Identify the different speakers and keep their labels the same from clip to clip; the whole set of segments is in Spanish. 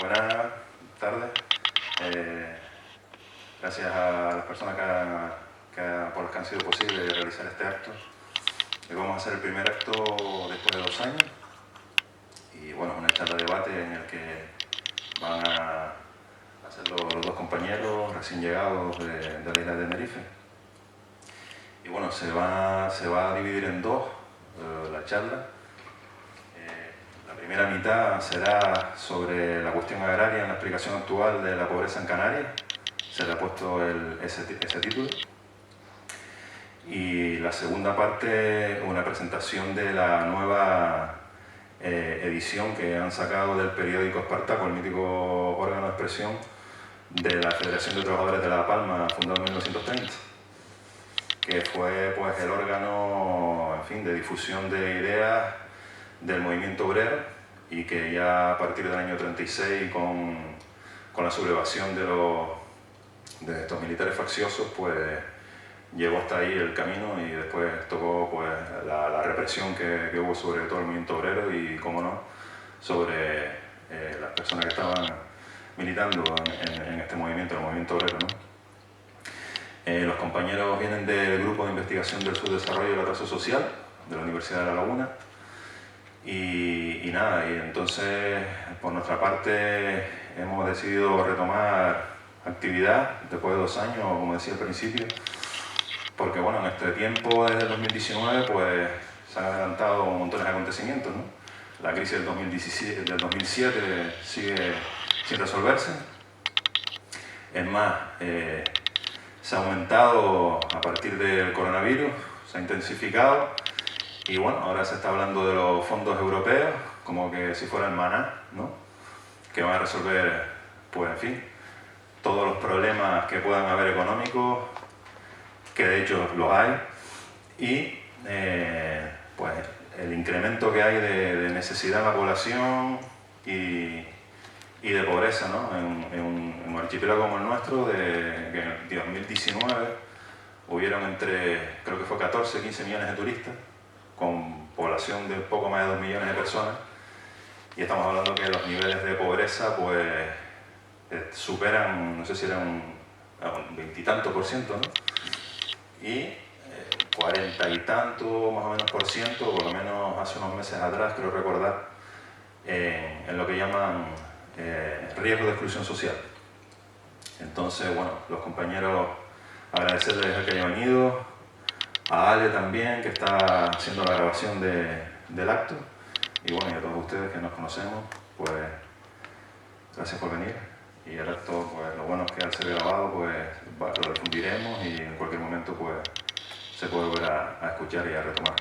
Speaker 1: Buenas tardes. Gracias a las personas por las que han sido posible realizar este acto. Hoy vamos a hacer el primer acto después de 2 años. Y bueno, una charla de debate en el que van a hacer los dos compañeros recién llegados de la isla de Tenerife. Y bueno, se va a dividir en dos la charla. La primera mitad será sobre la cuestión agraria en la explicación actual de la pobreza en Canarias. Se le ha puesto ese título. Y la segunda parte, una presentación de la nueva edición que han sacado del periódico Espartaco, el mítico órgano de expresión de la Federación de Trabajadores de La Palma, fundado en 1930, que fue pues el órgano, en fin, de difusión de ideas del movimiento obrero, y que ya a partir del año 36, con la sublevación de estos militares facciosos, pues llegó hasta ahí el camino, y después tocó pues la represión que hubo sobre todo el movimiento obrero y, como no, sobre las personas que estaban militando en este movimiento, el movimiento obrero, ¿no? Los compañeros vienen del Grupo de Investigación del Subdesarrollo y el Atraso Social de la Universidad de La Laguna. Y nada, y entonces por nuestra parte hemos decidido retomar actividad después de 2 años, como decía al principio, porque bueno, en este tiempo, desde el 2019, pues se han adelantado montones de acontecimientos, ¿no? La crisis del 2007 sigue sin resolverse. Es más, se ha aumentado a partir del coronavirus, se ha intensificado, y bueno, ahora se está hablando de los fondos europeos como que si fueran maná, ¿no? Que van a resolver, pues en fin, todos los problemas que puedan haber económicos, que de hecho los hay, y pues el incremento que hay de necesidad en la población y de pobreza, ¿no? En un archipiélago como el nuestro, que en el 2019 hubieron creo que fue 14, 15 millones de turistas, con población de poco más de 2 millones de personas, y estamos hablando que los niveles de pobreza pues superan, no sé si era un 20 y tanto %, ¿no? Y 40 y tanto más o menos %, por lo menos hace unos meses atrás, creo recordar, en lo que llaman riesgo de exclusión social. Entonces, bueno, los compañeros, agradecerles a que hayan venido, a Ale también, que está haciendo la grabación del acto, y bueno, y a todos ustedes que nos conocemos, pues gracias por venir. Y el acto, pues lo bueno es que al ser grabado, pues lo difundiremos, y en cualquier momento pues se puede volver a escuchar y a retomar.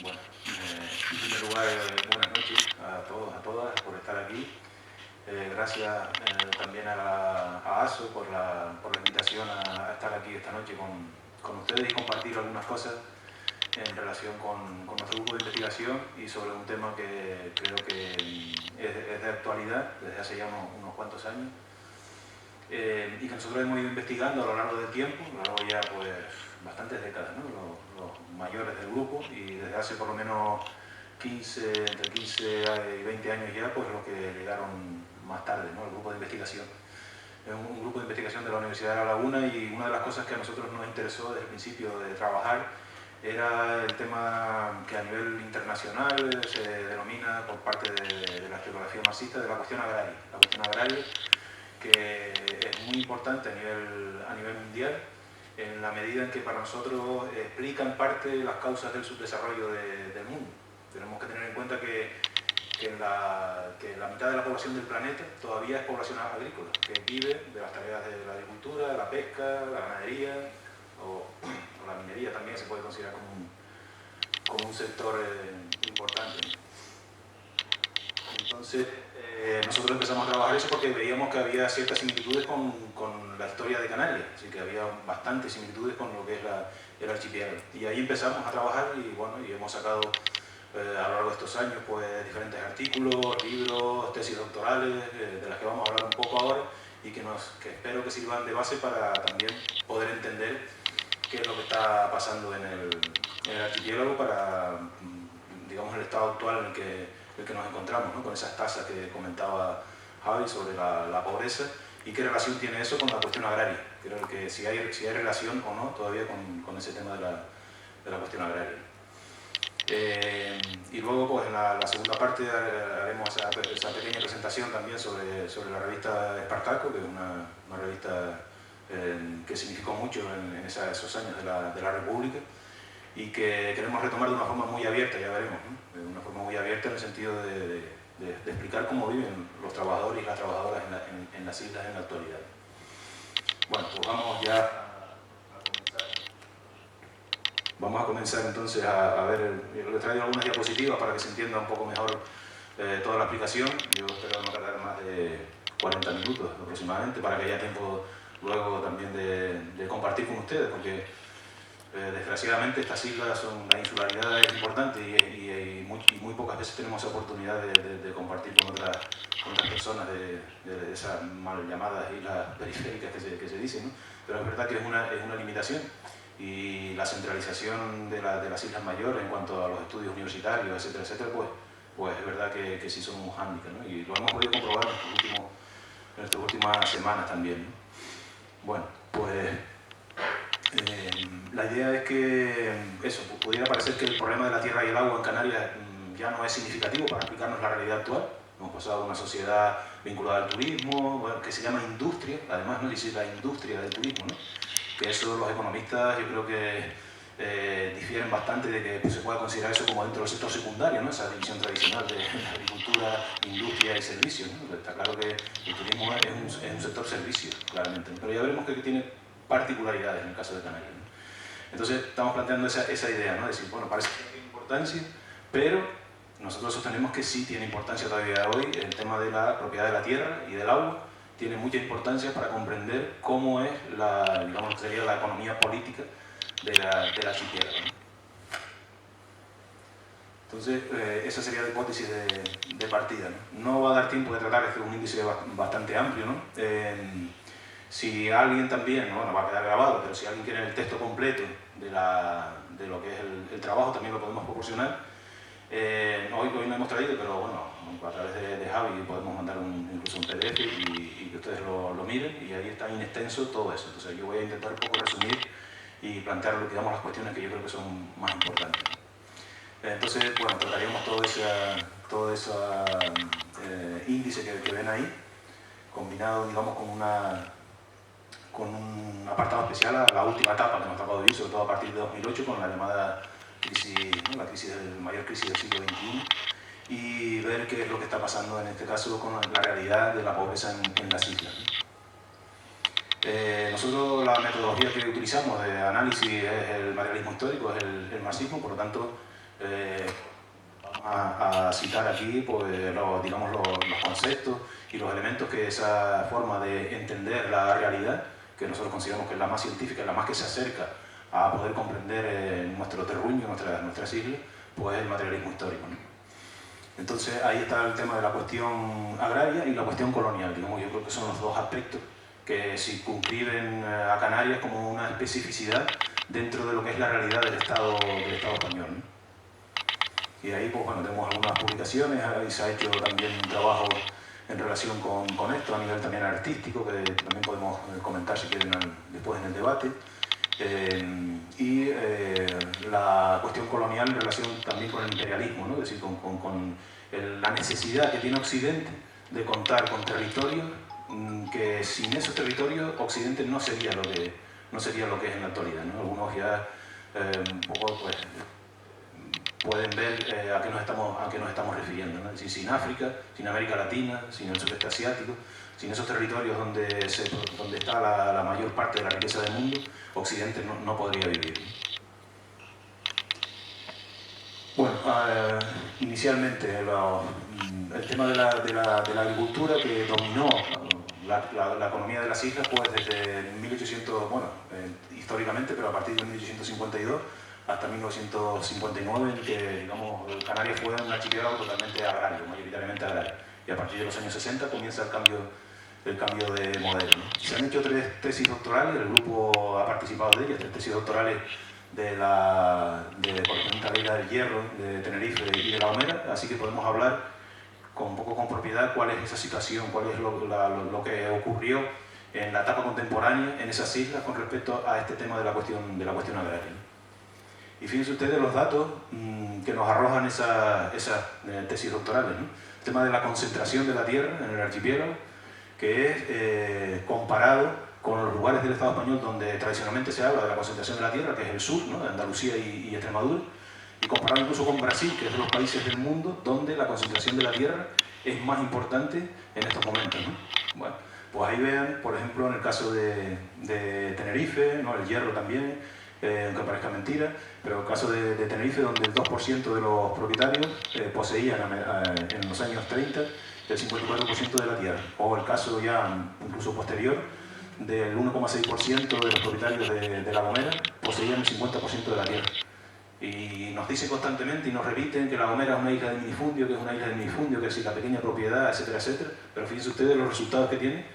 Speaker 1: Bueno, en primer lugar, buenas noches a todos, a todas, por estar aquí. Gracias también a ASO por la invitación a estar aquí esta noche con ustedes y compartir algunas cosas en relación con nuestro grupo de investigación y sobre un tema que creo que es de actualidad desde hace ya unos cuantos años, y que nosotros hemos ido investigando a lo largo del tiempo, a lo largo ya pues bastantes décadas, ¿no? Los mayores del grupo, y desde hace por lo menos entre 15 y 20 años ya, pues los que llegaron más tarde, ¿no? El grupo de investigación. Es un grupo de investigación de la Universidad de La Laguna, y una de las cosas que a nosotros nos interesó desde el principio de trabajar era el tema que a nivel internacional se denomina, por parte de la historiografía marxista, de la cuestión agraria. La cuestión agraria, que es muy importante a nivel mundial, en la medida en que para nosotros explica en parte las causas del subdesarrollo del mundo. Tenemos que tener en cuenta que la mitad de la población del planeta todavía es población agrícola, que vive de las tareas de la agricultura, la pesca, la ganadería, o la minería también se puede considerar como un sector importante. Entonces, nosotros empezamos a trabajar eso porque veíamos que había ciertas similitudes con la historia de Canarias, así que había bastantes similitudes con lo que es el archipiélago. Y ahí empezamos a trabajar, y bueno, y hemos sacado a lo largo de estos años pues diferentes artículos, libros, tesis doctorales, de las que vamos a hablar un poco ahora, y que espero que sirvan de base para también poder entender qué es lo que está pasando en el archipiélago, para
Speaker 2: digamos, el estado actual en el que nos encontramos, ¿no? Con esas tasas que comentaba Javi sobre la pobreza y qué relación tiene eso con la cuestión agraria. Creo que si hay relación o no todavía con ese tema de la cuestión agraria. Y luego, pues en la segunda parte haremos esa pequeña presentación también sobre la revista Espartaco, que es una revista que significó mucho en esos años de la República y que queremos retomar de una forma muy abierta, ya veremos, ¿no? De una forma muy abierta en el sentido de explicar cómo viven los trabajadores y las trabajadoras en las islas en la actualidad. Bueno, pues vamos ya a comenzar. Vamos a comenzar entonces a ver, les he traído algunas diapositivas para que se entienda un poco mejor toda la explicación. Yo espero no tardar más de 40 minutos aproximadamente para que haya tiempo luego también de compartir con ustedes, porque desgraciadamente estas islas la insularidad es importante y muy pocas veces tenemos esa oportunidad de compartir con otras personas de esas mal llamadas islas periféricas que se dicen, ¿no? Pero es verdad que es una limitación y la centralización de las islas mayores en cuanto a los estudios universitarios, etcétera, etcétera, pues es verdad que sí son un hándicap, ¿no? Y lo hemos podido comprobar en estas últimas semanas también, ¿no? Bueno, pues la idea es que eso, pudiera parecer que el problema de la tierra y el agua en Canarias ya no es significativo para explicarnos la realidad actual. Hemos pasado a una sociedad vinculada al turismo, bueno, que se llama industria, además, ¿no? Dice la industria del turismo, ¿no? Que eso los economistas yo creo que difieren bastante de que se pueda considerar eso como dentro del sector secundario, ¿no? Esa división tradicional de agricultura, industria y servicios, ¿no? Está claro que el turismo es un sector servicio, claramente, ¿no? Pero ya veremos que tiene particularidades en el caso de Canarias, ¿no? Entonces estamos planteando esa idea, ¿no? Decir, bueno, parece que no tiene importancia, pero nosotros sostenemos que sí tiene importancia todavía hoy el tema de la propiedad de la tierra y del agua. Tiene mucha importancia para comprender cómo es digamos que sería la economía política del archipiélago, ¿no? Entonces, esa sería la hipótesis de partida, ¿no? No va a dar tiempo de tratar, este es un índice bastante amplio, ¿no? Si alguien también, no va a quedar grabado, pero si alguien quiere el texto completo de lo que es el trabajo, también lo podemos proporcionar. Hoy no hemos traído, pero bueno, a través de Javi podemos mandar incluso un PDF y que ustedes lo miren, y ahí está en extenso todo eso. Entonces yo voy a intentar un poco resumir y plantear, digamos, las cuestiones que yo creo que son más importantes. Entonces, bueno, trataríamos todo ese índice que ven ahí, combinado, digamos, con un apartado especial a la última etapa que nos ha tocado vivir, sobre todo a partir de 2008, con la llamada crisis, ¿no? La mayor crisis del siglo XXI, y ver qué es lo que está pasando en este caso con la realidad de la pobreza en las islas. Nosotros la metodología que utilizamos de análisis es el materialismo histórico, es el marxismo, por lo tanto vamos a citar aquí pues, digamos, los conceptos y los elementos que esa forma de entender la realidad, que nosotros consideramos que es la más científica, la más que se acerca a poder comprender nuestro terruño, nuestras islas, pues el materialismo histórico, ¿no? Entonces ahí está el tema de la cuestión agraria y la cuestión colonial, digamos, yo creo que son los dos aspectos que circunscriben a Canarias como una especificidad dentro de lo que es la realidad del Estado español, ¿no? Y ahí pues, bueno, tenemos algunas publicaciones, ahí se ha hecho también un trabajo en relación con esto a nivel también artístico, que también podemos comentar si quieren después en el debate. Y la cuestión colonial en relación también con el imperialismo, ¿no? Es decir, con la necesidad que tiene Occidente de contar con territorios que sin esos territorios Occidente no sería lo que es en la actualidad, ¿no? Algunos ya un poco pues, pueden ver a qué nos estamos refiriendo, ¿no? Es decir, sin África, sin América Latina, sin el sudeste asiático, sin esos territorios donde está la mayor parte de la riqueza del mundo, Occidente no podría vivir. Bueno, inicialmente el tema de la agricultura que dominó la economía de las islas, pues desde 1800, bueno, históricamente, pero a partir de 1852 hasta 1959, en que, digamos, Canarias fue un archipiélago totalmente agrario, mayoritariamente agrario. Y a partir de los años 60 comienza el cambio de modelo, ¿no? Se han hecho 3 tesis doctorales, el grupo ha participado de ellas, 3 tesis doctorales por ejemplo, la isla del Hierro, de Tenerife y de La Gomera, así que podemos hablar un poco con propiedad cuál es esa situación, cuál es lo que ocurrió en la etapa contemporánea en esas islas con respecto a este tema de la cuestión agraria. Y fíjense ustedes los datos que nos arrojan esas tesis doctorales, ¿no? El tema de la concentración de la tierra en el archipiélago, que es comparado con los lugares del Estado español donde tradicionalmente se habla de la concentración de la tierra, que es el sur, ¿no? De Andalucía y Extremadura, y comparado incluso con Brasil, que es de los países del mundo donde la concentración de la tierra es más importante en estos momentos, ¿no? Bueno, pues ahí vean, por ejemplo, en el caso de Tenerife, ¿no? El Hierro también, aunque parezca mentira, pero el caso de Tenerife, donde el 2% de los propietarios poseían en los años 30 el 54% de la tierra, o el caso ya incluso posterior del 1,6% de los propietarios de La Gomera poseían el 50% de la tierra. Y nos dicen constantemente y nos repiten que La Gomera es una isla de minifundio, que es una isla de minifundio, que es la pequeña propiedad, etcétera, etcétera. Pero fíjense ustedes los resultados que tiene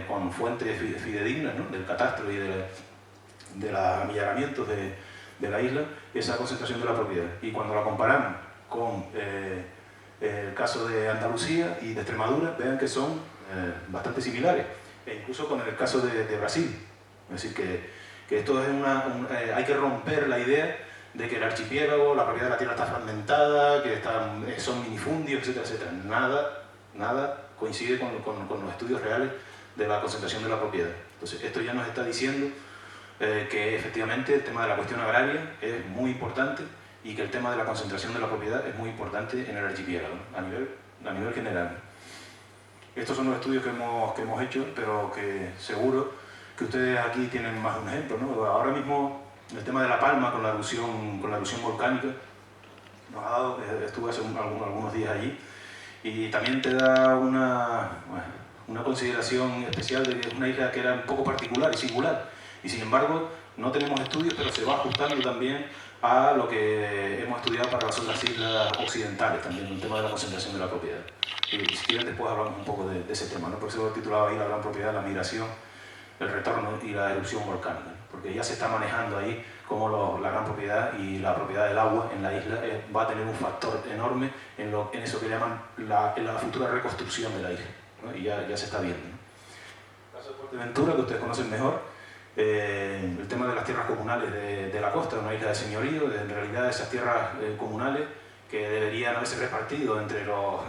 Speaker 2: con fuentes fidedignas, ¿no? Del catastro y de los amillaramientos de la isla, esa concentración de la propiedad. Y cuando la comparamos con el caso de Andalucía y de Extremadura, vean que son bastante similares, e incluso con el caso de Brasil. Es decir, que esto es hay que romper la idea de que el archipiélago, la propiedad de la tierra está fragmentada, que son minifundios, etcétera, etcétera. Nada coincide con los estudios reales de la concentración de la propiedad. Entonces, esto ya nos está diciendo que efectivamente el tema de la cuestión agraria es muy importante y que el tema de la concentración de la propiedad es muy importante en el archipiélago, a nivel general. Estos son los estudios que hemos hecho, pero que seguro que ustedes aquí tienen más de un ejemplo, ¿no? Ahora mismo el tema de La Palma con la erupción volcánica nos ha dado, estuve hace algunos días allí, y también te da una consideración especial de que es una isla que era un poco particular y singular, y sin embargo no tenemos estudios, pero se va ajustando también a lo que hemos estudiado para las otras islas occidentales, también el tema de la concentración de la propiedad. Y si quieren después hablamos un poco de ese tema, ¿no? Por eso he titulado ahí La Gran Propiedad, la migración, el retorno y la erupción volcánica, porque ya se está manejando ahí cómo la gran propiedad y la propiedad del agua en la isla va a tener un factor enorme en eso que llaman la futura reconstrucción de la isla, ¿no? Y ya se está viendo, ¿no? El caso de Fuerteventura, que ustedes conocen mejor, el tema de las tierras comunales de la costa, una isla de señorío, en realidad esas tierras comunales que deberían haberse repartido entre los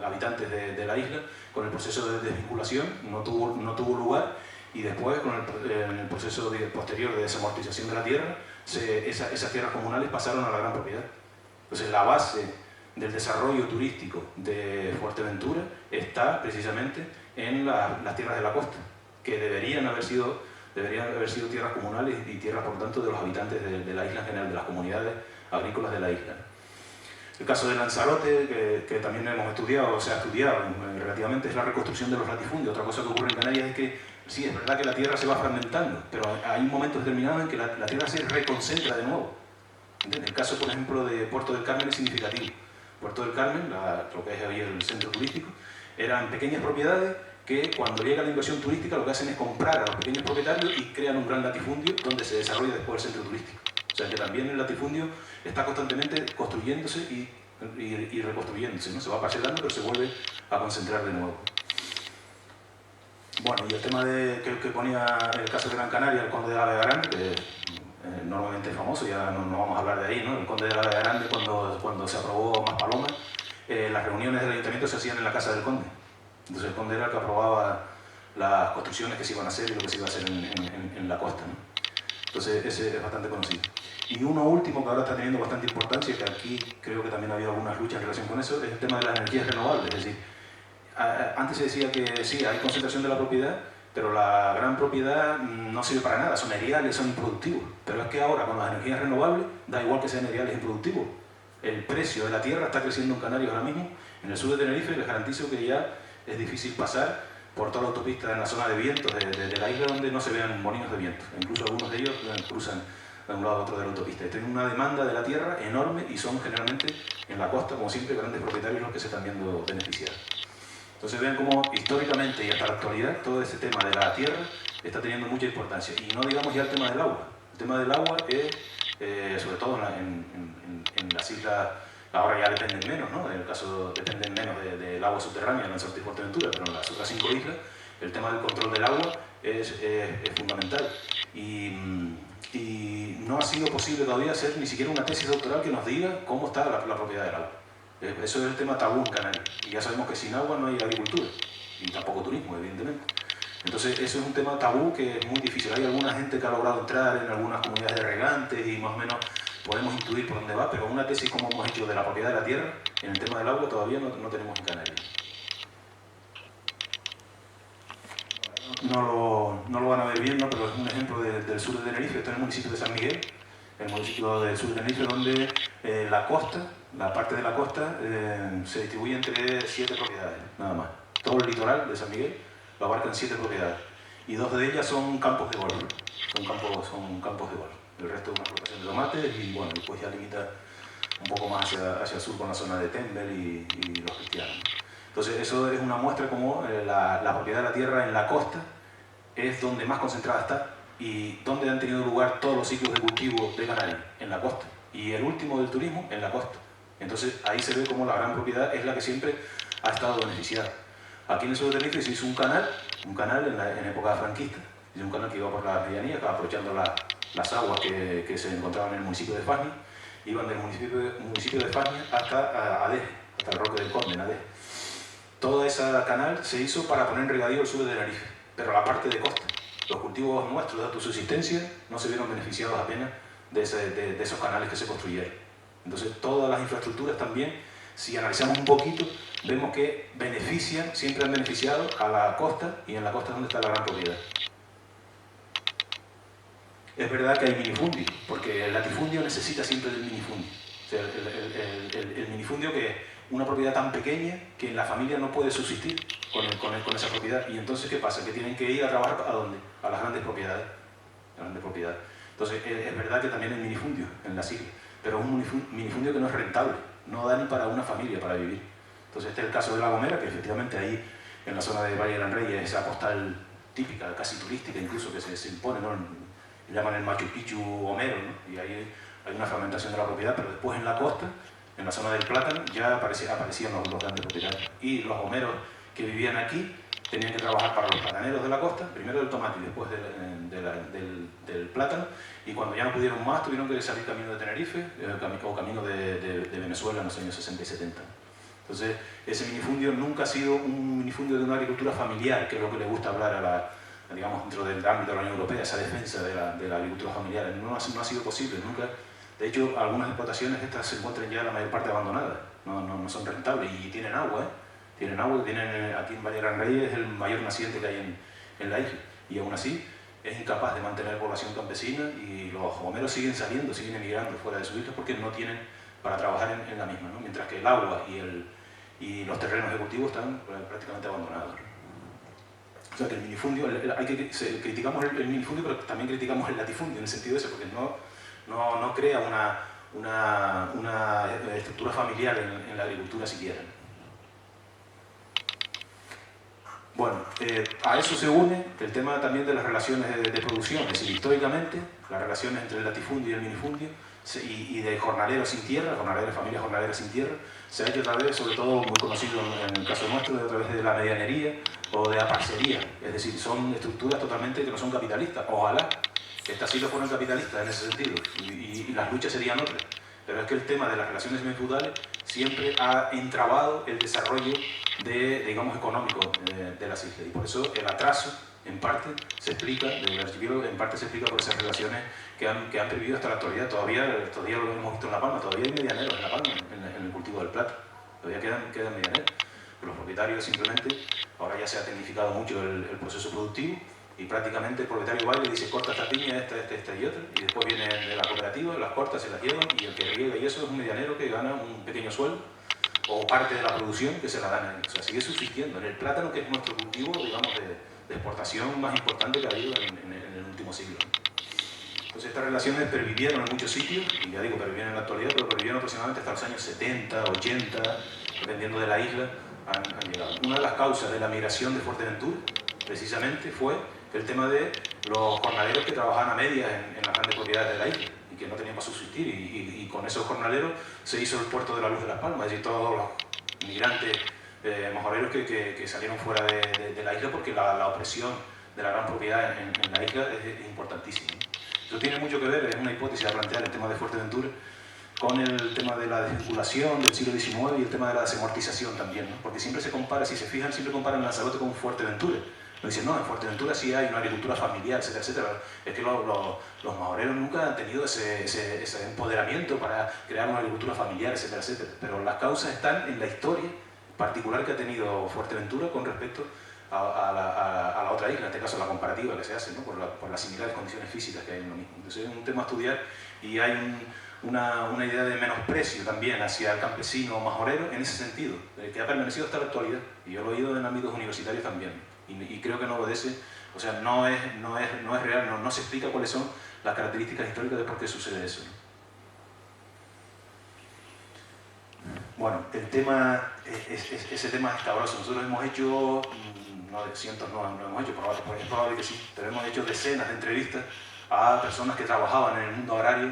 Speaker 2: habitantes de la isla, con el proceso de desvinculación no tuvo lugar, y después con el proceso posterior de desamortización de la tierra, esas tierras comunales pasaron a la gran propiedad. Entonces la base del desarrollo turístico de Fuerteventura está precisamente en las tierras de la costa, que deberían haber sido tierras comunales y tierras, por tanto, de los habitantes de la isla en general, de las comunidades agrícolas de la isla. El caso de Lanzarote, que también hemos estudiado, o se ha estudiado relativamente, es la reconstrucción de los latifundios. Otra cosa que ocurre en Canarias es que sí, es verdad que la tierra se va fragmentando, pero hay momentos determinados en que la tierra se reconcentra de nuevo. En el caso, por ejemplo, de Puerto del Carmen es significativo. Puerto del Carmen, lo que es ahí el centro turístico, eran pequeñas propiedades que cuando llega la inversión turística lo que hacen es comprar a los pequeños propietarios y crean un gran latifundio donde se desarrolla después el centro turístico. O sea que también el latifundio está constantemente construyéndose y reconstruyéndose, ¿no? Se va parcelando, pero se vuelve a concentrar de nuevo. Bueno, y el tema que ponía el caso de Gran Canaria, el conde de la Vega Grande, que normalmente es famoso, ya no vamos a hablar de ahí, ¿no? El conde de la Vega Grande, cuando se aprobó Maspalomas, las reuniones del ayuntamiento se hacían en la casa del conde. Entonces el conde era el que aprobaba las construcciones que se iban a hacer y lo que se iba a hacer en la costa, ¿no? Entonces ese es bastante conocido. Y uno último que ahora está teniendo bastante importancia, que aquí creo que también ha habido algunas luchas en relación con eso, es el tema de las energías renovables. Es decir, antes se decía que sí, hay concentración de la propiedad, pero la gran propiedad no sirve para nada, son eriales, son improductivos. Pero es que ahora con las energías renovables da igual que sean eriales improductivos. El precio de la tierra está creciendo en Canarias ahora mismo. En el sur de Tenerife les garantizo que ya es difícil pasar por toda la autopista en la zona de vientos de la isla donde no se vean molinos de viento. Incluso algunos de ellos cruzan de un lado a otro de la autopista. Tienen una demanda de la tierra enorme y son generalmente en la costa, como siempre, grandes propietarios los que se están viendo beneficiados. Entonces vean cómo históricamente y hasta la actualidad todo ese tema de la tierra está teniendo mucha importancia. Y no digamos ya el tema del agua. El tema del agua es, sobre todo en las islas, ahora ya dependen menos, ¿no? En el caso dependen menos del agua subterránea en Lanzarote y Fuerteventura, pero en las otras 5 islas el tema del control del agua es fundamental. Y no ha sido posible todavía hacer ni siquiera una tesis doctoral que nos diga cómo está la propiedad del agua. Eso es el tema tabú en Canarias. Y ya sabemos que sin agua no hay agricultura y tampoco turismo, evidentemente. Entonces eso es un tema tabú que es muy difícil. Hay alguna gente que ha logrado entrar en algunas comunidades de regantes y más o menos podemos intuir por dónde va, pero una tesis como hemos hecho de la propiedad de la tierra en el tema del agua todavía no tenemos en Canarias. No lo van a ver bien, ¿no? Pero es un ejemplo del sur de Tenerife. Está en el municipio de San Miguel, el municipio del sur de Tenerife, donde la costa, la parte de la costa, se distribuye entre 7 propiedades, nada más. Todo el litoral de San Miguel lo abarcan 7 propiedades. Y 2 de ellas son campos de golf. Son campos de golf. El resto es una explotación de tomates y bueno, después ya limita un poco más hacia el sur con la zona de Tembel y los cristianos. Entonces eso es una muestra como la propiedad de la tierra en la costa es donde más concentrada está y donde han tenido lugar todos los ciclos de cultivo de Canarias, en la costa. Y el último del turismo, en la costa. Entonces ahí se ve como la gran propiedad es la que siempre ha estado beneficiada. Aquí en el sur de Tenerife se hizo un canal en época franquista, se hizo un canal que iba por la medianía, aprovechando las aguas que se encontraban en el municipio de Fagnia, iban del municipio de Fagnia hasta Adeje, hasta el Roque del Conde, en Adeje. Toda esa canal se hizo para poner en regadío el sur de Tenerife, pero la parte de costa. Los cultivos nuestros de autosubsistencia no se vieron beneficiados apenas de esos canales que se construyeron. Entonces todas las infraestructuras también, si analizamos un poquito, vemos que siempre han beneficiado a la costa y en la costa es donde está la gran propiedad. Es verdad que hay minifundios, porque el latifundio necesita siempre del minifundio. O sea, el minifundio que es una propiedad tan pequeña que la familia no puede subsistir con esa propiedad. Y entonces, ¿qué pasa? Que tienen que ir a trabajar ¿a dónde? A las grandes propiedades. Entonces, es verdad que también hay minifundios en las islas, pero es un minifundio que no es rentable, no da ni para una familia para vivir. Entonces, este es el caso de La Gomera, que efectivamente ahí en la zona de Valle de Gran Rey es esa postal típica, casi turística incluso, que se impone, ¿no? Llaman el Machu Picchu Homero, ¿no? Y ahí hay una fragmentación de la propiedad, pero después en la costa, en la zona del Plátano, ya aparecían los grandes propietarios. Y los homeros que vivían aquí tenían que trabajar para los plataneros de la costa, primero del tomate y después del plátano, y cuando ya no pudieron más tuvieron que salir camino de Tenerife o camino de Venezuela en los años 60 y 70. Entonces, ese minifundio nunca ha sido un minifundio de una agricultura familiar, que es lo que le gusta hablar digamos, dentro del ámbito de la Unión Europea, esa defensa de la agricultura familiar. No ha sido posible nunca. De hecho, algunas explotaciones estas se encuentran ya la mayor parte abandonadas, no son rentables y tienen agua, Tienen agua, aquí en Valle de Gran Rey es el mayor naciente que hay en la isla y aún así es incapaz de mantener población campesina y los homeros siguen saliendo, siguen emigrando fuera de sus islas porque no tienen para trabajar en la misma, ¿no? Mientras que el agua y los terrenos de cultivo están prácticamente abandonados. O sea que el minifundio, criticamos el minifundio, pero también criticamos el latifundio en el sentido ese, porque no crea una estructura familiar en la agricultura siquiera. Bueno, a eso se une el tema también de las relaciones de producción, es decir, históricamente las relaciones entre el latifundio y el minifundio y de jornaleros sin tierra, familias jornaleras sin tierra, se ha hecho a través, sobre todo muy conocido en el caso nuestro, a través de la medianería o de la parcería, es decir, son estructuras totalmente que no son capitalistas. Ojalá estas sí lo fueran capitalistas en ese sentido y las luchas serían otras, pero es que el tema de las relaciones feudales siempre ha entrabado el desarrollo digamos, económico de las islas y por eso el atraso en parte se explica, del archipiélago, en parte se explica por esas relaciones que han pervivido hasta la actualidad. Estos días lo hemos visto en La Palma, todavía hay medianeros en La Palma, en el cultivo del plátano, todavía quedan medianeros. Los propietarios simplemente, ahora ya se ha tecnificado mucho el proceso productivo y prácticamente el propietario va y le dice corta esta piña, esta y otra, y después viene de la cooperativa, las corta, se las llevan y el que riega y eso es un medianero que gana un pequeño sueldo o parte de la producción que se la dan a ellos. O sea, sigue subsistiendo. En el plátano, que es nuestro cultivo, digamos, de exportación más importante que ha habido en el último siglo. Entonces estas relaciones pervivieron en muchos sitios, y ya digo, pervivieron en la actualidad, pero pervivieron aproximadamente hasta los años 70, 80, dependiendo de la isla, han llegado. Una de las causas de la migración de Fuerteventura precisamente fue el tema de los jornaleros que trabajaban a medias en las grandes propiedades de la isla y que no tenían para subsistir, y con esos jornaleros se hizo el puerto de la Luz de Las Palmas, es decir, todos los inmigrantes majoreros que salieron fuera de la isla, porque la opresión de la gran propiedad en la isla es importantísima. Eso tiene mucho que ver, es una hipótesis a plantear el tema de Fuerteventura con el tema de la desvinculación del siglo XIX y el tema de la desamortización también, ¿no? Porque siempre se compara, si se fijan, siempre comparan Lanzarote con Fuerteventura. No dicen, no, en Fuerteventura sí hay una agricultura familiar, etcétera, etcétera. Es que los majoreros nunca han tenido ese empoderamiento para crear una agricultura familiar, etcétera, etcétera. Pero las causas están en la historia particular que ha tenido Fuerteventura con respecto a la otra isla, en este caso la comparativa que se hace, ¿no? por las similares condiciones físicas que hay en lo mismo. Entonces es un tema a estudiar, y hay una idea de menosprecio también hacia el campesino majorero en ese sentido, que ha permanecido hasta la actualidad, y yo lo he oído en ámbitos universitarios también. Y creo que no obedece, o sea, no es real, no se explica cuáles son las características históricas de por qué sucede eso, ¿no? Bueno, el tema, ese tema es escabroso. Nosotros hemos hecho, no de cientos, no hemos hecho, es probable que sí, pero hemos hecho decenas de entrevistas a personas que trabajaban en el mundo agrario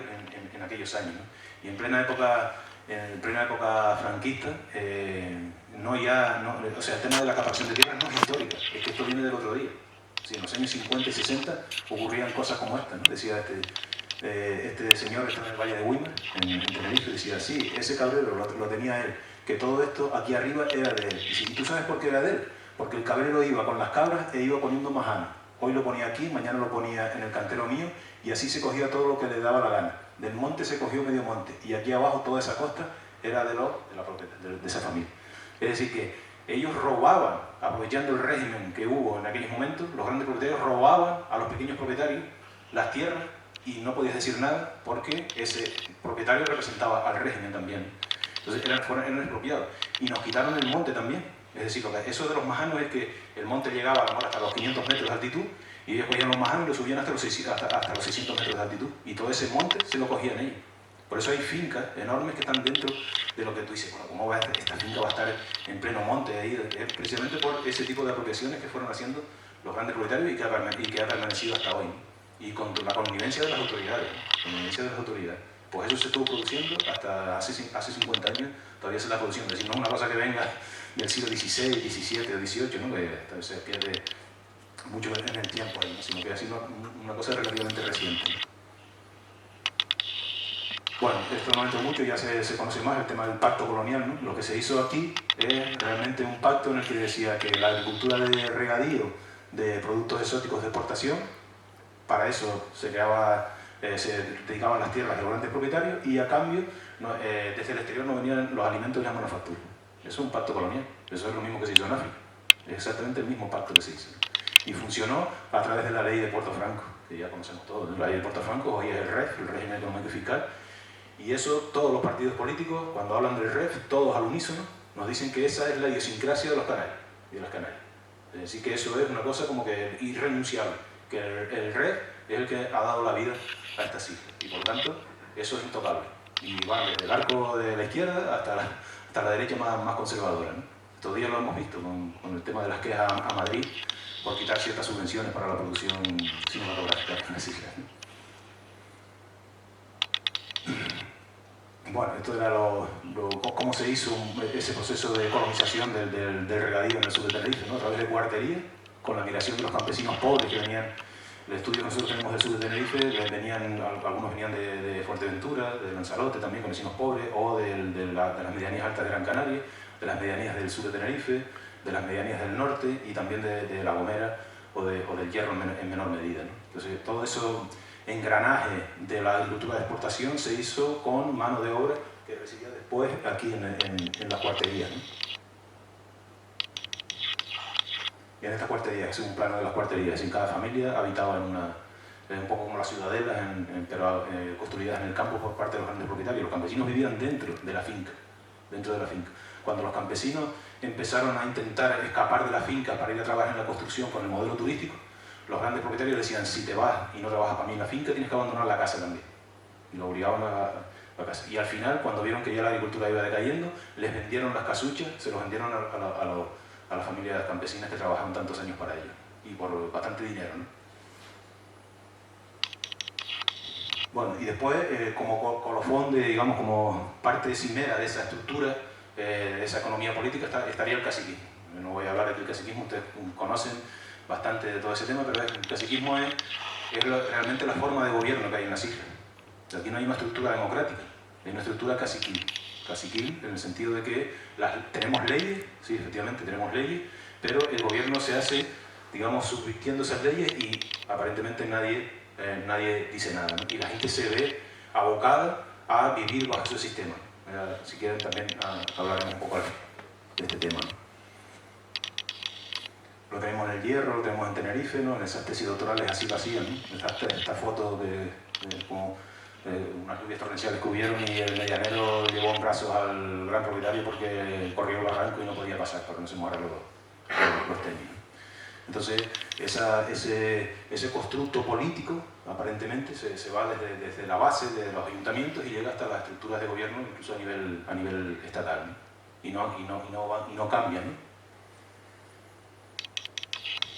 Speaker 2: en aquellos años, ¿no? Y en plena época franquista, o sea, el tema de la captación de tierras no es histórica, es que esto viene del otro día. Sí, en los años 50 y 60 ocurrían cosas como esta, ¿no? Decía este señor que está en el Valle de Weimar, en Tenerife, decía, sí, ese cabrero lo tenía él, que todo esto aquí arriba era de él. Y tú sabes por qué era de él, porque el cabrero iba con las cabras e iba poniendo majano. Hoy lo ponía aquí, mañana lo ponía en el cantero mío, y así se cogía todo lo que le daba la gana. Del monte se cogió medio monte, y aquí abajo toda esa costa era de esa familia. Es decir, que ellos robaban, aprovechando el régimen que hubo en aquellos momentos, los grandes propietarios robaban a los pequeños propietarios las tierras, y no podías decir nada porque ese propietario representaba al régimen también. Entonces eran expropiados. Y nos quitaron el monte también. Es decir, eso de los majanos es que el monte llegaba a lo mejor hasta los 500 metros de altitud, y ellos cogían los majanos y lo subían hasta los 600 metros de altitud. Y todo ese monte se lo cogían ellos. Por eso hay fincas enormes que están dentro de lo que tú dices, bueno, ¿cómo va esta finca va a estar en pleno monte ahí? Es precisamente por ese tipo de apropiaciones que fueron haciendo los grandes propietarios y que ha permanecido hasta hoy, ¿no? Y con la connivencia de las autoridades, Pues eso se estuvo produciendo hasta hace 50 años, todavía se está produciendo. Es decir, no es una cosa que venga del siglo XVI, XVII o XVIII, ¿no? Que se pierde mucho en el tiempo ahí, ¿no? Sino que ha sido una cosa relativamente reciente, ¿no? Bueno, esto no entro mucho, ya se conoce más el tema del pacto colonial, ¿no? Lo que se hizo aquí es realmente un pacto en el que decía que la agricultura de regadío de productos exóticos de exportación, para eso se dedicaban las tierras de los grandes propietarios, y a cambio desde el exterior no venían los alimentos y las manufacturas. Eso es un pacto colonial, eso es lo mismo que se hizo en África, es exactamente el mismo pacto que se hizo. Y funcionó a través de la ley de Puerto Franco, que ya conocemos todos. La ley de Puerto Franco hoy es el REF, el régimen económico y fiscal, y eso todos los partidos políticos, cuando hablan del REF, todos al unísono, nos dicen que esa es la idiosincrasia de los canarios y de las Canarias. Es decir, que eso es una cosa como que irrenunciable, que el REF es el que ha dado la vida a estas islas, y por tanto eso es intocable. Y van desde el arco de la izquierda hasta la derecha más conservadora, ¿no? Estos días lo hemos visto con el tema de las quejas a Madrid por quitar ciertas subvenciones para la producción cinematográfica en las islas, ¿no? Bueno, esto era cómo se hizo ese proceso de colonización del regadío en el sur de Tenerife, ¿no? A través de cuartería, con la migración de los campesinos pobres que venían. El estudio que nosotros tenemos del sur de Tenerife, algunos venían de Fuerteventura, de Lanzarote también, con vecinos pobres, o de las medianías altas de Gran Canaria, de las medianías del sur de Tenerife, de las medianías del norte, y también de La Gomera o del Hierro en menor medida, ¿no? Entonces, todo eso engranaje de la agricultura de exportación se hizo con mano de obra que recibía después aquí en las cuarterías, ¿no? Y en estas cuarterías, es un plano de las cuarterías, en cada familia habitaba un poco como las ciudadelas, pero construidas en el campo por parte de los grandes propietarios. Los campesinos vivían dentro de la finca. Cuando los campesinos empezaron a intentar escapar de la finca para ir a trabajar en la construcción con el modelo turístico, los grandes propietarios decían, si te vas y no trabajas para mí en la finca, tienes que abandonar la casa también. Y lo obligaban a la casa. Y al final, cuando vieron que ya la agricultura iba decayendo, les vendieron las casuchas, se los vendieron a las familias campesinas que trabajaban tantos años para ello. y por bastante dinero, ¿no? Bueno, y después, como colofón, digamos, como parte cimera de esa estructura, de esa economía política, estaría el caciquismo. No voy a hablar aquí del caciquismo, ustedes conocen bastante de todo ese tema, pero el caciquismo es realmente la forma de gobierno que hay en las islas. Aquí no hay una estructura democrática, hay una estructura caciquil. Caciquil en el sentido de que tenemos leyes, sí, efectivamente tenemos leyes, pero el gobierno se hace, digamos, subvirtiendo esas leyes y aparentemente nadie dice nada, ¿no? Y la gente se ve abocada a vivir bajo ese sistema. Si quieren también hablaremos un poco de este tema, ¿no? Lo tenemos en el Hierro, lo tenemos en Tenerife, ¿no? En esas tesis doctorales así vacías, ¿no? Esta foto de como unas lluvias torrenciales que hubieron y el medianero llevó en brazos al gran propietario porque corrió el barranco y no podía pasar porque no se mojaran los tenis. Entonces, ese constructo político, aparentemente, se va desde la base de los ayuntamientos y llega hasta las estructuras de gobierno, incluso a nivel estatal, ¿no? Y no cambia, ¿no?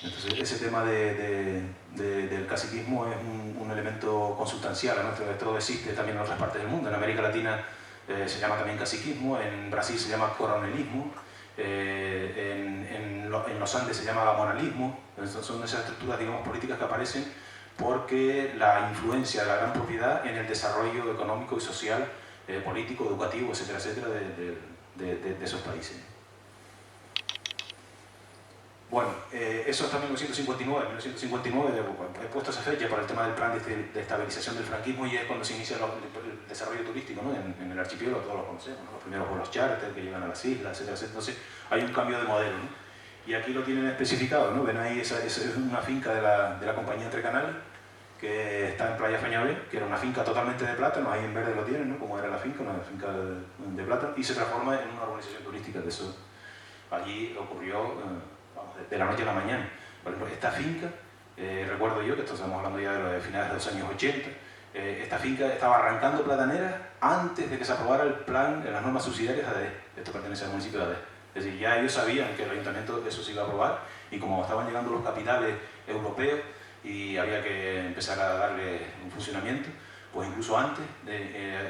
Speaker 2: Entonces, ese tema del caciquismo es un elemento consustancial, ¿no? Esto existe también en otras partes del mundo. En América Latina se llama también caciquismo, en Brasil se llama coronelismo, en los Andes se llama gamonalismo. Son esas estructuras, digamos, políticas que aparecen porque la influencia de la gran propiedad en el desarrollo económico y social, político, educativo, etcétera, etcétera, de esos países. Bueno, eso hasta 1959. En 1959 he puesto esa fecha para el tema del plan de estabilización del franquismo y es cuando se inicia el desarrollo turístico, ¿no? En el archipiélago, todos lo conocemos, ¿no? Los primeros vuelos charter que llegan a las islas, etcétera, etcétera. Entonces hay un cambio de modelo, ¿no? Y aquí lo tienen especificado, ¿no? Ven ahí, esa es una finca de la compañía Entre Canales, que está en Playa Feñabé, que era una finca totalmente de plátano, ahí en verde lo tienen, ¿no? Como era la finca, una finca de plátano, y se transforma en una urbanización turística. De eso allí ocurrió de la noche a la mañana. Por ejemplo, esta finca, recuerdo yo, que esto estamos hablando ya de finales de los años 80, esta finca estaba arrancando plataneras antes de que se aprobara el plan, las normas subsidiarias de ADE. Esto pertenece al municipio de ADE. Es decir, ya ellos sabían que el ayuntamiento eso se iba a aprobar y como estaban llegando los capitales europeos y había que empezar a darle un funcionamiento, pues incluso antes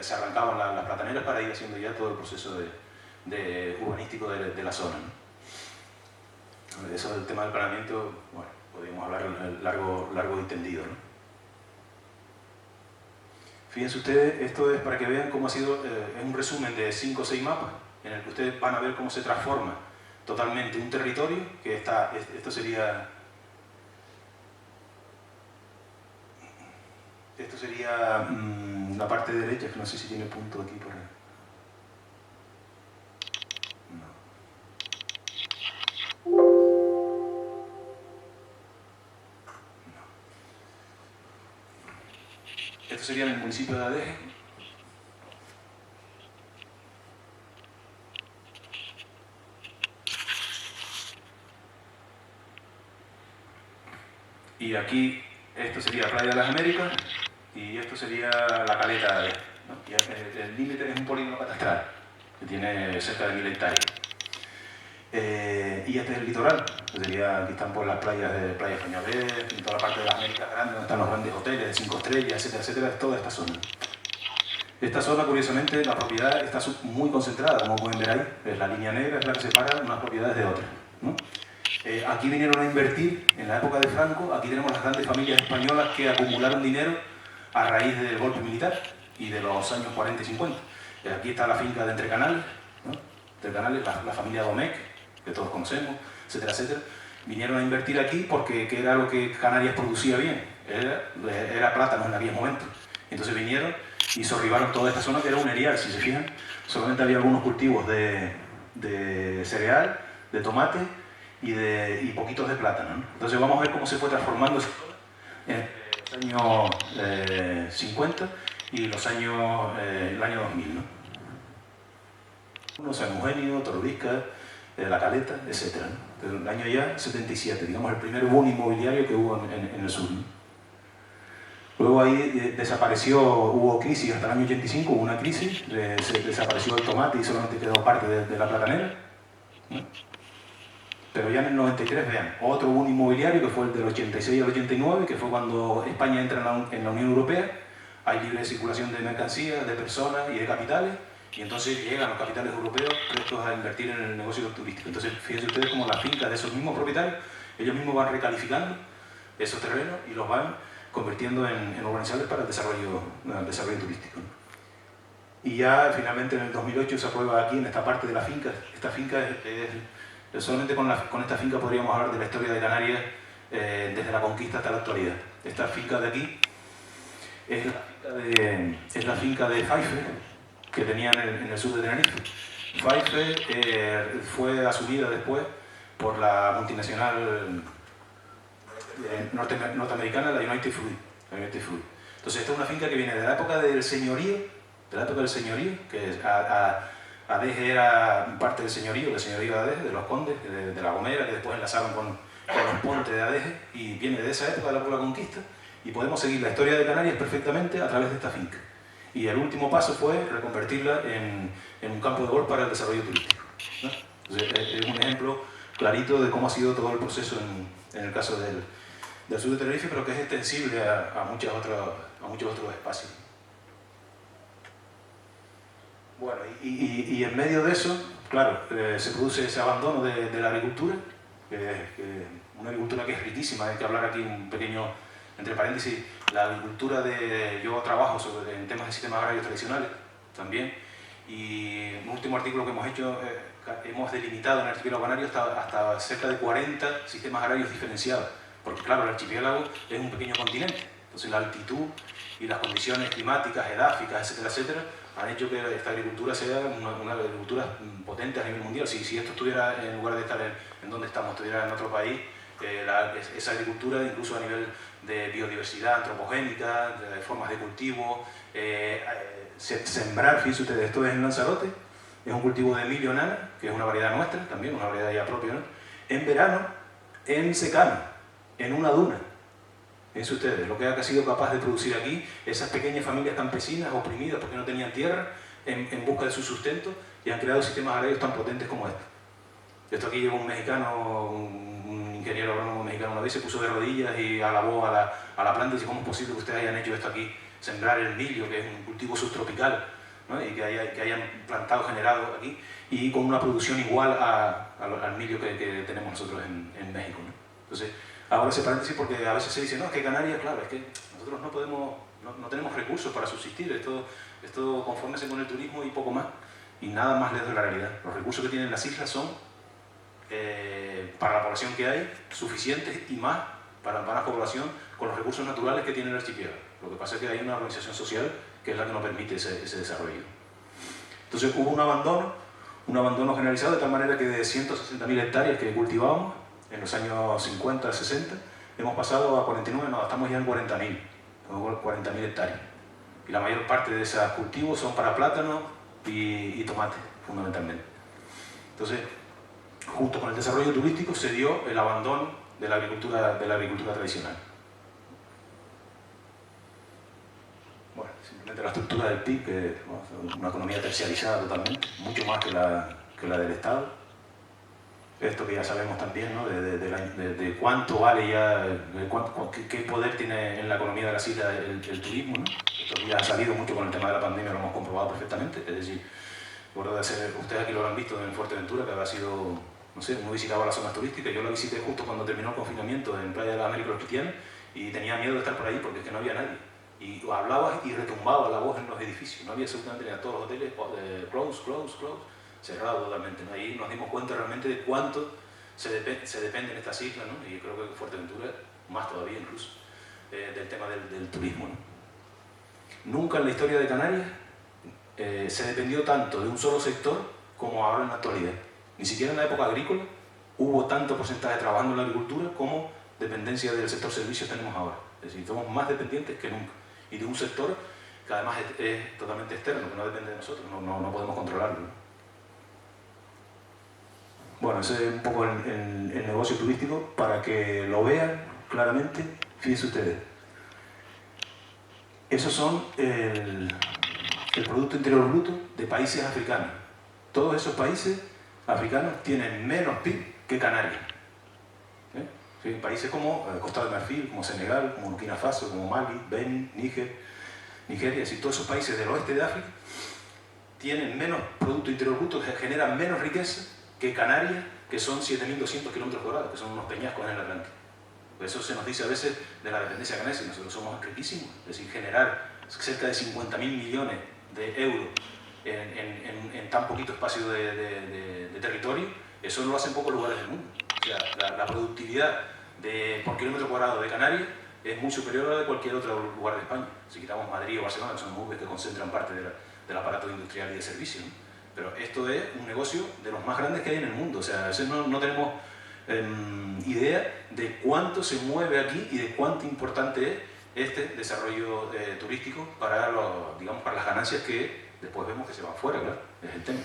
Speaker 2: se arrancaban las plataneras para ir haciendo ya todo el proceso urbanístico de la zona, ¿no? Eso del tema del planeamiento, bueno, podríamos hablar largo y tendido, ¿no? Fíjense ustedes, esto es para que vean cómo ha sido, es un resumen de 5 o 6 mapas en el que ustedes van a ver cómo se transforma totalmente un territorio, que esto sería la parte derecha, que no sé si tiene punto aquí por ahí. Esto sería en el municipio de Adeje. Y aquí, esto sería Playa de las Américas y esto sería la caleta de Adeje, ¿no? Y el límite es un polígono catastral que tiene cerca de 1000 hectáreas. Y este es el litoral, aquí están por las playas de Playa Feñabé, en toda la parte de las Américas Grandes, donde están los grandes hoteles de 5 estrellas, etcétera, etcétera, es toda esta zona. Esta zona, curiosamente, la propiedad está muy concentrada, como pueden ver ahí, es la línea negra, es la que separa unas propiedades de otras, ¿no? Aquí vinieron a invertir, en la época de Franco, aquí tenemos las grandes familias españolas que acumularon dinero a raíz del golpe militar y de los años 40 y 50. Aquí está la finca de Entre Canales, ¿no? Entre Canales, la familia Domecq, que todos conocemos, etcétera, etcétera, vinieron a invertir aquí porque era lo que Canarias producía bien, era plátano en aquellos momentos. Entonces vinieron y sorribaron toda esta zona que era un erial, si se fijan, solamente había algunos cultivos de cereal, de tomate y poquitos de plátano, ¿no? Entonces vamos a ver cómo se fue transformando esa zona en los años 50 y el año 2000, ¿no? San Eugenio, Torobisca, La Caleta, etc., ¿no? Pero el año ya 77, digamos el primer boom inmobiliario que hubo en el sur, ¿no? Luego ahí hubo crisis hasta el año 85, hubo una crisis, desapareció el tomate y solamente quedó parte de la platanera, ¿no? Pero ya en el 93, vean, otro boom inmobiliario que fue el del 86 al 89, que fue cuando España entra en la Unión Europea, hay libre circulación de mercancías, de personas y de capitales, y entonces llegan los capitales europeos prestos a invertir en el negocio turístico. Entonces, fíjense ustedes cómo las fincas de esos mismos propietarios, ellos mismos van recalificando esos terrenos y los van convirtiendo en urbanizables para el desarrollo turístico. Y ya finalmente en el 2008 se aprueba aquí en esta parte de la finca. Esta finca solamente con esta finca podríamos hablar de la historia de Canarias desde la conquista hasta la actualidad. Esta finca de aquí es la finca de Faife, que tenían en el sur de Tenerife. Faife fue asumida después por la multinacional norteamericana, la United Fruit. Entonces esta es una finca que viene de la época del señorío, que Adeje era parte del señorío de Adeje, de los condes, de La Gomera, que después enlazaron con los pontes de Adeje, y viene de esa época de la conquista, y podemos seguir la historia de Canarias perfectamente a través de esta finca. Y el último paso fue reconvertirla en un campo de golf para el desarrollo turístico, ¿no? Entonces, es un ejemplo clarito de cómo ha sido todo el proceso en el caso del sur de Tenerife, pero que es extensible a muchos otros espacios. Bueno, y en medio de eso, claro, se produce ese abandono de la agricultura, una agricultura que es riquísima. Hay que hablar aquí un pequeño, entre paréntesis, la agricultura yo trabajo en temas de sistemas agrarios tradicionales también, y un último artículo que hemos hecho, hemos delimitado en el archipiélago canario hasta cerca de 40 sistemas agrarios diferenciados, porque claro, el archipiélago es un pequeño continente, entonces la altitud y las condiciones climáticas, edáficas, etcétera, etcétera, han hecho que esta agricultura sea una agricultura potente a nivel mundial. Si esto estuviera, en lugar de estar en donde estamos, estuviera en otro país, esa agricultura, incluso a nivel de biodiversidad antropogénica, de formas de cultivo, sembrar, fíjense ustedes, esto es en Lanzarote, es un cultivo de milio nana, que es una variedad nuestra, también una variedad ya propia, ¿no? En verano, en secano, en una duna. Fíjense ustedes, lo que ha sido capaz de producir aquí esas pequeñas familias campesinas oprimidas porque no tenían tierra, en busca de su sustento, y han creado sistemas agrarios tan potentes como este. Esto aquí llegó un mexicano, un ingeniero agrónomo mexicano una vez, se puso de rodillas y alabó a la planta y dice: ¿cómo es posible que ustedes hayan hecho esto aquí? Sembrar el milio, que es un cultivo subtropical, ¿no? Y que hayan plantado, generado aquí, y con una producción igual al milio que tenemos nosotros en México, ¿no? Entonces, ahora se paréntesis porque a veces se dice: no, es que Canarias, claro, es que nosotros no tenemos recursos para subsistir, esto conformarse con el turismo y poco más, y nada más lejos de la realidad. Los recursos que tienen las islas son, para la población que hay, suficientes y más para la población con los recursos naturales que tiene el archipiélago. Lo que pasa es que hay una organización social que es la que no permite ese desarrollo. Entonces hubo un abandono generalizado, de tal manera que de 160.000 hectáreas que cultivábamos en los años 50, 60, hemos pasado a 49, no, estamos ya en 40.000 hectáreas. Y la mayor parte de esos cultivos son para plátano y tomate, fundamentalmente. Entonces, junto con el desarrollo turístico se dio el abandono de la agricultura tradicional. Bueno, simplemente la estructura del PIB, que es una economía terciarizada totalmente, mucho más que la del Estado. Esto que ya sabemos también, ¿no? de cuánto vale ya, qué poder tiene en la economía de las islas el turismo, ¿no? Esto ya ha salido mucho con el tema de la pandemia, lo hemos comprobado perfectamente. Es decir, ustedes aquí lo habrán visto en Fuerteventura, que habrá sido, no sé, no visitaba las zonas turísticas. Yo la visité justo cuando terminó el confinamiento en Playa de las Américas Cristianas y tenía miedo de estar por ahí porque es que no había nadie. Y hablaba y retumbaba la voz en los edificios, no había absolutamente nada, todos los hoteles close, cerrado totalmente, ¿no? Ahí nos dimos cuenta realmente de cuánto se depende en estas islas, ¿no? Y creo que Fuerteventura, más todavía incluso, del tema del turismo, ¿no? Nunca en la historia de Canarias se dependió tanto de un solo sector como ahora en la actualidad. Ni siquiera en la época agrícola hubo tanto porcentaje trabajando en la agricultura como dependencia del sector servicios tenemos ahora. Es decir, somos más dependientes que nunca. Y de un sector que además es totalmente externo, que no depende de nosotros, no podemos controlarlo, ¿no? Bueno, ese es un poco el negocio turístico para que lo vean claramente. Fíjense ustedes. Esos son el Producto Interior Bruto de países africanos. Todos esos países africanos tienen menos PIB que Canarias. Sí, países como Costa de Marfil, como Senegal, como Burkina Faso, como Mali, Benin, Nigeria, y todos esos países del oeste de África tienen menos Producto Interior Bruto, generan menos riqueza que Canarias, que son 7.200 kilómetros cuadrados, que son unos peñascos en el Atlántico. Eso se nos dice a veces de la dependencia canadiense, nosotros somos riquísimos, es decir, generar cerca de 50.000 millones de euros en tan poquito espacio de territorio, eso no lo hacen pocos lugares del mundo. O sea, la productividad por kilómetro cuadrado de Canarias es muy superior a la de cualquier otro lugar de España. Si quitamos Madrid o Barcelona, que son urbes que concentran parte del aparato industrial y de servicio, ¿no? Pero esto es un negocio de los más grandes que hay en el mundo. O sea, a veces no tenemos idea de cuánto se mueve aquí y de cuánto importante es este desarrollo turístico para, digamos, para las ganancias que después vemos que se van fuera, claro, es el tema.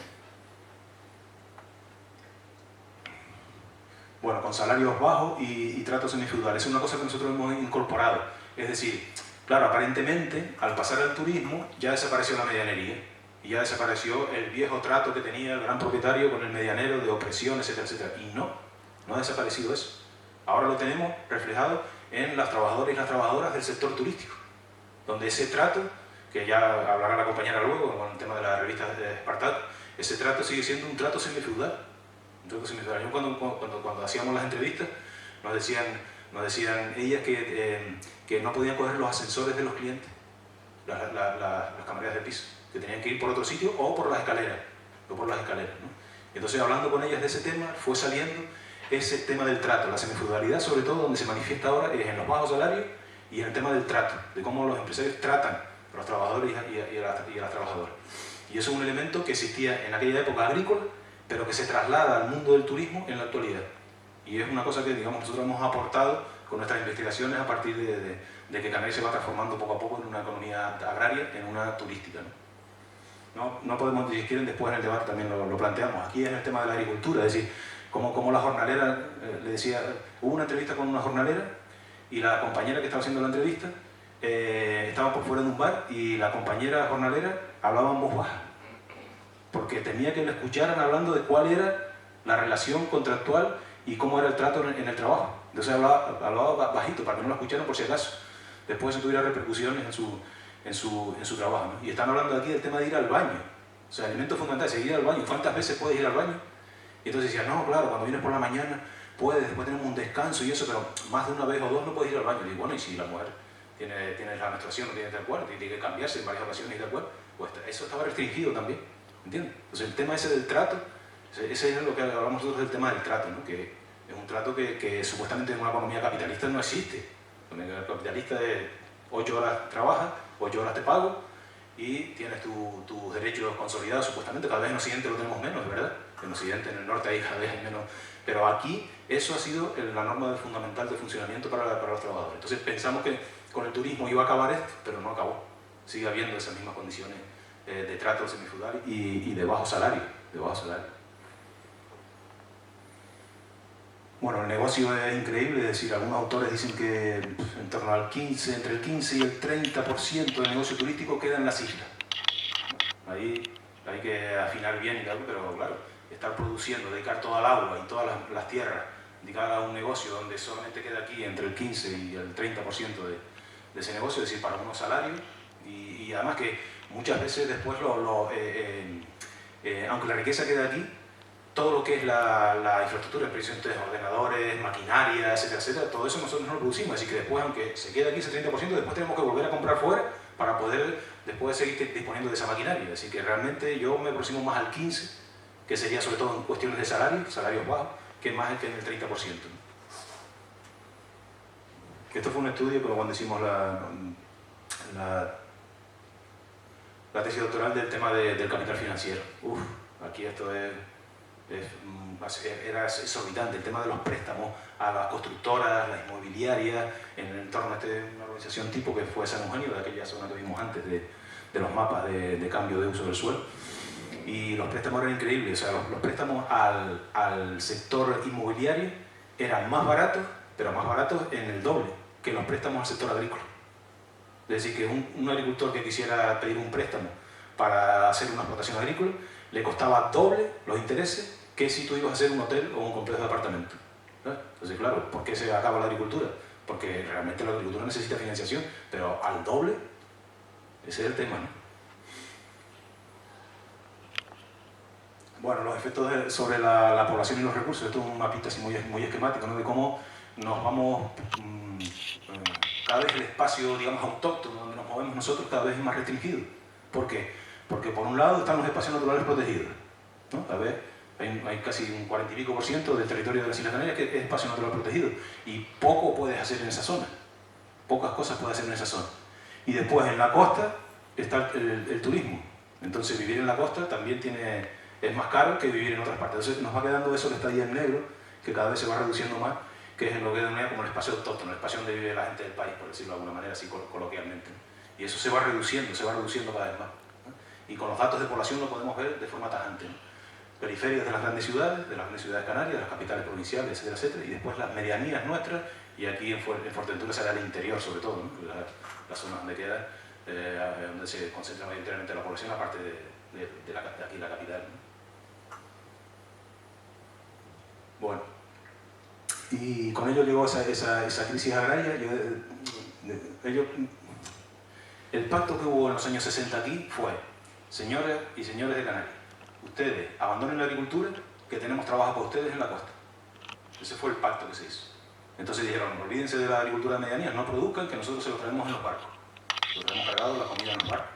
Speaker 2: Bueno, con salarios bajos y tratos semifeudales. Es una cosa que nosotros hemos incorporado. Es decir, claro, aparentemente, al pasar al turismo, ya desapareció la medianería. Y ya desapareció el viejo trato que tenía el gran propietario con el medianero de opresión, etcétera, etcétera. Y no ha desaparecido eso. Ahora lo tenemos reflejado en las trabajadoras y las trabajadoras del sector turístico, donde ese trato, que ya hablará la compañera luego con el tema de la revista de Espartaco, ese trato sigue siendo un trato semifeudal. Yo cuando hacíamos las entrevistas nos decían ellas que no podían coger los ascensores de los clientes, las camareras de piso, que tenían que ir por otro sitio o por las escaleras, ¿no? Entonces, hablando con ellas de ese tema, fue saliendo ese tema del trato, la semifeudalidad, sobre todo donde se manifiesta ahora es en los bajos salarios y en el tema del trato, de cómo los empresarios tratan a los trabajadores y a las trabajadoras. Y eso es un elemento que existía en aquella época agrícola, pero que se traslada al mundo del turismo en la actualidad. Y es una cosa que, digamos, nosotros hemos aportado con nuestras investigaciones a partir de que Canarias se va transformando poco a poco en una economía agraria, en una turística, ¿no? No podemos, si quieren, después en el debate también lo planteamos. Aquí es el tema de la agricultura, es decir, como la jornalera, le decía, hubo una entrevista con una jornalera y la compañera que estaba haciendo la entrevista estaba por fuera de un bar y la compañera jornalera hablaba en voz baja, porque temía que le escucharan hablando de cuál era la relación contractual y cómo era el trato en el trabajo. Entonces hablaba bajito para que no la escucharan por si acaso después se tuviera repercusiones en su trabajo, ¿no? Y están hablando aquí del tema de ir al baño. O sea, el elemento fundamental es ir al baño. ¿Cuántas veces puedes ir al baño? Y entonces decían, no, claro, cuando vienes por la mañana puedes, después tenemos un descanso y eso, pero más de una vez o dos no puedes ir al baño. Y digo, bueno, y si la mujer tiene la menstruación, no tiene tal cual, tiene que cambiarse en varias ocasiones y tal cual, pues eso estaba restringido también, ¿entiendes? Entonces el tema ese del trato, ese es lo que hablamos nosotros del tema del trato, ¿no? Que es un trato que supuestamente en una economía capitalista no existe. Donde el capitalista de 8 horas trabaja, 8 horas te pago y tienes tus derechos consolidados supuestamente. Cada vez en Occidente lo tenemos menos, de verdad. En Occidente, en el norte hay cada vez menos. Pero aquí eso ha sido la norma fundamental de funcionamiento para los trabajadores. Entonces pensamos que con el turismo iba a acabar esto, pero no acabó. Sigue habiendo esas mismas condiciones de trato semifeudal y de bajo salario. Bueno, el negocio es increíble, es decir, algunos autores dicen que en torno al entre el 15 y el 30% del negocio turístico queda en las islas. Ahí hay que afinar bien y tal, pero claro, estar produciendo, dedicar toda el agua y todas las tierras, dedicar a un negocio donde solamente queda aquí entre el 15 y el 30% de ese negocio, es decir, para unos salarios, y además que muchas veces después, aunque la riqueza queda aquí, todo lo que es la infraestructura, de ordenadores, maquinaria, etcétera, etcétera, todo eso nosotros no lo producimos, así que después, aunque se quede aquí ese 30%, después tenemos que volver a comprar fuera para poder después seguir disponiendo de esa maquinaria. Así que realmente yo me aproximo más al 15%, que sería sobre todo en cuestiones de salarios bajos, que más que en el 30%. Esto fue un estudio que cuando hicimos la tesis doctoral del tema del capital financiero. Aquí esto era exorbitante, el tema de los préstamos a las constructoras, las inmobiliarias, en el entorno de una organización tipo que fue San Eugenio, de aquella zona que vimos antes de los mapas de cambio de uso del suelo. Y los préstamos eran increíbles, o sea, los préstamos al sector inmobiliario eran más baratos, pero más baratos en el doble que los préstamos al sector agrícola. Es decir, que un agricultor que quisiera pedir un préstamo para hacer una explotación agrícola le costaba doble los intereses que si tú ibas a hacer un hotel o un complejo de apartamentos. Entonces, claro, ¿por qué se acaba la agricultura? Porque realmente la agricultura necesita financiación, pero al doble, ese es el tema, ¿no? Bueno, los efectos sobre la población y los recursos. Esto es un mapita así muy esquemático, ¿no? De cómo nos vamos... cada vez el espacio, digamos, autóctono donde nos movemos nosotros cada vez es más restringido. ¿Por qué? Porque por un lado están los espacios naturales protegidos, ¿no? A ver, hay casi un 40 y pico % del territorio de las Islas Canarias que es espacio natural protegido. Y poco puedes hacer en esa zona. Pocas cosas puedes hacer en esa zona. Y después en la costa está el turismo. Entonces vivir en la costa también es más caro que vivir en otras partes. Entonces nos va quedando eso que está ahí en negro, que cada vez se va reduciendo más, que es lo que denomina como el espacio autóctono, el espacio donde vive la gente del país, por decirlo de alguna manera, así coloquialmente. Y eso se va reduciendo cada vez más, ¿no? Y con los datos de población lo podemos ver de forma tajante, ¿no? Periferias de las grandes ciudades canarias, de las capitales provinciales, etcétera, etcétera, y después las medianías nuestras, y aquí en Fuerteventura será el interior sobre todo, ¿no? La zona donde queda, donde se concentra mayoritariamente la población, aparte de aquí la capital, ¿no? Bueno, y con ello llegó esa crisis agraria. El pacto que hubo en los años 60 aquí fue: señoras y señores de Canarias, ustedes abandonen la agricultura, que tenemos trabajo para ustedes en la costa. Ese fue el pacto que se hizo. Entonces dijeron: olvídense de la agricultura de medianías, no produzcan, que nosotros se lo traemos en los barcos. Lo traemos cargado, la comida en los barcos,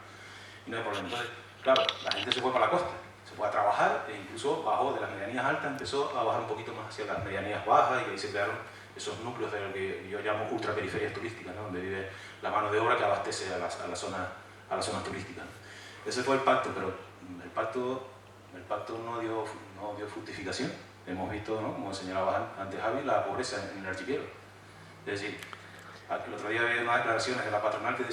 Speaker 2: y no hay problema. Entonces, claro, la gente se fue para la costa, se fue a trabajar, e incluso bajó de las medianías altas, empezó a bajar un poquito más hacia las medianías bajas, y ahí se crearon esos núcleos de lo que yo llamo ultraperiferias turísticas, ¿no? Donde vive la mano de obra que abastece a las zonas turísticas, ¿no? Ese fue el pacto, pero el pacto no dio fructificación. Hemos visto, ¿no?, como señalaba antes Javi, la pobreza en el archipiélago. Es decir, el otro día había unas declaraciones de la patronal que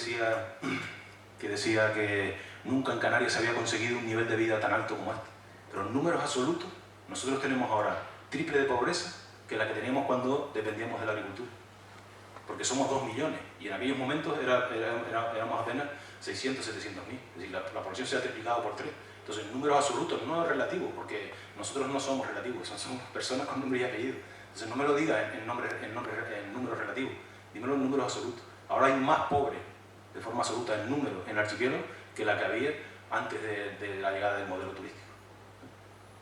Speaker 2: decía que nunca en Canarias se había conseguido un nivel de vida tan alto como este. Pero en números absolutos, nosotros tenemos ahora triple de pobreza que la que teníamos cuando dependíamos de la agricultura. Porque somos 2 millones, y en aquellos momentos éramos apenas 600, 700.000. Es decir, la población se ha triplicado por 3. Entonces, en números absolutos, no relativos, porque nosotros no somos relativos, somos personas con nombre y apellido. Entonces, no me lo digas en números relativos, dímelo en números absolutos. Ahora hay más pobres, de forma absoluta, en números, en el archipiélago, que la que había antes de la llegada del modelo turístico.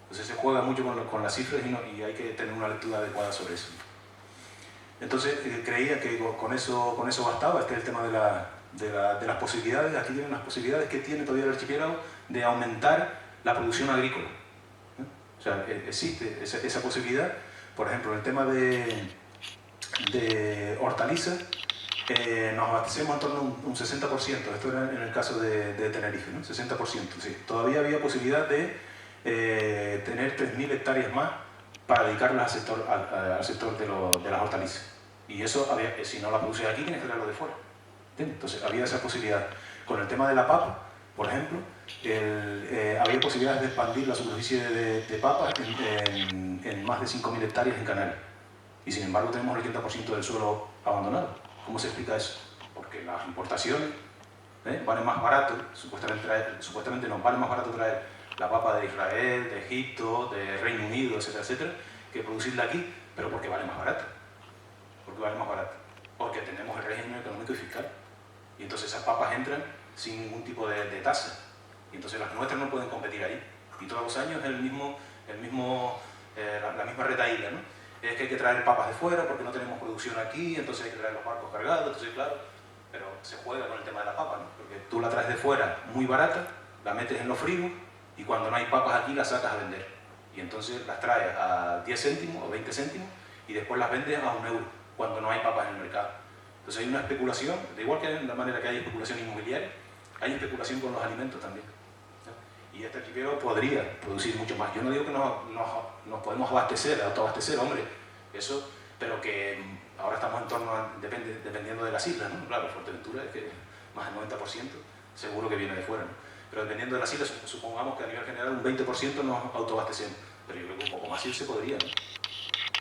Speaker 2: Entonces, se juega mucho con las cifras y hay que tener una lectura adecuada sobre eso. Entonces, creía que con eso bastaba. Este es el tema de las posibilidades. Aquí tienen las posibilidades que tiene todavía el archipiélago de aumentar la producción agrícola. O sea, existe esa posibilidad. Por ejemplo, en el tema de hortalizas, nos abastecemos en torno a un 60%. Esto era en el caso de Tenerife, ¿no? 60%, sí. Todavía había posibilidad de tener 3.000 hectáreas más para dedicarlas al sector de las hortalizas. Y eso, si no la produces aquí, tienes que traerlo de fuera. ¿Entiendes? Entonces, había esa posibilidad. Con el tema de la papa, por ejemplo, había posibilidades de expandir la superficie de papas en más de 5.000 hectáreas en Canarias. Y sin embargo, tenemos el 80% del suelo abandonado. ¿Cómo se explica eso? Porque las importaciones valen más barato, supuestamente nos vale más barato traer la papa de Israel, de Egipto, de Reino Unido, etcétera, etcétera, que producirla aquí, pero porque vale más barato. ¿Por qué vale más barato? Porque tenemos el régimen económico y fiscal. Y entonces esas papas entran sin ningún tipo de tasa. Y entonces las nuestras no pueden competir ahí. Y todos los años es la misma retahíla, ¿no? Es que hay que traer papas de fuera porque no tenemos producción aquí, entonces hay que traer los barcos cargados, entonces claro, pero se juega con el tema de la papa, ¿no? Porque tú la traes de fuera muy barata, la metes en los frigos y cuando no hay papas aquí las sacas a vender. Y entonces las traes a 10 céntimos o 20 céntimos y después las vendes a 1 euro cuando no hay papas en el mercado. Entonces hay una especulación, de igual que de la manera que hay especulación inmobiliaria, hay especulación con los alimentos también. Y este archipiélago podría producir mucho más. Yo no digo que nos podemos autoabastecer, hombre, eso, pero que ahora estamos en torno a, dependiendo de las islas, ¿no? Claro, Fuerteventura es que más del 90% seguro que viene de fuera, ¿no? Pero dependiendo de las islas, supongamos que a nivel general un 20% nos autoabastecemos, pero yo creo que un poco más sí se podría, ¿no?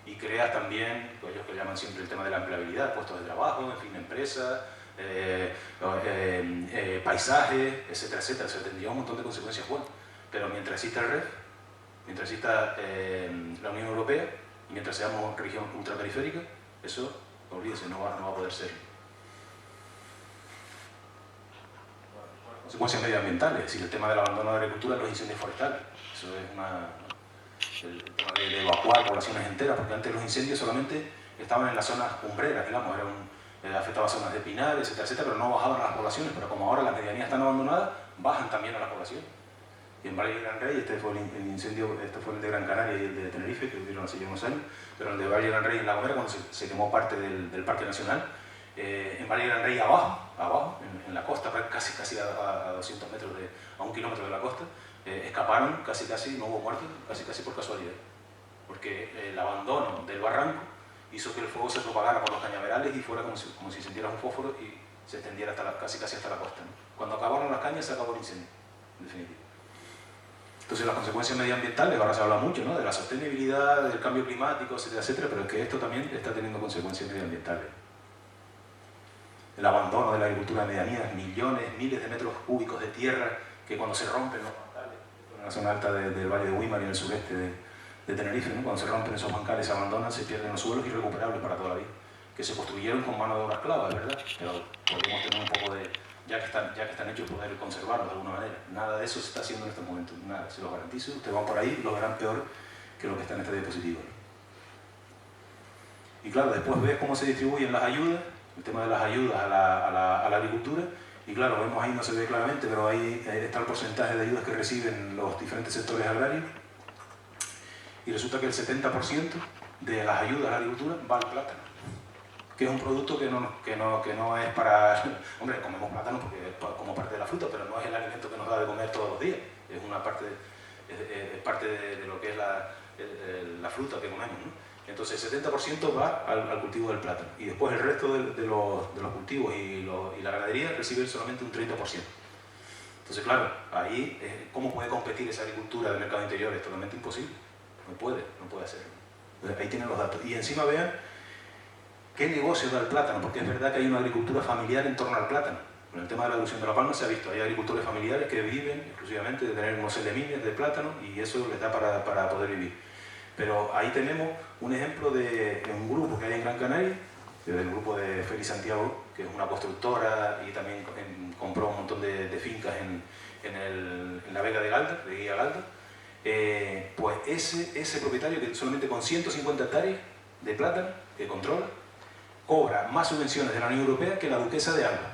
Speaker 2: Y creas también, pues ellos que llaman siempre el tema de la empleabilidad, puestos de trabajo, en fin, empresas, paisajes, etcétera, etcétera. O sea, tendría un montón de consecuencias buenas. Pero mientras exista el REF, Mientras exista la Unión Europea y mientras seamos región ultraperiférica, eso, olvídese, no va a poder ser. Consecuencias medioambientales, es decir, el tema del abandono de la agricultura, los incendios forestales. Eso es el tema de evacuar poblaciones enteras, porque antes los incendios solamente estaban en las zonas umbreras, digamos, afectaban zonas de pinares, etcétera, etcétera, pero no bajaban a las poblaciones. Pero como ahora las medianías están abandonadas, bajan también a las poblaciones. Y en Valle de Gran Rey, este fue el incendio, este fue el de Gran Canaria y el de Tenerife, que hubieron hace ya unos años, pero el de Valle de Gran Rey en La Gomera, cuando se quemó parte del Parque Nacional, en Valle de Gran Rey abajo en la costa, casi a 200 metros, a 1 kilómetro de la costa, escaparon casi, no hubo muertos, casi por casualidad. Porque el abandono del barranco hizo que el fuego se propagara por los cañaverales y fuera como si sintieras un fósforo y se extendiera casi hasta la costa, ¿no? Cuando acabaron las cañas se acabó el incendio, en definitiva. Entonces las consecuencias medioambientales, ahora se habla mucho, ¿no?, de la sostenibilidad, del cambio climático, etcétera, etcétera, pero es que esto también está teniendo consecuencias medioambientales. El abandono de la agricultura de medianías, miles de metros cúbicos de tierra que cuando se rompen los bancales, en la zona alta del Valle de Guimar y en el sureste de Tenerife, ¿no?, cuando se rompen esos bancales, se abandonan, se pierden los suelos irrecuperables para toda la vida, que se construyeron con mano de obra esclava, es verdad, pero podríamos tener un poco de, ya que están hechos, poder conservarlos de alguna manera. Nada de eso se está haciendo en estos momentos, nada, se los garantizo. Ustedes van por ahí y lo verán peor que lo que está en esta diapositiva. Y claro, después ves cómo se distribuyen las ayudas, el tema de las ayudas a la agricultura, y claro, vemos ahí, no se ve claramente, pero ahí está el porcentaje de ayudas que reciben los diferentes sectores agrarios, y resulta que el 70% de las ayudas a la agricultura va al plátano, que es un producto que no es para... Hombre, comemos plátano porque como parte de la fruta, pero no es el alimento que nos da de comer todos los días, es una parte, es parte de lo que es la fruta que comemos, ¿no? Entonces el 70% va al cultivo del plátano y después el resto de los cultivos y la ganadería reciben solamente un 30%. Entonces claro, ahí ¿cómo puede competir esa agricultura del mercado interior? Es totalmente imposible, no puede hacerlo. Entonces ahí tienen los datos. Y encima vean qué negocio da el plátano, porque es verdad que hay una agricultura familiar en torno al plátano. Con el tema de la erupción de La Palma se ha visto, hay agricultores familiares que viven exclusivamente de tener unos miles de plátano y eso les da para poder vivir. Pero ahí tenemos un ejemplo de un grupo que hay en Gran Canaria, del grupo de Félix Santiago, que es una constructora y también compró un montón de fincas en la Vega de Galda, de Guía Galda. Pues ese propietario que solamente con 150 hectáreas de plátano que controla, cobra más subvenciones de la Unión Europea que la duquesa de Alba.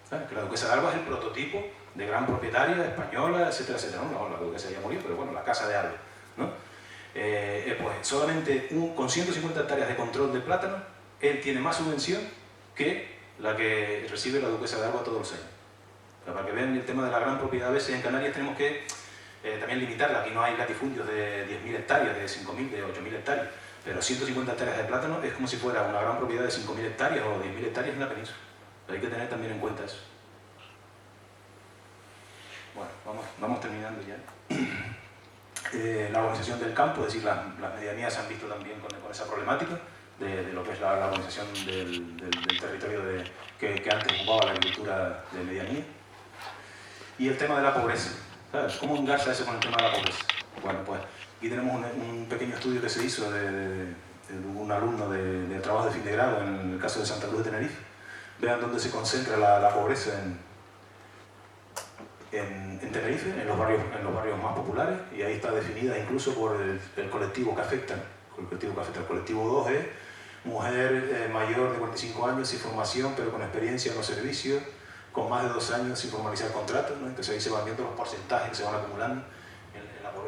Speaker 2: ¿Sabes? Que la duquesa de Alba es el prototipo de gran propietaria española, etcétera, etcétera. No, la duquesa ya murió, pero bueno, la casa de Alba, ¿no? Pues solamente con 150 hectáreas de control del plátano, él tiene más subvención que la que recibe la duquesa de Alba todos los años. Para que vean el tema de la gran propiedad, a veces en Canarias tenemos que también limitarla. Aquí no hay latifundios de 10.000 hectáreas, de 5.000, de 8.000 hectáreas, pero 150 hectáreas de plátano es como si fuera una gran propiedad de 5.000 hectáreas o 10.000 hectáreas en la península. Hay que tener también en cuenta eso. Bueno, vamos terminando ya. La organización del campo, es decir, las medianías se han visto también con esa problemática de lo que es la organización del territorio que antes ocupaba la agricultura de medianía. Y el tema de la pobreza, ¿sabes? ¿Cómo engarza eso con el tema de la pobreza? Bueno, pues aquí tenemos un pequeño estudio que se hizo de un alumno de trabajo de fin de grado en el caso de Santa Cruz de Tenerife. Vean dónde se concentra la pobreza en Tenerife, en los barrios más populares, y ahí está definida incluso por el colectivo que afecta. El colectivo 2 es mujer mayor de 45 años sin formación pero con experiencia en los servicios, con más de 2 años sin formalizar contratos, ¿no? Entonces ahí se van viendo los porcentajes que se van acumulando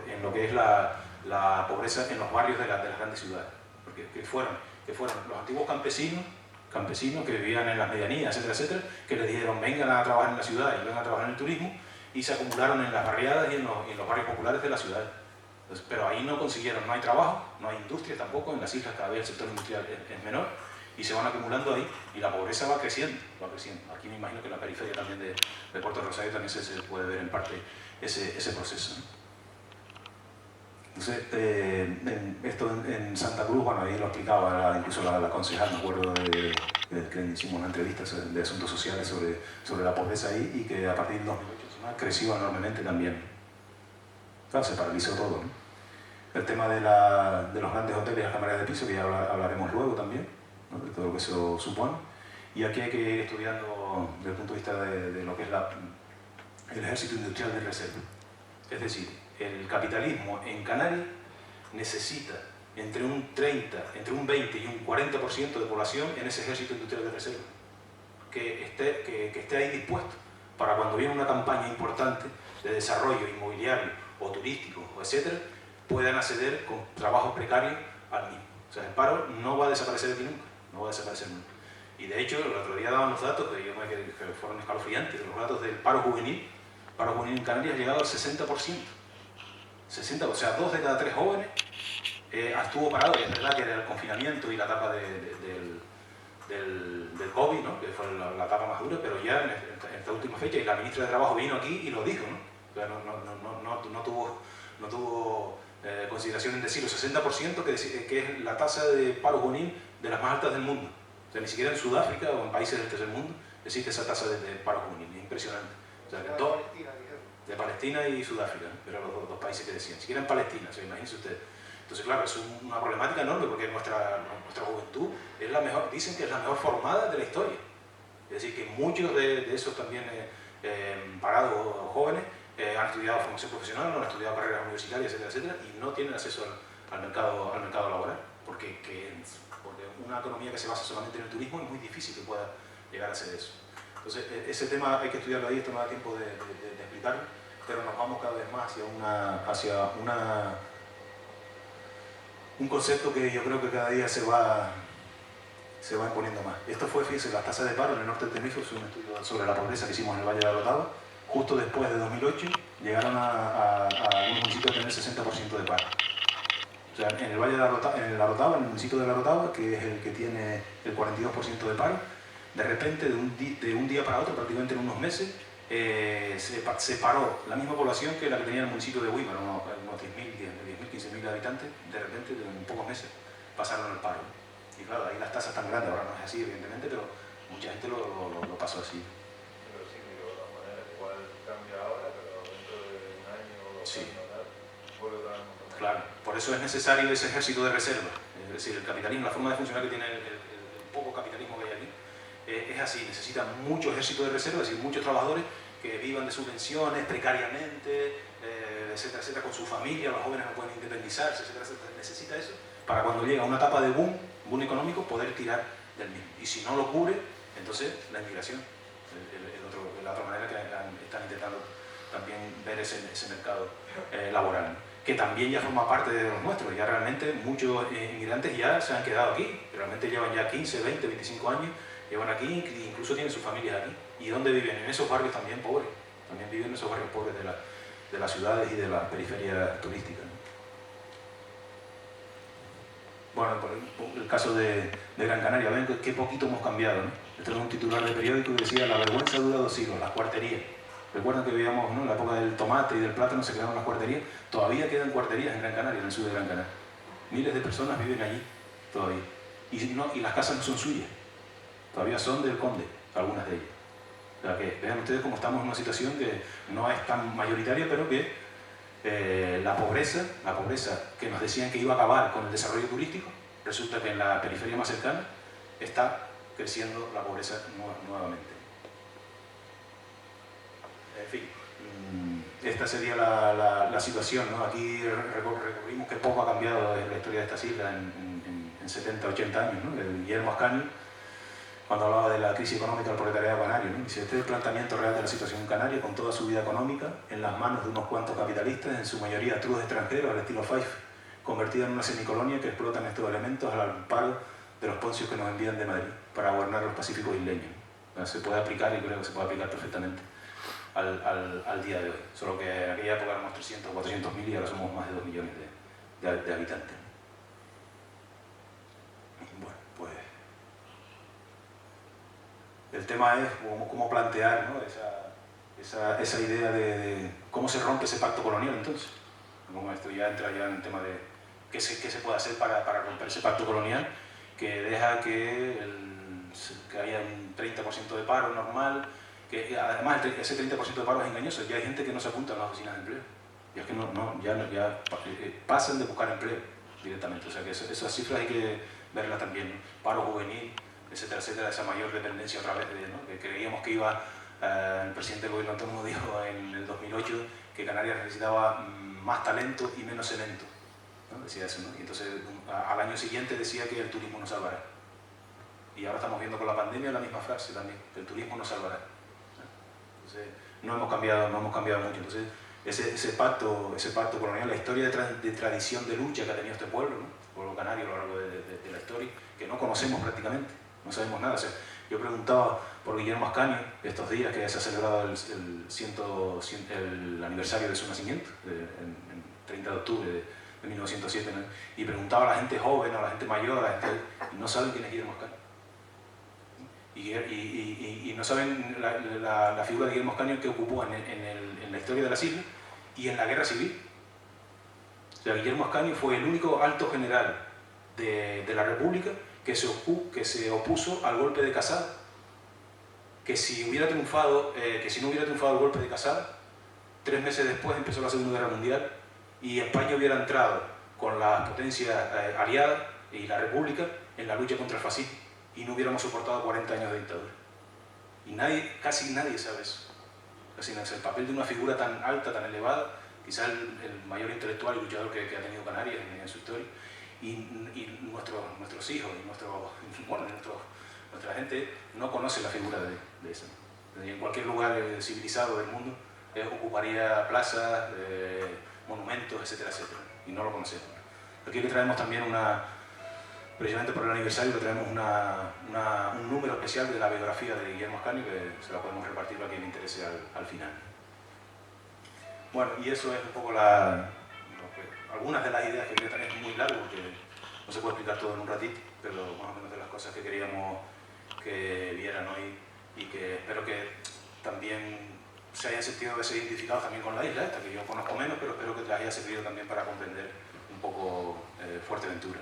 Speaker 2: en lo que es la pobreza en los barrios de las grandes ciudades. Porque que fueron los antiguos campesinos que vivían en las medianías, etcétera, etcétera, que les dijeron vengan a trabajar en la ciudad y vengan a trabajar en el turismo, y se acumularon en las barriadas y en los barrios populares de la ciudad. Entonces, pero ahí no consiguieron, no hay trabajo, no hay industria tampoco, en las islas cada vez el sector industrial es menor, y se van acumulando ahí, y la pobreza va creciendo. Aquí me imagino que en la periferia también de Puerto Rosario también se puede ver en parte ese proceso, ¿no? Entonces, esto en Santa Cruz, bueno, ahí lo explicaba incluso la concejal, me acuerdo que hicimos una entrevista de asuntos sociales sobre la pobreza ahí, y que a partir del 2008 creció enormemente también. claro, se paralizó todo, ¿no? El tema de los grandes hoteles y las camareras de piso, que ya hablaremos luego también, ¿no? De todo lo que eso supone. Y aquí hay que ir estudiando desde el punto de vista de lo que es el ejército industrial de reserva. Es decir, el capitalismo en Canarias necesita entre un 20 y un 40% de población en ese ejército industrial de reserva, que esté ahí dispuesto para cuando viene una campaña importante de desarrollo inmobiliario o turístico, o etcétera, puedan acceder con trabajos precarios al mismo. O sea, el paro no va a desaparecer aquí nunca, no va a desaparecer nunca. Y de hecho, el otro día daban los datos, que fueron escalofriantes, los datos del paro juvenil en Canarias ha llegado al 60%. 60, o sea, 2 de cada 3 jóvenes estuvo parado, y es verdad que era el confinamiento y la etapa del COVID, ¿no? Que fue la etapa más dura, pero ya en esta última fecha, y la ministra de Trabajo vino aquí y lo dijo, ¿no? O sea, no tuvo consideración en decir el 60%, que es la tasa de paro juvenil de las más altas del mundo. O sea, ni siquiera en Sudáfrica o en países del tercer mundo existe esa tasa de paro juvenil, es impresionante. O sea, de Palestina y Sudáfrica, ¿no? Eran los dos países que decían, ni siquiera en Palestina, o sea, imagínense ustedes. Entonces, claro, es una problemática enorme porque nuestra juventud es la mejor, dicen que es la mejor formada de la historia. Es decir, que muchos de esos también parados o jóvenes han estudiado formación profesional, no han estudiado carreras universitarias, etcétera, etcétera, y no tienen acceso al mercado laboral, porque una economía que se basa solamente en el turismo es muy difícil que pueda llegar a hacer eso. Entonces, ese tema hay que estudiarlo ahí, esto no da tiempo de explicarlo, pero nos vamos cada vez más hacia un concepto que yo creo que cada día se va imponiendo más. Esto fue, fíjense, las tasas de paro en el norte del Tenerife, fue un estudio sobre la pobreza que hicimos en el Valle de la Orotava. Justo después de 2008 llegaron a algunos municipios a tener 60% de paro. O sea, en el Valle de la Orotava, en el municipio de la Orotava, que es el que tiene el 42% de paro, de repente, de un día para otro, prácticamente en unos meses, se paró la misma población que la que tenía el municipio de Huímar, unos 10.000, 15.000 habitantes, de repente, en pocos meses, pasaron al paro. Y claro, ahí las tasas tan grandes, ahora no es así, evidentemente, pero mucha gente lo pasó así.
Speaker 3: Pero sí, de otra manera, igual cambia ahora, pero dentro de un año o 2 años, vuelve otra vez.
Speaker 2: Claro, por eso es necesario ese ejército de reserva. Es decir, el capitalismo, la forma de funcionar que tiene el poco capitalismo que hay aquí, es así, necesita mucho ejército de reserva, es decir, muchos trabajadores que vivan de subvenciones precariamente, etcétera, etcétera, con su familia, los jóvenes no pueden independizarse, etcétera, etcétera. Necesita eso para cuando llega una etapa de boom económico, poder tirar del mismo. Y si no lo cubre, entonces la inmigración, la otra manera que están intentando también ver ese mercado laboral, que también ya forma parte de los nuestros. Ya realmente muchos inmigrantes ya se han quedado aquí, realmente llevan ya 15, 20, 25 años, llevan aquí, incluso tienen sus familias aquí. ¿Y dónde viven? En esos barrios también pobres, también viven en esos barrios pobres de las ciudades y de las periferias turísticas, ¿no? Bueno, por el caso de Gran Canaria, ven qué poquito hemos cambiado, ¿no? Este es un titular de periódico que decía: la vergüenza dura 2 siglos, las cuarterías. Recuerdan que veíamos, ¿no?, en la época del tomate y del plátano se crearon las cuarterías. Todavía quedan cuarterías en Gran Canaria, en el sur de Gran Canaria. Miles de personas viven allí todavía. Y las casas no son suyas, todavía son del conde, algunas de ellas. O sea que vean ustedes cómo estamos en una situación que no es tan mayoritaria, pero que la pobreza que nos decían que iba a acabar con el desarrollo turístico, resulta que en la periferia más cercana está creciendo la pobreza nuevamente. En fin, esta sería la situación, ¿no? Aquí recurrimos que poco ha cambiado en la historia de estas islas en 70, 80 años, ¿no? Guillermo Ascanio, cuando hablaba de la crisis económica del proletariado canario, ¿no? Dice: este es el planteamiento real de la situación en Canarias, con toda su vida económica en las manos de unos cuantos capitalistas, en su mayoría truos extranjeros al estilo Fife, convertida en una semicolonia que explotan estos elementos al amparo de los poncios que nos envían de Madrid para gobernar los pacíficos isleños. Se puede aplicar, y creo que se puede aplicar perfectamente al día de hoy, solo que en aquella época éramos 300 o 400 mil y ahora somos más de 2 millones de habitantes. Bueno, pues el tema es cómo plantear, ¿no?, esa idea de cómo se rompe ese pacto colonial entonces. Como esto ya entra en el tema de qué se puede hacer para romper ese pacto colonial que deja que haya un 30% de paro normal, que además ese 30% de paro es engañoso. Ya hay gente que no se apunta a las oficinas de empleo. Y es que ya pasan de buscar empleo directamente. O sea que esas cifras hay que verlas también, ¿no? Paro juvenil, etcétera, etcétera, esa mayor dependencia otra vez, ¿no? Que creíamos que iba, el presidente del gobierno autónomo dijo en el 2008 que Canarias necesitaba más talento y menos cemento, ¿no? Decía eso, ¿no? Y entonces al año siguiente decía que el turismo nos salvará. Y ahora estamos viendo con la pandemia la misma frase también, que el turismo nos salvará, ¿no? Entonces no hemos cambiado mucho. Entonces ese pacto colonial, la historia de tradición de lucha que ha tenido este pueblo, ¿no? El pueblo canario a lo largo de la historia, que no conocemos prácticamente, no sabemos nada. O sea, yo preguntaba por Guillermo Ascanio estos días que se ha celebrado el aniversario de su nacimiento, el 30 de octubre de 1907, ¿no? Y preguntaba a la gente joven, a la gente mayor, y no saben quién es Guillermo Ascanio. Y no saben la figura de Guillermo Ascanio que ocupó en la historia de las islas y en la guerra civil. O sea, Guillermo Ascanio fue el único alto general de la República que se opuso al golpe de Casado. Que si no hubiera triunfado el golpe de Casado, 3 meses después empezó la Segunda Guerra Mundial y España hubiera entrado con las potencias aliadas y la República en la lucha contra el fascismo y no hubiéramos soportado 40 años de dictadura. Y casi nadie sabe eso. Casi nadie sabe el papel de una figura tan alta, tan elevada, quizás el mayor intelectual y luchador que ha tenido Canarias en su historia. Y nuestros hijos y nuestra gente no conoce la figura de eso. En cualquier lugar civilizado del mundo ocuparía plazas, monumentos, etcétera, etcétera. Y no lo conocemos. Aquí le traemos también precisamente por el aniversario, le traemos un número especial de la biografía de Guillermo Ascanio que se la podemos repartir para quien le interese al final. Bueno, y eso es un poco algunas de las ideas que quería tener. Es muy largo porque no se puede explicar todo en un ratito, pero más o menos de las cosas que queríamos que vieran hoy y que espero que también se hayan sentido identificados también con la isla esta, que yo conozco menos, pero espero que les haya servido también para comprender un poco Fuerteventura.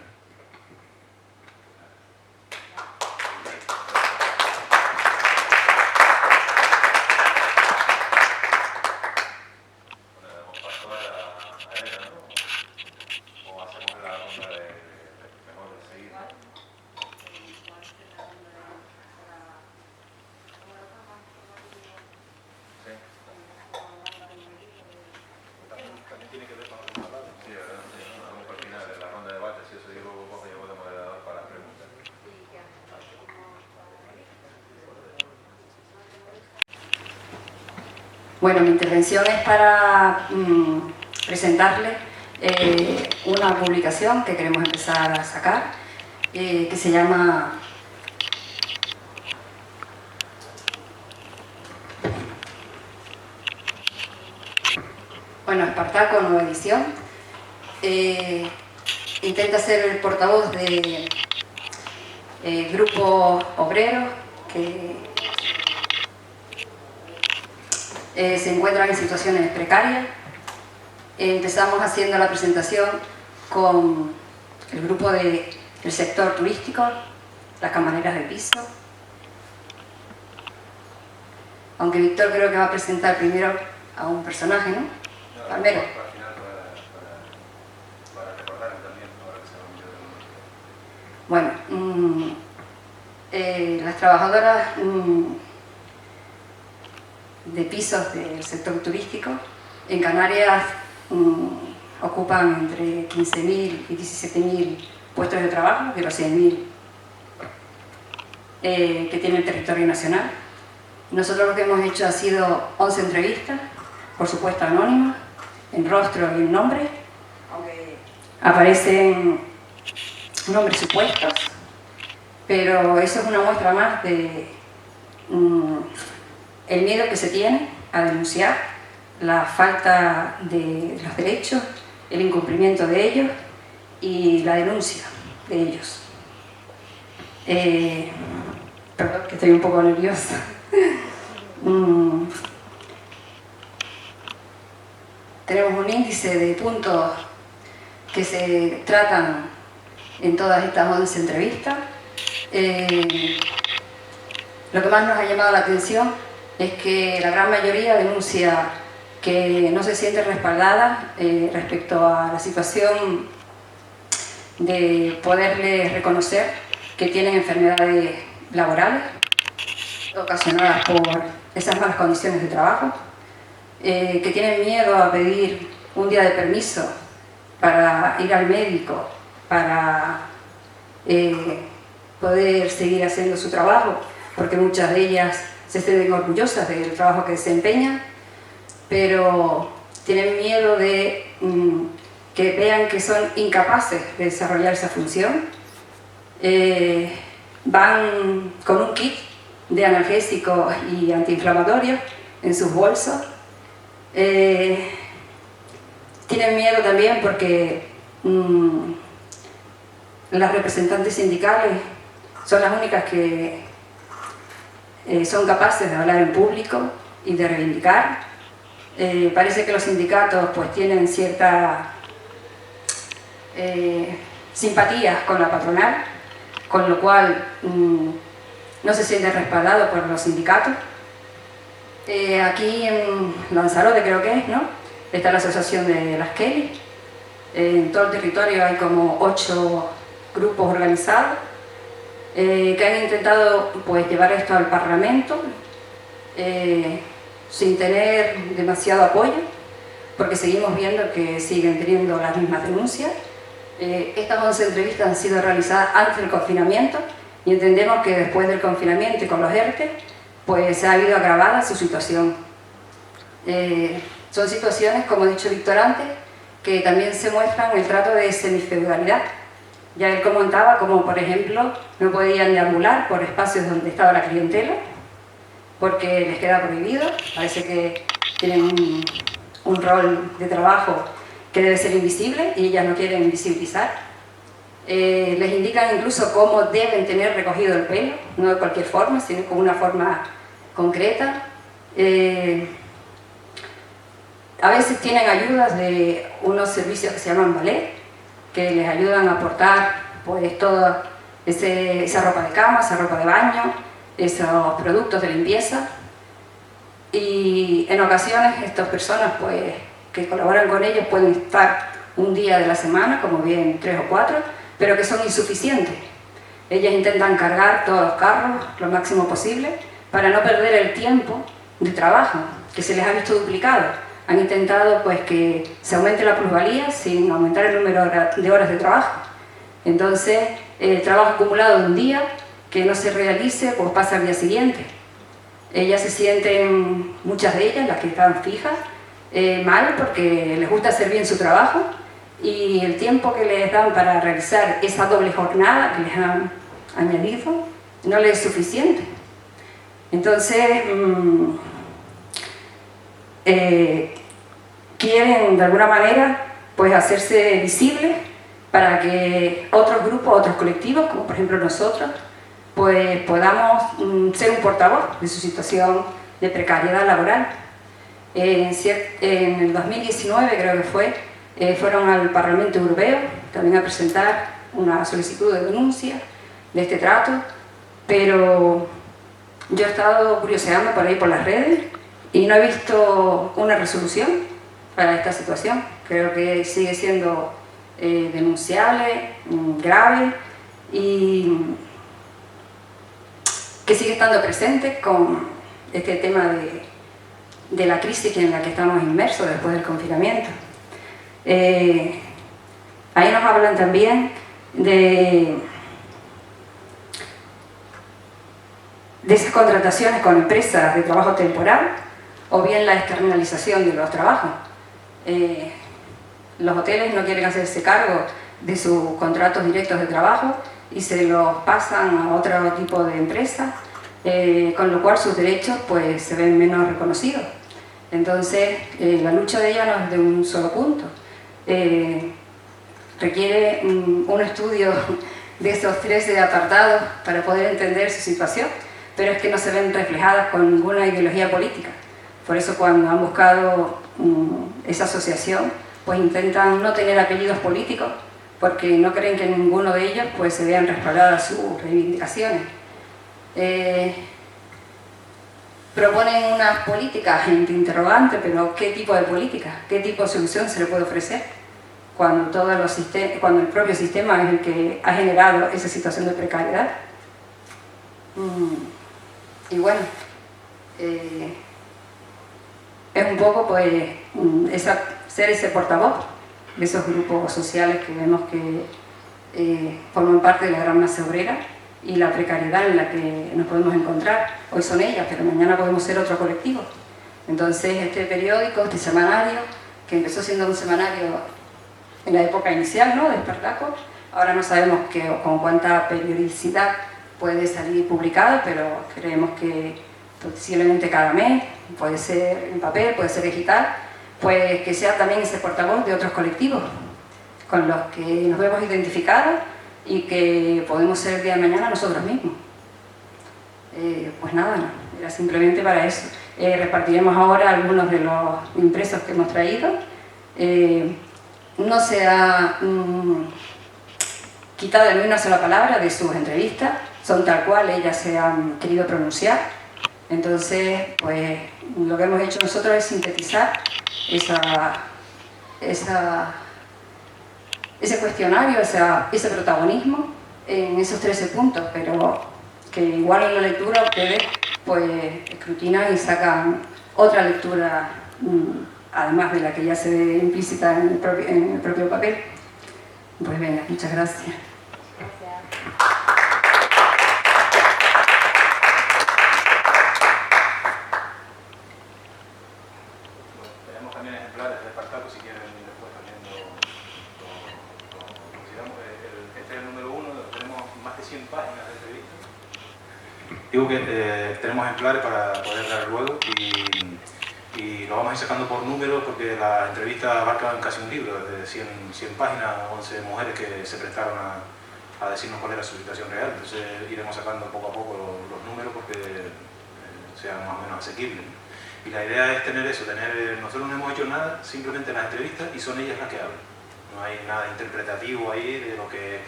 Speaker 4: Bueno, mi intervención es para presentarle una publicación que queremos empezar a sacar, que se llama Espartaco, nueva edición. Intenta ser el portavoz de grupos obreros que se encuentran en situaciones precarias. Empezamos haciendo la presentación con el grupo del sector turístico, las camareras de piso. Aunque Víctor creo que va a presentar primero a un personaje, ¿no? Palmero.
Speaker 2: Para recordar también, ahora que se va a
Speaker 4: Bueno, las trabajadoras de pisos del sector turístico en Canarias ocupan entre 15.000 y 17.000 puestos de trabajo de los 100.000 que tiene el territorio nacional. Nosotros lo que hemos hecho ha sido 11 entrevistas, por supuesto anónimas, en rostro y en nombre, aunque aparecen nombres supuestos, pero eso es una muestra más de el miedo que se tiene a denunciar la falta de los derechos, el incumplimiento de ellos y la denuncia de ellos. Perdón, que estoy un poco nerviosa. Tenemos un índice de puntos que se tratan en todas estas 11 entrevistas. Lo que más nos ha llamado la atención es que la gran mayoría denuncia que no se siente respaldada respecto a la situación de poderle reconocer que tienen enfermedades laborales ocasionadas por esas malas condiciones de trabajo, que tienen miedo a pedir un día de permiso para ir al médico, para poder seguir haciendo su trabajo, porque muchas de ellas se sienten orgullosas del trabajo que desempeñan, pero tienen miedo de que vean que son incapaces de desarrollar esa función. Van con un kit de analgésicos y antiinflamatorios en sus bolsos. Tienen miedo también porque las representantes sindicales son las únicas que son capaces de hablar en público y de reivindicar. Parece que los sindicatos pues tienen cierta simpatías con la patronal, con lo cual no se siente respaldado por los sindicatos. Aquí en Lanzarote creo que es, ¿no? Está la asociación de las Kelly. En todo el territorio hay como 8 grupos organizados que han intentado pues llevar esto al Parlamento sin tener demasiado apoyo, porque seguimos viendo que siguen teniendo las mismas denuncias. Estas 11 entrevistas han sido realizadas antes del confinamiento y entendemos que después del confinamiento y con los ERTE pues se ha ido agravada su situación. Son situaciones, como ha dicho Víctor antes, que también se muestran en el trato de semifeudalidad. Ya él comentaba como, por ejemplo, no podían deambular por espacios donde estaba la clientela, porque les queda prohibido. Parece que tienen un rol de trabajo que debe ser invisible y ellas no quieren visibilizar. Les indican incluso cómo deben tener recogido el pelo, no de cualquier forma, sino con una forma concreta. A veces tienen ayudas de unos servicios que se llaman ballet, que les ayudan a aportar pues toda esa ropa de cama, esa ropa de baño, esos productos de limpieza. Y en ocasiones estas personas pues, que colaboran con ellos pueden estar un día de la semana, como bien 3 o 4, pero que son insuficientes. Ellas intentan cargar todos los carros lo máximo posible para no perder el tiempo de trabajo, que se les ha visto duplicado. Han intentado pues, que se aumente la plusvalía sin aumentar el número de horas de trabajo. Entonces, el trabajo acumulado de un día que no se realice, pues pasa al día siguiente. Ellas se sienten, muchas de ellas, las que están fijas, mal porque les gusta hacer bien su trabajo y el tiempo que les dan para realizar esa doble jornada que les han añadido no les es suficiente. Entonces, quieren de alguna manera pues, hacerse visibles para que otros grupos, otros colectivos, como por ejemplo nosotros, pues podamos ser un portavoz de su situación de precariedad laboral. En el 2019 creo que fueron al Parlamento Europeo también a presentar una solicitud de denuncia de este trato, pero yo he estado curioseando por ahí por las redes y no he visto una resolución para esta situación. Creo que sigue siendo denunciable, grave y que sigue estando presente con este tema de la crisis en la que estamos inmersos después del confinamiento. Ahí nos hablan también de esas contrataciones con empresas de trabajo temporal o bien la externalización de los trabajos. Los hoteles no quieren hacerse cargo de sus contratos directos de trabajo y se los pasan a otro tipo de empresas, con lo cual sus derechos pues, se ven menos reconocidos. Entonces, la lucha de ella no es de un solo punto. Requiere un estudio de esos 13 apartados para poder entender su situación, pero es que no se ven reflejadas con ninguna ideología política. Por eso cuando han buscado esa asociación, pues intentan no tener apellidos políticos, porque no creen que en ninguno de ellos pues, se vean respaldadas sus reivindicaciones. proponen unas políticas, gente interrogante, pero ¿qué tipo de política? ¿Qué tipo de solución se le puede ofrecer? Cuando el propio sistema es el que ha generado esa situación de precariedad. Y bueno, es un poco pues ser ese portavoz de esos grupos sociales que vemos que forman parte de la gran masa obrera y la precariedad en la que nos podemos encontrar. Hoy son ellas, pero mañana podemos ser otro colectivo. Entonces este periódico, este semanario, que empezó siendo un semanario en la época inicial, ¿no?, de Espartaco, ahora no sabemos con cuánta periodicidad puede salir publicado, pero creemos que posiblemente cada mes, puede ser en papel, puede ser digital, pues que sea también ese portavoz de otros colectivos con los que nos vemos identificados y que podemos ser el día de mañana nosotros mismos. Pues nada, era simplemente para eso. Repartiremos ahora algunos de los impresos que hemos traído. No se ha quitado ni una sola palabra de sus entrevistas, son tal cual ellas se han querido pronunciar. Entonces, pues lo que hemos hecho nosotros es sintetizar ese cuestionario, ese protagonismo en esos 13 puntos, pero que igual en la lectura ustedes pues escrutinan y sacan otra lectura, además de la que ya se ve implícita en el propio papel. Pues venga, muchas gracias.
Speaker 2: Tenemos también ejemplares de Espartaco, si quieren después también lo consideramos. Este es el número 1, tenemos más de 100 páginas de entrevista. Digo que tenemos ejemplares para poder dar luego y lo vamos a ir sacando por número porque la entrevista abarca casi un libro, de 100 páginas, 11 mujeres que se prestaron a decirnos cuál era su situación real. Entonces iremos sacando poco a poco los números porque sean más o menos asequibles. Y la idea es tener eso, nosotros no hemos hecho nada, simplemente las entrevistas, y son ellas las que hablan. No hay nada interpretativo ahí de lo que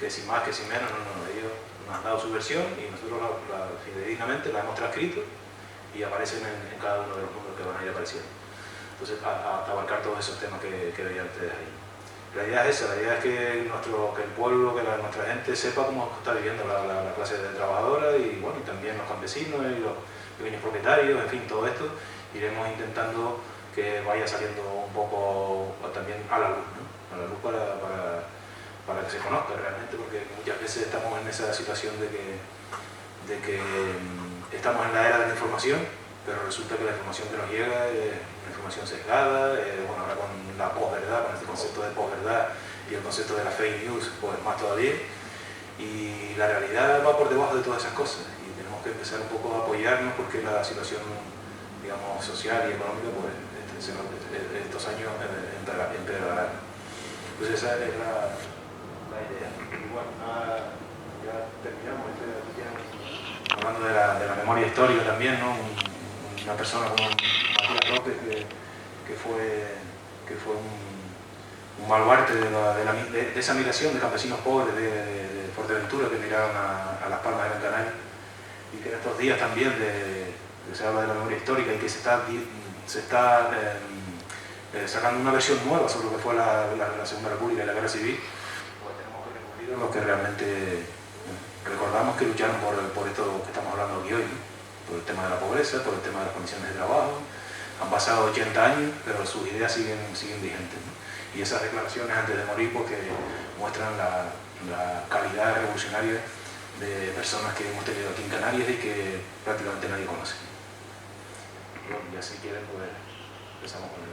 Speaker 2: si más, que si menos, no. Ellos nos han dado su versión y nosotros fidedignamente la hemos transcrito y aparecen en cada uno de los números que van a ir apareciendo. Entonces, a abarcar todos esos temas que veían ustedes ahí. La idea es esa, la idea es que el pueblo, que nuestra gente sepa cómo está viviendo la clase trabajadora y, bueno, y también los campesinos y los pequeños propietarios, en fin, todo esto iremos intentando que vaya saliendo un poco también a la luz, ¿no? A la luz para que se conozca realmente, porque muchas veces estamos en esa situación de que estamos en la era de la información, pero resulta que la información que nos llega es una información sesgada, bueno, ahora con la posverdad, con este concepto de posverdad y el concepto de la fake news, pues más todavía, y la realidad va por debajo de todas esas cosas, y tenemos que empezar un poco a apoyarnos porque la situación, digamos, social y económica, pues estos años empeorarán. Pues esa es la idea. Y bueno, ya terminamos. Hablando de la memoria histórica también, ¿no? Una persona como Matías López que fue un baluarte de esa migración de campesinos pobres de Fuerteventura que migraron a Las Palmas de Gran Canaria, y que en estos días también que se habla de la memoria histórica y que se está sacando una versión nueva sobre lo que fue la Segunda República y la Guerra Civil, pues tenemos que recurrir a los que realmente recordamos que lucharon por esto que estamos hablando aquí hoy, ¿no? Por el tema de la pobreza, por el tema de las condiciones de trabajo. Han pasado 80 años, pero sus ideas siguen vigentes, ¿no? Y esas declaraciones antes de morir porque muestran la calidad revolucionaria de personas que hemos tenido aquí en Canarias y que prácticamente nadie conoce. Bueno, ya si quieren, pues empezamos con el...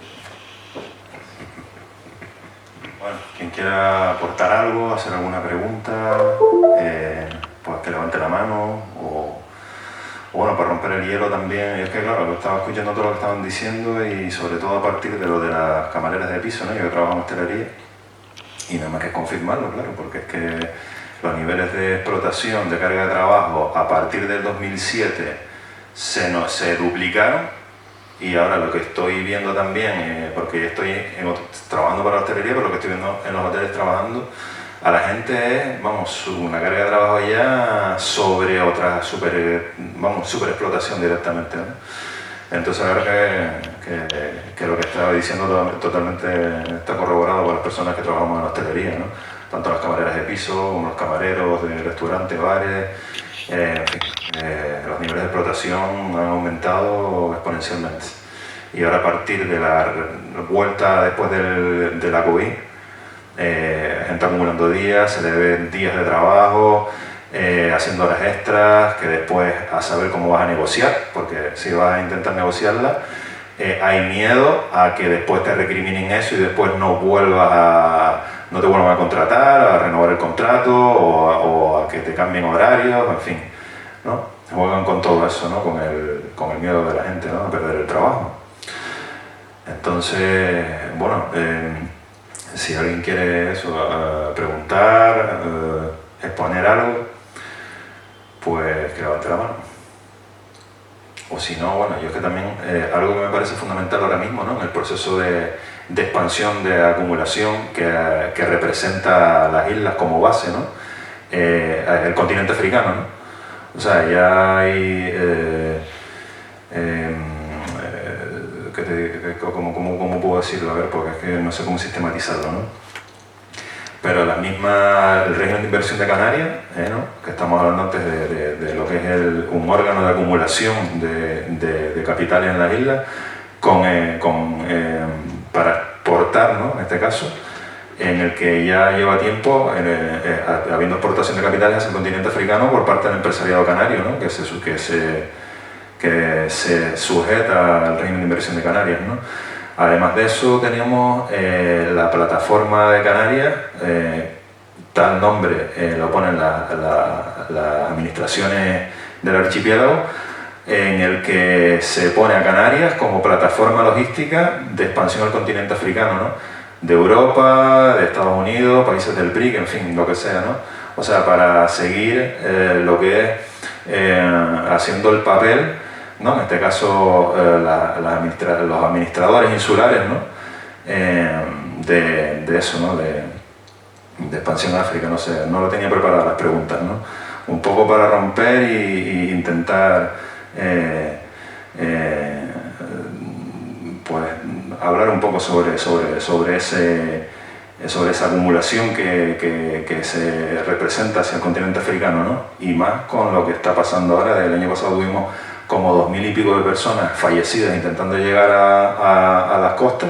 Speaker 1: Bueno, quien quiera aportar algo, hacer alguna pregunta, pues que levante la mano, o bueno, para romper el hielo también. Es que claro, lo estaba escuchando todo lo que estaban diciendo y sobre todo a partir de lo de las camareras de piso, ¿no? Yo trabajo en hostelería y nada más que confirmarlo, claro, porque es que los niveles de explotación de carga de trabajo a partir del 2007 se duplicaron. Y ahora lo que estoy viendo también, porque estoy trabajando para la hostelería, pero lo que estoy viendo en los hoteles trabajando, a la gente es, vamos, una carga de trabajo ya sobre otra super explotación directamente, ¿no? Entonces la verdad que lo que estaba diciendo totalmente está corroborado por las personas que trabajamos en la hostelería, ¿no? Tanto las camareras de piso como los camareros de restaurantes, bares, en fin, los niveles de explotación han aumentado exponencialmente. Y ahora a partir de la vuelta después de la COVID, gente acumulando días, se le ven días de trabajo, haciendo horas extras, que después a saber cómo vas a negociar, porque si vas a intentar negociarla, hay miedo a que después te recriminen eso y después no te vuelvan a contratar, a renovar el contrato o a que te cambien horarios, en fin, ¿no? Juegan con todo eso, ¿no? Con el miedo de la gente, ¿no? A perder el trabajo. Entonces, bueno, si alguien quiere eso, preguntar, exponer algo, pues que levante la mano. O si no, bueno, yo es que también, algo que me parece fundamental ahora mismo, ¿no? En el proceso de expansión, de acumulación que representa las islas como base, ¿no? El continente africano, ¿no? O sea, ya hay... ¿cómo puedo decirlo? A ver, porque es que no sé cómo sistematizarlo, ¿no? Pero el régimen de inversión de Canarias, ¿no? Que estamos hablando antes de lo que es un órgano de acumulación de capitales en las islas, para exportar, ¿no? En este caso, en el que ya lleva tiempo habiendo exportación de capitales hacia el continente africano por parte del empresariado canario, ¿no? que se sujeta al régimen de inversión de Canarias, ¿no? Además de eso tenemos la plataforma de Canarias, tal nombre lo ponen las administraciones del archipiélago, en el que se pone a Canarias como plataforma logística de expansión al continente africano, ¿no? De Europa, de Estados Unidos, países del BRIC, en fin, lo que sea, ¿no? O sea, para seguir lo que es haciendo el papel, ¿no? En este caso los administradores insulares, ¿no? De eso, ¿no? De expansión a África, no sé, no lo tenía preparadas las preguntas, ¿no? Un poco para romper y intentar pues hablar un poco sobre esa acumulación que se representa hacia el continente africano, ¿no? Y más con lo que está pasando ahora. El año pasado tuvimos como 2000 y pico de personas fallecidas intentando llegar a las costas.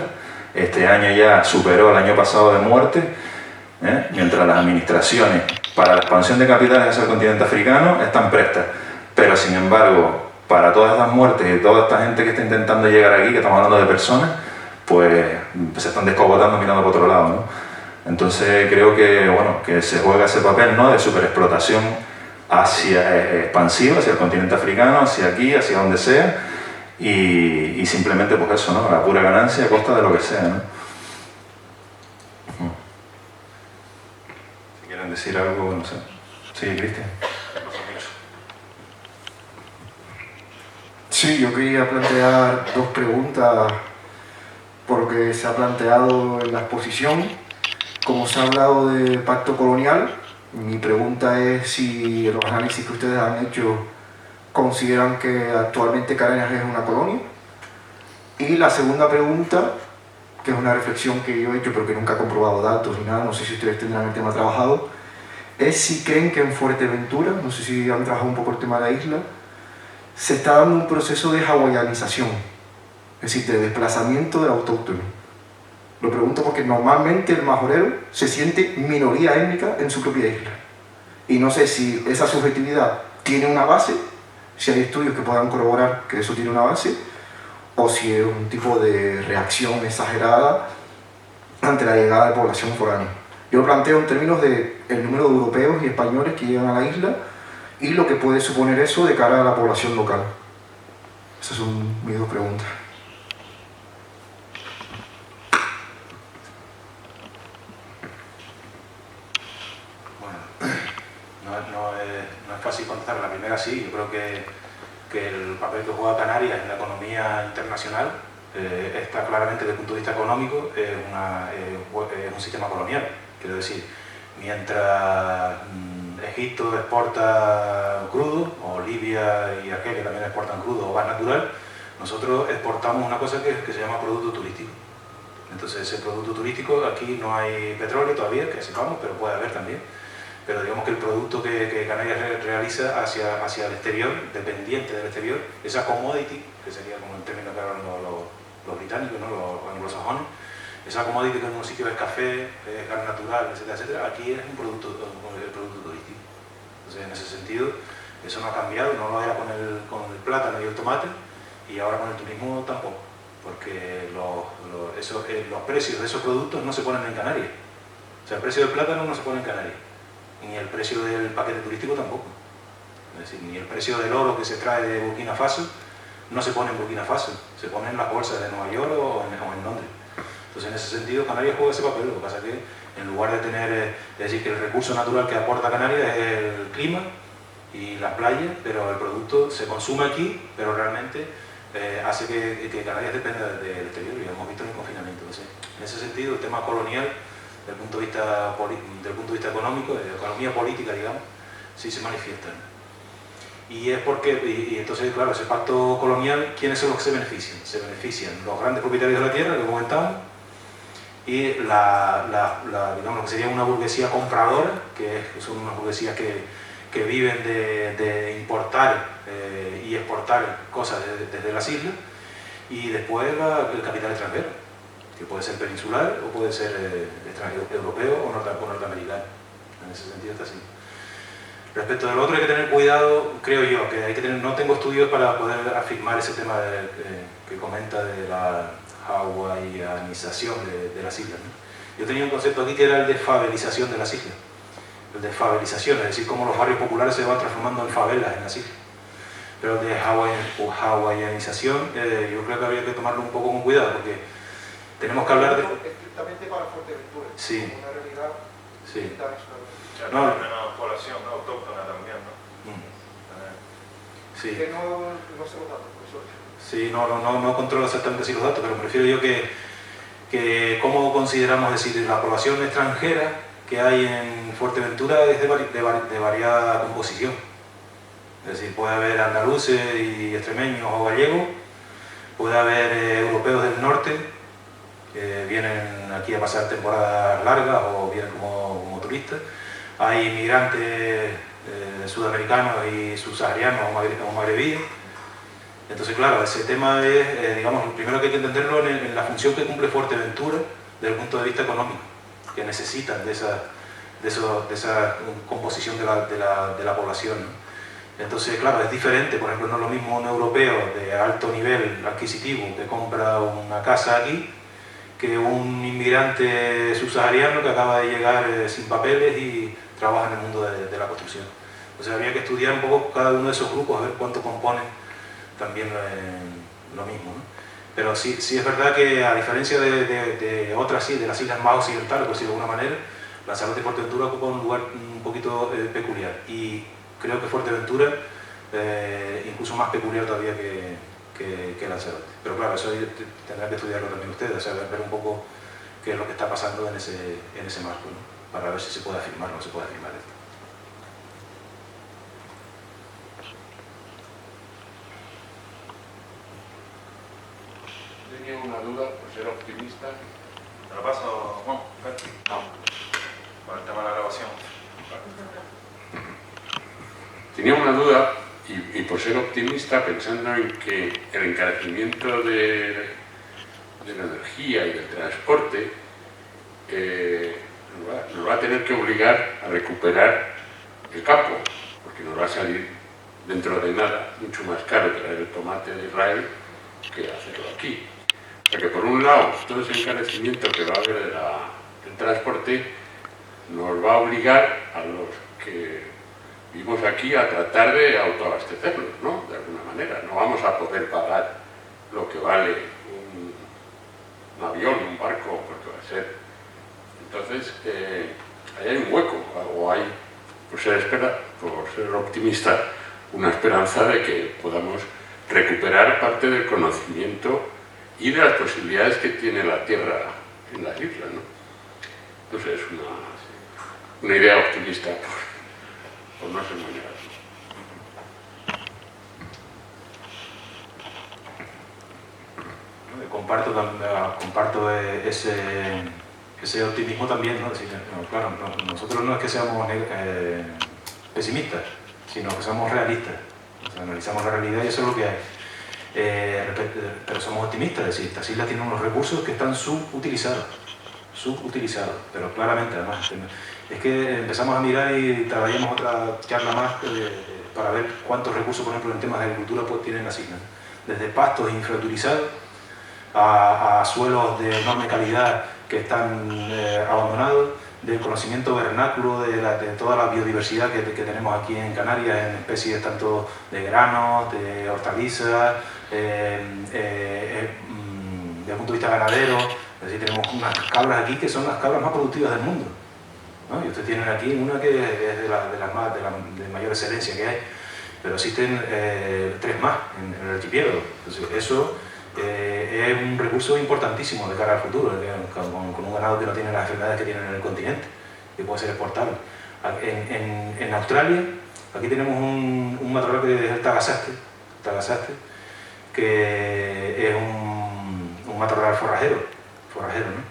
Speaker 1: Este año ya superó el año pasado de muerte, mientras las administraciones para la expansión de capitales hacia el continente africano están prestas. Pero sin embargo, para todas estas muertes y toda esta gente que está intentando llegar aquí, que estamos hablando de personas, pues se están descogotando mirando por otro lado, ¿no? Entonces creo que, bueno, que se juega ese papel, ¿no? De superexplotación expansiva hacia el continente africano, hacia aquí, hacia donde sea, y simplemente pues eso, ¿no? La pura ganancia a costa de lo que sea, ¿no? Si quieren decir algo, no sé. Sí, Cristian.
Speaker 5: Sí, yo quería plantear dos preguntas porque se ha planteado en la exposición. Como se ha hablado de pacto colonial, mi pregunta es si los análisis que ustedes han hecho consideran que actualmente Canarias es una colonia. Y la segunda pregunta, que es una reflexión que yo he hecho pero que nunca he comprobado datos ni nada, no sé si ustedes tendrán el tema trabajado, es si creen que en Fuerteventura, no sé si han trabajado un poco el tema de la isla, se está dando un proceso de hawaianización, es decir, de desplazamiento del autóctono. Lo pregunto porque normalmente el majorero se siente minoría étnica en su propia isla. Y no sé si esa subjetividad tiene una base, si hay estudios que puedan corroborar que eso tiene una base, o si es un tipo de reacción exagerada ante la llegada de población foránea. Yo lo planteo en términos de el número de europeos y españoles que llegan a la isla y lo que puede suponer eso de cara a la población local. Esas son mis dos preguntas.
Speaker 2: Bueno, no es fácil contestar. La primera sí, yo creo que el papel que juega Canarias en la economía internacional está claramente desde el punto de vista económico, es un sistema colonial. Quiero decir, mientras Egipto exporta crudo, o Libia y Argelia también exportan crudo o gas natural, nosotros exportamos una cosa que se llama producto turístico. Entonces ese producto turístico, aquí no hay petróleo todavía, que sepamos, pero puede haber también. Pero digamos que el producto que Canarias realiza hacia el exterior, dependiente del exterior, esa commodity, que sería como el término que hablan los británicos, ¿no? Los anglosajones, esa commodity que en un sitio es café, es gas natural, etcétera, etcétera, aquí es el producto turístico. Entonces en ese sentido, eso no ha cambiado, no lo era con el plátano y el tomate, y ahora con el turismo tampoco, porque los precios de esos productos no se ponen en Canarias. O sea, el precio del plátano no se pone en Canarias, ni el precio del paquete turístico tampoco. Es decir, ni el precio del oro que se trae de Burkina Faso no se pone en Burkina Faso, se pone en las bolsas de Nueva York o en Londres. Entonces, en ese sentido, Canarias juega ese papel. Lo que pasa es que, en lugar de tener, es decir, que el recurso natural que aporta Canarias es el clima y las playas, pero el producto se consume aquí, pero realmente hace que Canarias dependa del exterior, y lo hemos visto en el confinamiento. Entonces, en ese sentido, el tema colonial, desde el punto de vista económico, de economía política, digamos, sí se manifiesta, ¿no? Y es porque, y entonces, claro, ese pacto colonial, ¿quiénes son los que se benefician? Se benefician los grandes propietarios de la tierra, que comentamos, y digamos, lo que sería una burguesía compradora, que son unas burguesías que viven de importar y exportar cosas desde las islas, y después el capital extranjero, que puede ser peninsular o puede ser extranjero, europeo o norteamericano. En ese sentido está así. Respecto del otro hay que tener cuidado, creo yo, que hay que tener, no tengo estudios para poder afirmar ese tema que comenta de la hawaianización de las islas, ¿no? Yo tenía un concepto aquí que era el de favelización de las islas. El de favelización, es decir, cómo los barrios populares se van transformando en favelas en las islas. Pero el de hawaianización, yo creo que habría que tomarlo un poco con cuidado, porque tenemos que hablar de...
Speaker 6: Estrictamente para Fuerteventura.
Speaker 2: Sí.
Speaker 6: Una realidad
Speaker 2: Sí.
Speaker 6: internacional.
Speaker 3: No, hay menos población, ¿no? Autóctona también, ¿no?
Speaker 2: Sí.
Speaker 6: Que no sé los datos, profesor.
Speaker 2: Sí, no controlo exactamente así los datos, pero prefiero yo que cómo consideramos, decir, la población extranjera que hay en Fuerteventura es de variada composición. Es decir, puede haber andaluces y extremeños o gallegos, puede haber europeos del norte que vienen aquí a pasar temporadas largas o vienen como turistas. Hay inmigrantes sudamericanos y subsaharianos o magrebíes. Entonces, claro, ese tema es, digamos, primero que hay que entenderlo en la función que cumple Fuerteventura desde el punto de vista económico, que necesitan de esa composición de la población, ¿no? Entonces, claro, es diferente. Por ejemplo, no es lo mismo un europeo de alto nivel adquisitivo que compra una casa aquí que un inmigrante subsahariano que acaba de llegar sin papeles y trabaja en el mundo de la construcción. Entonces habría que estudiar un poco cada uno de esos grupos, a ver cuánto componen también lo mismo, ¿no? Pero sí es verdad que, a diferencia de otras, sí, de las islas más occidentales, por decirlo de alguna manera, Lanzarote y Fuerteventura ocupan un lugar un poquito peculiar. Y creo que Fuerteventura incluso más peculiar todavía que Lanzarote. Pero claro, eso tendrán que estudiarlo también ustedes, o sea, ver un poco qué es lo que está pasando en ese marco, ¿no? Para ver si se puede afirmar o no se puede afirmar esto.
Speaker 7: Tenía una duda, por ser optimista.
Speaker 3: Te lo paso, Juan. No. Con el tema de la grabación.
Speaker 7: Tenía una duda, y por ser optimista, pensando en que el encarecimiento de la energía y del transporte nos va a tener que obligar a recuperar el campo, porque nos va a salir dentro de nada mucho más caro traer el tomate de Israel que hacerlo aquí. O sea que, por un lado, todo ese encarecimiento que va a haber del transporte nos va a obligar a los que vivimos aquí a tratar de autoabastecernos, ¿no? De alguna manera. No vamos a poder pagar lo que vale un avión, un barco, porque va a ser. Entonces, ahí hay un hueco, o hay, por ser optimista, una esperanza de que podamos recuperar parte del conocimiento y de las posibilidades que tiene la Tierra en las islas, ¿no? No sé, es una... una idea optimista, por no ser muy negativo.
Speaker 2: Comparto ese optimismo también, ¿no? Es decir, no, claro, nosotros no es que seamos pesimistas, sino que somos realistas. O sea, analizamos la realidad y eso es lo que hay. Pero somos optimistas, es decir, estas islas tienen unos recursos que están subutilizados, pero claramente además. Es que empezamos a mirar y trabajaremos otra charla más para ver cuántos recursos, por ejemplo, en temas de agricultura pues, tienen las islas. Desde pastos infrautilizados a suelos de enorme calidad que están abandonados, del conocimiento vernáculo de toda la biodiversidad que tenemos aquí en Canarias, en especies tanto de granos, de hortalizas, desde el punto de vista ganadero. Es decir, tenemos unas cabras aquí que son las cabras más productivas del mundo, ¿no? Y ustedes tienen aquí una que es de mayor excelencia que hay, pero existen 3 más en el archipiélago. Entonces, eso es un recurso importantísimo de cara al futuro, con un ganado que no tiene las enfermedades que tienen en el continente, que puede ser exportable. En Australia, aquí tenemos un matorral que es el Tagasaste, que es un matorral forrajero, ¿no?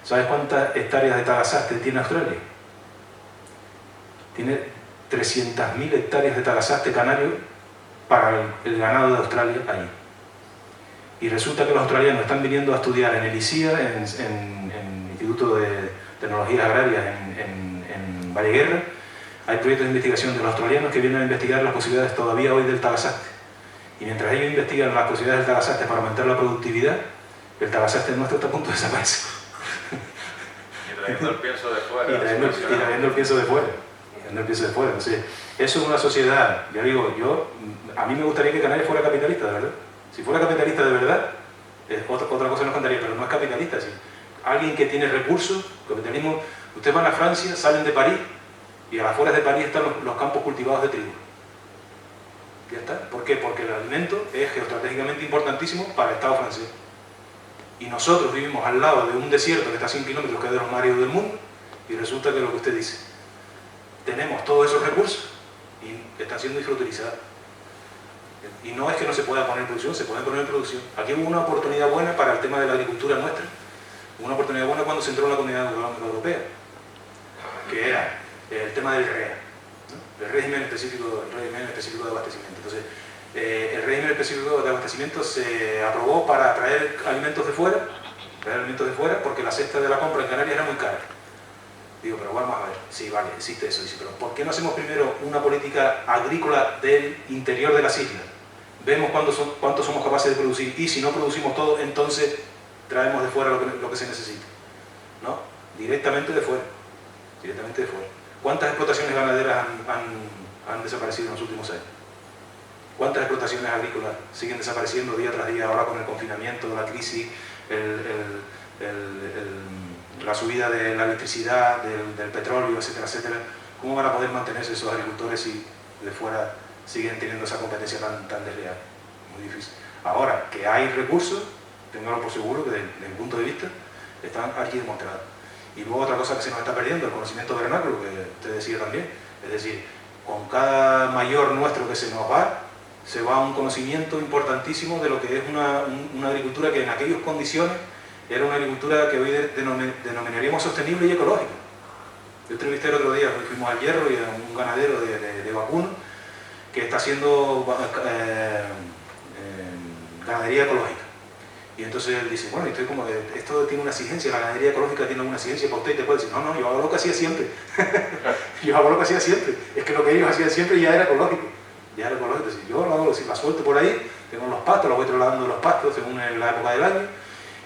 Speaker 2: ¿Sabes cuántas hectáreas de Tagasaste tiene Australia? Tiene 300.000 hectáreas de Tagasaste canario para el ganado de Australia allí. Y resulta que los australianos están viniendo a estudiar en el ICIA, en el Instituto de Tecnologías Agrarias en Valleguerra. Hay proyectos de investigación de los australianos que vienen a investigar las posibilidades todavía hoy del Tagasaste. Y mientras ellos investigan las posibilidades del Tagasaste para aumentar la productividad, el Tagasaste nuestro está a punto de desaparecer.
Speaker 3: Y trayendo el pienso de fuera.
Speaker 2: Y trayendo el pienso de fuera. Entonces, eso es una sociedad, ya digo, a mí me gustaría que Canarias fuera capitalista, de verdad. Si fuera capitalista de verdad, otra cosa nos contaría, pero no es capitalista. ¿Sí? Alguien que tiene recursos, capitalismo, ustedes van a Francia, salen de París, y a las afueras de París están los campos cultivados de trigo. Ya está. ¿Por qué? Porque el alimento es geoestratégicamente importantísimo para el Estado francés. Y nosotros vivimos al lado de un desierto que está a 100 kilómetros, que es de los más áridos del mundo, y resulta que lo que usted dice, tenemos todos esos recursos y están siendo infrautilizados. Y no es que no se pueda poner en producción, se puede poner en producción. Aquí hubo una oportunidad buena para el tema de la agricultura nuestra. Hubo una oportunidad buena cuando se entró en la Comunidad Europea, que era el tema del REA, ¿no? El régimen específico de abastecimiento. Entonces, el régimen específico de abastecimiento se aprobó para traer alimentos de fuera, porque la cesta de la compra en Canarias era muy cara. Digo, pero vamos a ver, sí, vale, existe eso. Dice, pero ¿por qué no hacemos primero una política agrícola del interior de las islas? Vemos cuánto somos capaces de producir y si no producimos todo, entonces traemos de fuera lo que se necesita. ¿No? Directamente de fuera. ¿Cuántas explotaciones ganaderas han desaparecido en los últimos años? ¿Cuántas explotaciones agrícolas siguen desapareciendo día tras día ahora con el confinamiento, la crisis, la subida de la electricidad, del petróleo, etcétera, etcétera? ¿Cómo van a poder mantenerse esos agricultores si de fuera siguen teniendo esa competencia tan desleal? Muy difícil. Ahora, que hay recursos, ténganlo por seguro que desde mi punto de vista están aquí demostrados. Y luego otra cosa que se nos está perdiendo, el conocimiento vernáculo, que usted decía también. Es decir, con cada mayor nuestro que se nos va, se va un conocimiento importantísimo de lo que es una agricultura que en aquellas condiciones era una agricultura que hoy denominaríamos sostenible y ecológica. Yo entrevisté el otro día, fuimos al Hierro y a un ganadero de vacuno que está haciendo ganadería ecológica. Y entonces él dice, bueno, estoy como que esto tiene una exigencia, la ganadería ecológica tiene una exigencia para usted, y te puede decir, no, yo hago lo que hacía siempre. Es que lo que ellos hacían siempre ya era ecológico. Entonces, yo lo hago, si la suelto por ahí, tengo los pastos, los voy trasladando los pastos según la época del año,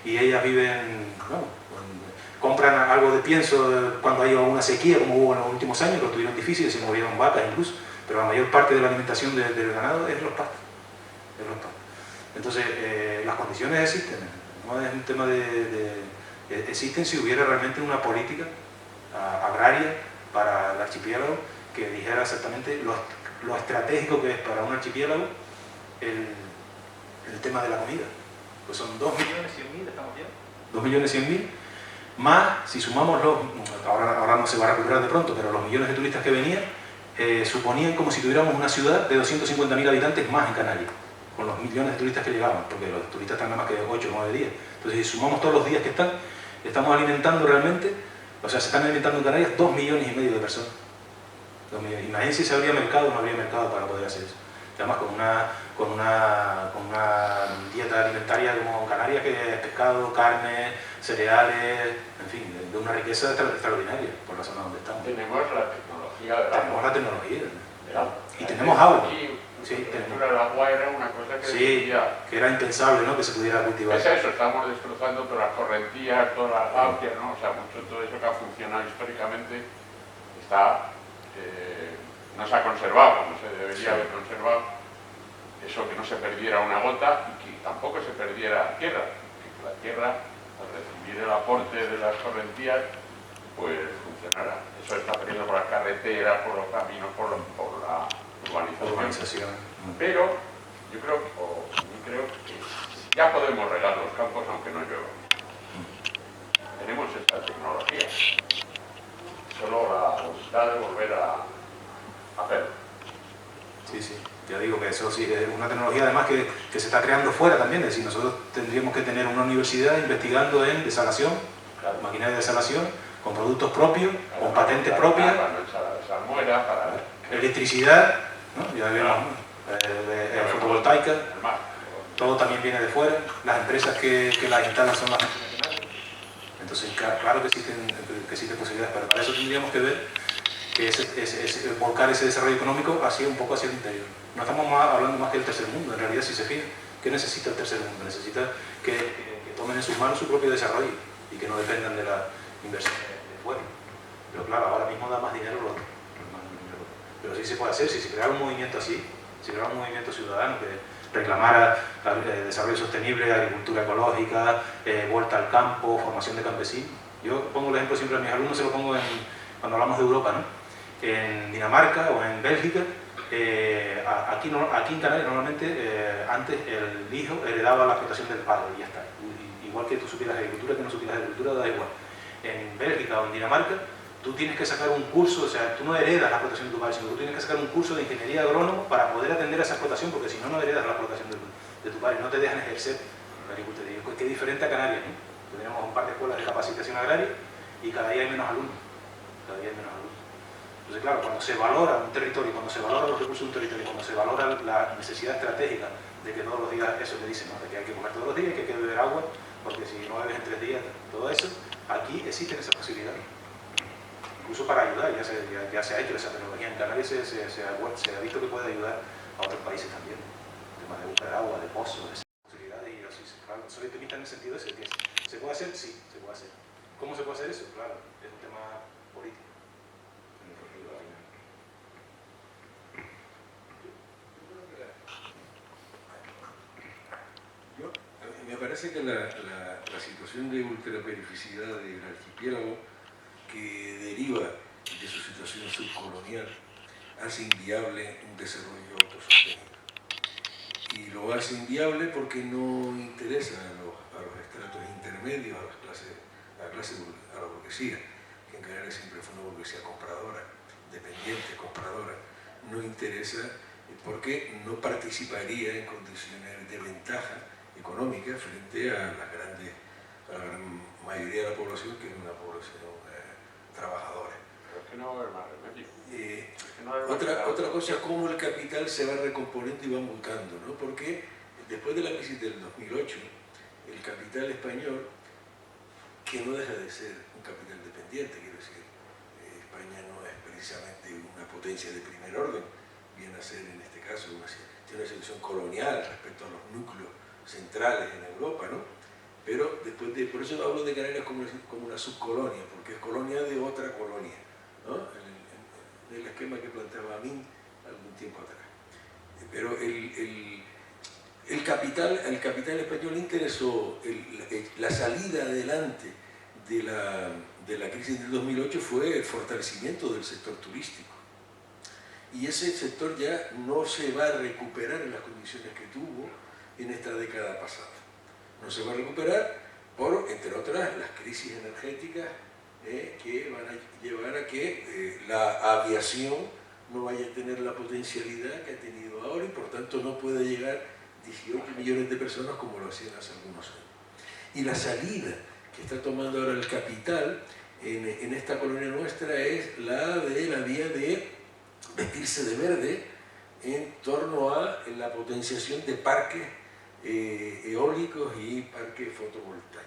Speaker 2: y ellas viven, compran algo de pienso cuando hay una sequía, como hubo en los últimos años, que lo tuvieron difíciles, se movieron vacas incluso, pero la mayor parte de la alimentación del ganado es los pastos. Entonces, las condiciones existen, no es un tema existen si hubiera realmente una política agraria para el archipiélago que dijera exactamente lo estratégico que es para un archipiélago el tema de la comida. Pues son 2.100.000, ¿estamos bien? 2.100.000 más, si sumamos ahora no se va a recuperar de pronto, pero los millones de turistas que venían, suponían como si tuviéramos una ciudad de 250.000 habitantes más en Canarias, con los millones de turistas que llegaban, porque los turistas están nada más que 8 o 9 días. Entonces, si sumamos todos los días que están, estamos alimentando realmente, o sea, se están alimentando en Canarias 2,5 millones de personas. 2 millones. Imagínense si habría mercado o no habría mercado para poder hacer eso. Y además con una dieta alimentaria como en Canarias, que es pescado, carne, cereales, en fin, de una riqueza extraordinaria por la zona donde estamos.
Speaker 7: Tenemos la tecnología del agua.
Speaker 2: Tenemos la tecnología. Y tenemos agua. Sí,
Speaker 7: el agua era una cosa que
Speaker 2: sí, que era impensable, ¿no?, que se pudiera cultivar.
Speaker 7: Es eso, estamos destrozando todas las correntías, todas las auquias, ¿no? O sea, mucho todo eso que ha funcionado históricamente está, no se ha conservado como se debería haber conservado. Eso, que no se perdiera una gota y que tampoco se perdiera tierra, que la tierra, al recibir el aporte de las correntías, pues funcionará. Eso está perdiendo por las carreteras, por los caminos, por la urbanización. Pero yo creo que ya podemos regar los campos aunque no llueva. Tenemos esta tecnología. Solo la voluntad de volver a hacerlo.
Speaker 2: Sí, sí. Ya digo que eso sí es una tecnología además que se está creando fuera también. Es decir, nosotros tendríamos que tener una universidad investigando en desalación, maquinaria de desalación, con productos propios, con patentes propias, electricidad, ¿no? Ya vemos, fotovoltaica, todo también viene de fuera. Las empresas que las instalan son las multinacionales. Entonces, claro que existen posibilidades, pero para eso tendríamos que ver que volcar ese desarrollo económico un poco hacia el interior. No estamos hablando más que del tercer mundo, en realidad, si se fijan. ¿Qué necesita el tercer mundo? Necesita que tomen en sus manos su propio desarrollo y que no dependan de la inversión de fuera. Pero claro, ahora mismo da más dinero lo otro. Pero sí se puede hacer, si se creara un movimiento así, si creara un movimiento ciudadano que reclamara desarrollo sostenible, agricultura ecológica, vuelta al campo, formación de campesinos. Yo pongo el ejemplo siempre a mis alumnos, se lo pongo cuando hablamos de Europa, ¿no? En Dinamarca o en Bélgica, aquí en Canarias normalmente antes el hijo heredaba la explotación del padre y ya está. Igual que tú supieras agricultura, que no supieras agricultura, da igual. En Bélgica o en Dinamarca, tú tienes que sacar un curso, o sea, tú no heredas la explotación de tu padre, sino tú tienes que sacar un curso de ingeniería agrónomo para poder atender a esa explotación, porque si no, no heredas la explotación de tu padre, no te dejan ejercer la agricultura. Qué diferente a Canarias, ¿no? Tenemos un par de escuelas de capacitación agraria y cada día hay menos alumnos. Cada día hay menos alumnos. Entonces, claro, cuando se valora un territorio, cuando se valora los recursos de un territorio, cuando se valora la necesidad estratégica de que todos los días, eso le dicen, ¿no?, de que hay que comer todos los días, que hay que beber agua, porque si no bebes en 3 días, todo eso, aquí existen esas posibilidades. Incluso para ayudar, ya se ha hecho esa tecnología. En Canarias se ha visto que puede ayudar a otros países también. Temas de buscar agua, de pozos, de esas posibilidades. Y así, claro, soy optimista en el sentido ese, que ¿se puede hacer? Sí, se puede hacer. ¿Cómo se puede hacer eso? Claro, es un tema político.
Speaker 8: Me parece que la situación de ultraperificidad del archipiélago, que deriva de su situación subcolonial, hace inviable un desarrollo autosostenible. Y lo hace inviable porque no interesa a los estratos intermedios, a la burguesía, que en Canarias siempre fue una burguesía compradora, dependiente, compradora. No interesa porque no participaría en condiciones de ventaja económica frente a la gran mayoría de la población, que es una población trabajadora.
Speaker 7: Pero es que no va a haber más remedio.
Speaker 8: Otra cosa es cómo el capital se va recomponiendo y va mutando, ¿no? Porque después de la crisis del 2008, el capital español, que no deja de ser un capital dependiente, quiero decir, España no es precisamente una potencia de primer orden, viene a ser en este caso tiene una situación colonial respecto a los núcleos centrales en Europa, ¿no? Pero por eso hablo de Canarias como una subcolonia, porque es colonia de otra colonia, ¿no? En el esquema que planteaba a mí algún tiempo atrás. Pero el capital español interesó la salida adelante de la crisis del 2008 fue el fortalecimiento del sector turístico. Y ese sector ya no se va a recuperar en las condiciones que tuvo en esta década pasada. No se va a recuperar por, entre otras, las crisis energéticas que van a llevar a que la aviación no vaya a tener la potencialidad que ha tenido ahora y por tanto no puede llegar 18 millones de personas como lo hacían hace algunos años. Y la salida que está tomando ahora el capital en esta colonia nuestra es la de la vía de vestirse de verde en torno a la potenciación de parques eólicos y parques fotovoltaicos.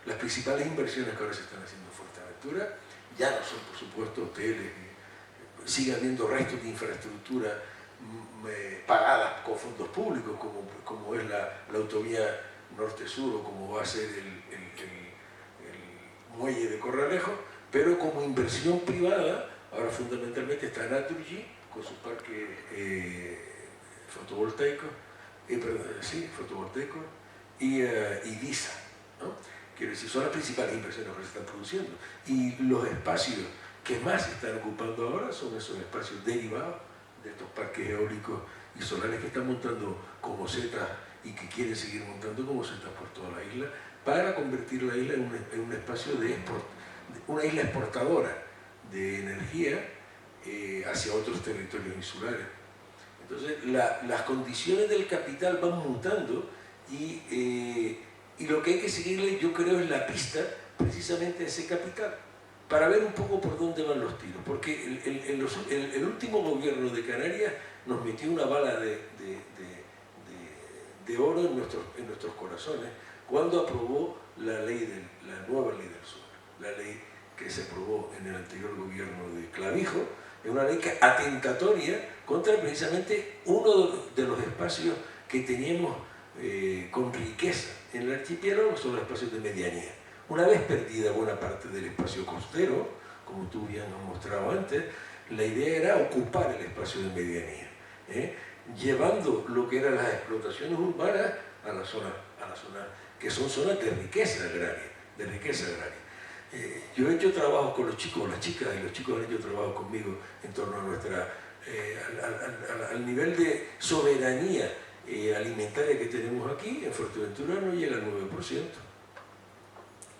Speaker 8: Las principales inversiones que ahora se están haciendo en Fuerteventura ya no son, por supuesto, hoteles, sigue habiendo restos de infraestructura pagadas con fondos públicos, como es la autovía norte-sur o como va a ser el muelle de Corralejo, pero como inversión privada, ahora fundamentalmente está Naturgy con sus parques fotovoltaicos, y DISA, ¿no? Quiero decir, son las principales inversiones que se están produciendo. Y los espacios que más se están ocupando ahora son esos espacios derivados de estos parques eólicos y solares que están montando como zetas y que quieren seguir montando como zetas por toda la isla para convertir la isla en un espacio una isla exportadora de energía hacia otros territorios insulares. Entonces, las condiciones del capital van mutando y lo que hay que seguirle, yo creo, es la pista precisamente a ese capital, para ver un poco por dónde van los tiros. Porque el último gobierno de Canarias nos metió una bala de oro en nuestros corazones cuando aprobó la nueva ley del suelo, la ley que se aprobó en el anterior gobierno de Clavijo, es una ley atentatoria contra precisamente uno de los espacios que teníamos con riqueza en el archipiélago, son los espacios de medianía. Una vez perdida buena parte del espacio costero, como tú bien has mostrado antes, la idea era ocupar el espacio de medianía, llevando lo que eran las explotaciones urbanas a la zona que son zonas de riqueza agraria, yo he hecho trabajos con los chicos, las chicas y los chicos han hecho trabajo conmigo en torno a al nivel de soberanía alimentaria que tenemos aquí. En Fuerteventura no llega al 9%.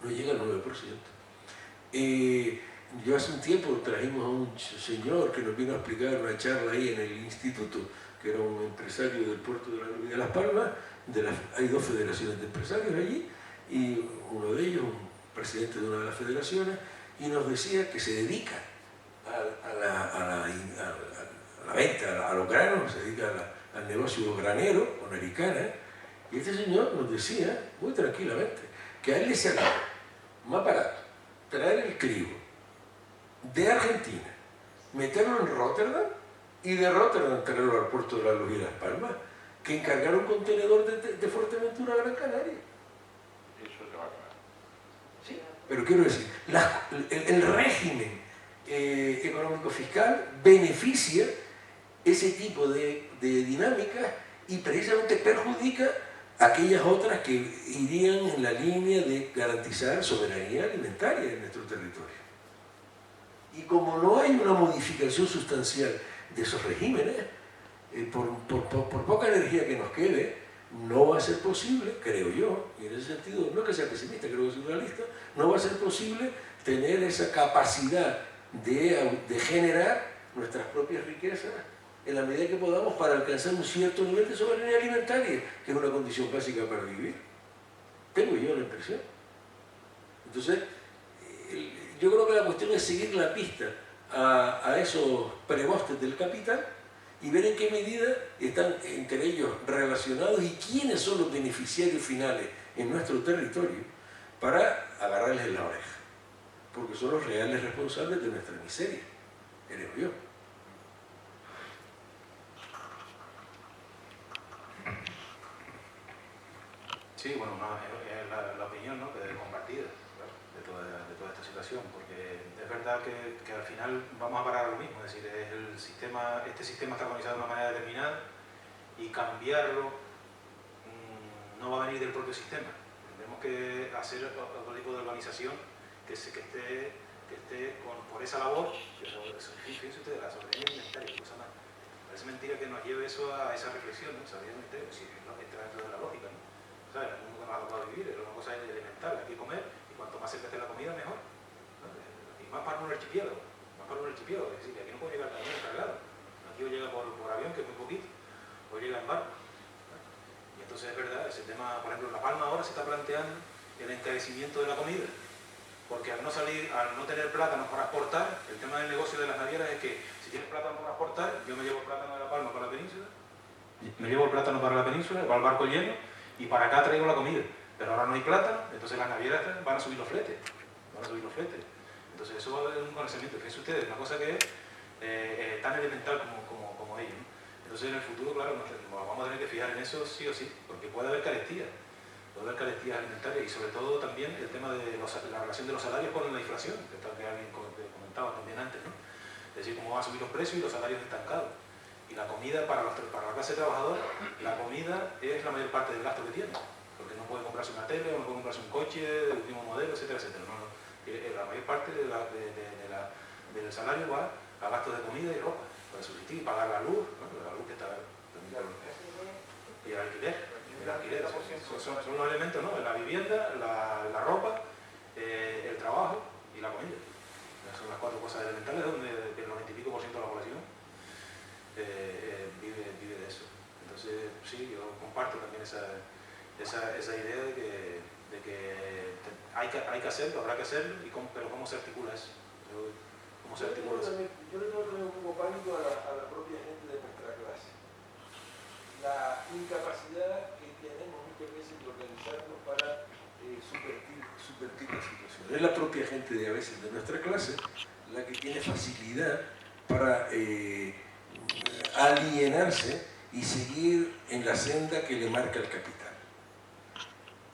Speaker 8: No llega al 9%. Yo hace un tiempo trajimos a un señor que nos vino a explicar una charla ahí en el instituto, que era un empresario del puerto de la Luz de Las Palmas. Hay 2 federaciones de empresarios allí, y uno de ellos, un presidente de una de las federaciones, y nos decía que se dedica a la venta, a los granos, se dedica al negocio granero con Aricana, y este señor nos decía, muy tranquilamente, que a él le salía más barato traer el trigo de Argentina, meterlo en Rotterdam, y de Rotterdam traerlo al puerto de la Luz y Las Palmas, que encargar un contenedor de Fuerteventura a Gran Canaria.
Speaker 7: Eso te va a acabar.
Speaker 8: Sí, pero quiero decir, el régimen económico-fiscal beneficia ese tipo de dinámicas y precisamente perjudica a aquellas otras que irían en la línea de garantizar soberanía alimentaria en nuestro territorio. Y como no hay una modificación sustancial de esos regímenes, por poca energía que nos quede, no va a ser posible, creo yo, y en ese sentido, no es que sea pesimista, creo que soy realista, no va a ser posible tener esa capacidad de generar nuestras propias riquezas en la medida que podamos para alcanzar un cierto nivel de soberanía alimentaria, que es una condición básica para vivir. Tengo yo la impresión. Entonces, yo creo que la cuestión es seguir la pista a esos prebostes del capital y ver en qué medida están entre ellos relacionados y quiénes son los beneficiarios finales en nuestro territorio para agarrarles la oreja, porque son los reales responsables de nuestra miseria, creo yo.
Speaker 2: Sí, bueno, la opinión, ¿no?, que es compartida, claro, de toda esta situación, porque es verdad que al final vamos a parar a lo mismo, es decir, este sistema está organizado de una manera determinada y cambiarlo no va a venir del propio sistema. Tenemos que hacer otro tipo de organización que esté por esa labor. Fíjense ustedes, la soberanía alimentaria, parece mentira que nos lleve eso a esa reflexión, ¿no? Soberanía alimentaria, si entra dentro de la lógica, ¿no? ¿Sabes? El mundo que nos ha tocado vivir es una cosa elemental. más cerca esté la comida, mejor. ¿No? Y más para un archipiélago, es decir, que aquí no puede llegar también cargado. Aquí o llega por avión, que es muy poquito, o llega en barco. ¿No? Y entonces es verdad, ese tema, por ejemplo, en La Palma ahora se está planteando el encarecimiento de la comida, porque al no tener plátanos para exportar, el tema del negocio de las navieras es que si tienes plátano para exportar, yo me llevo el plátano de La Palma para la península, va al barco lleno y para acá traigo la comida, pero ahora no hay plátano, entonces las navieras van a subir los fletes, entonces eso va a haber un conocimiento. Fíjense ustedes, una cosa que es tan elemental como ello, ¿no? Entonces en el futuro, claro, nos vamos a tener que fijar en eso sí o sí, porque puede haber carestías alimentarias, y sobre todo también el tema de la relación de los salarios con la inflación, que alguien comentaba también antes, ¿no? Es decir, cómo van a subir los precios y los salarios estancados. Y la comida para la clase trabajadora, la comida es la mayor parte del gasto que tiene, porque no puede comprarse una tele o no puede comprarse un coche de último modelo, etcétera, etcétera. La mayor parte del salario va a gastos de comida y ropa, para subsistir y pagar la luz, ¿no? La luz que está y el alquiler. Son los elementos, ¿no? La vivienda, la ropa, el trabajo y la comida. Son las 4 cosas elementales donde el 90 y pico % de la población vive de eso. Entonces, sí, yo comparto también esa idea de que hay que hacerlo, habrá que hacerlo, pero ¿cómo se articula eso? ¿Cómo se articula eso?
Speaker 8: Yo le tengo también un poco pánico a la propia gente de nuestra clase. La incapacidad que tenemos muchas veces de organizarnos para subvertir la situación. Es la propia gente a veces de nuestra clase la que tiene facilidad para alienarse y seguir en la senda que le marca el capital.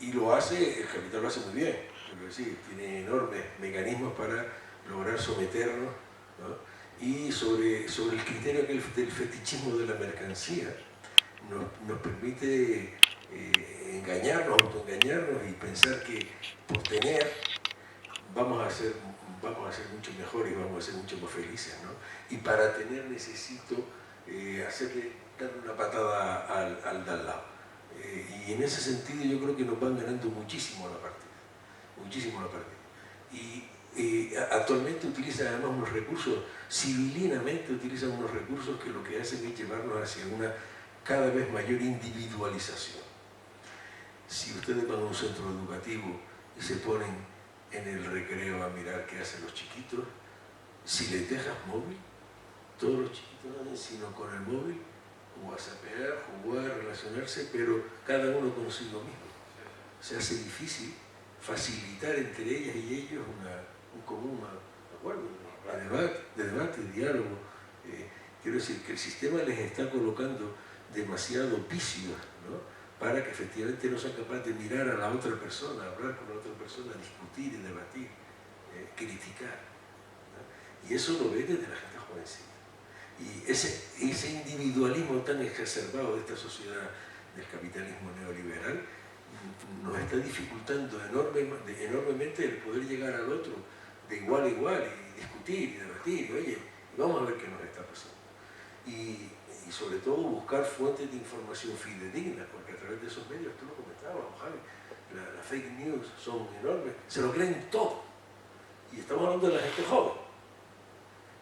Speaker 8: Y el capital lo hace muy bien, pero sí, tiene enormes mecanismos para lograr someternos, ¿no? Y sobre el criterio del fetichismo de la mercancía, nos permite engañarnos, autoengañarnos y pensar que por tener vamos a ser mucho mejores y vamos a ser mucho más felices, ¿no? Y para tener necesito darle una patada al de al lado. Y en ese sentido yo creo que nos van ganando muchísimo la partida. Y actualmente utilizan además unos recursos, civilinamente utilizan unos recursos que lo que hacen es llevarnos hacia una cada vez mayor individualización. Si ustedes van a un centro educativo y se ponen en el recreo a mirar qué hacen los chiquitos, si les dejas móvil, todos los chiquitos no hacen sino con el móvil, whatsappear, jugar, relacionarse, pero cada uno consigo mismo. Se hace difícil facilitar entre ellas y ellos un común acuerdo, de debate, de diálogo. Quiero decir que el sistema les está colocando demasiado vicios, ¿no? Para que efectivamente no sean capaces de mirar a la otra persona, hablar con la otra persona, discutir y debatir, criticar, ¿no? Y eso lo ve desde la gente jovencita. Y ese individualismo tan exacerbado de esta sociedad del capitalismo neoliberal nos está dificultando enormemente el poder llegar al otro de igual a igual y discutir y debatir, oye, vamos a ver qué nos está pasando. Y sobre todo buscar fuentes de información fidedignas, porque a través de esos medios, tú lo comentabas, Javi, las fake news son enormes, se lo creen todo. Y estamos hablando de la gente joven,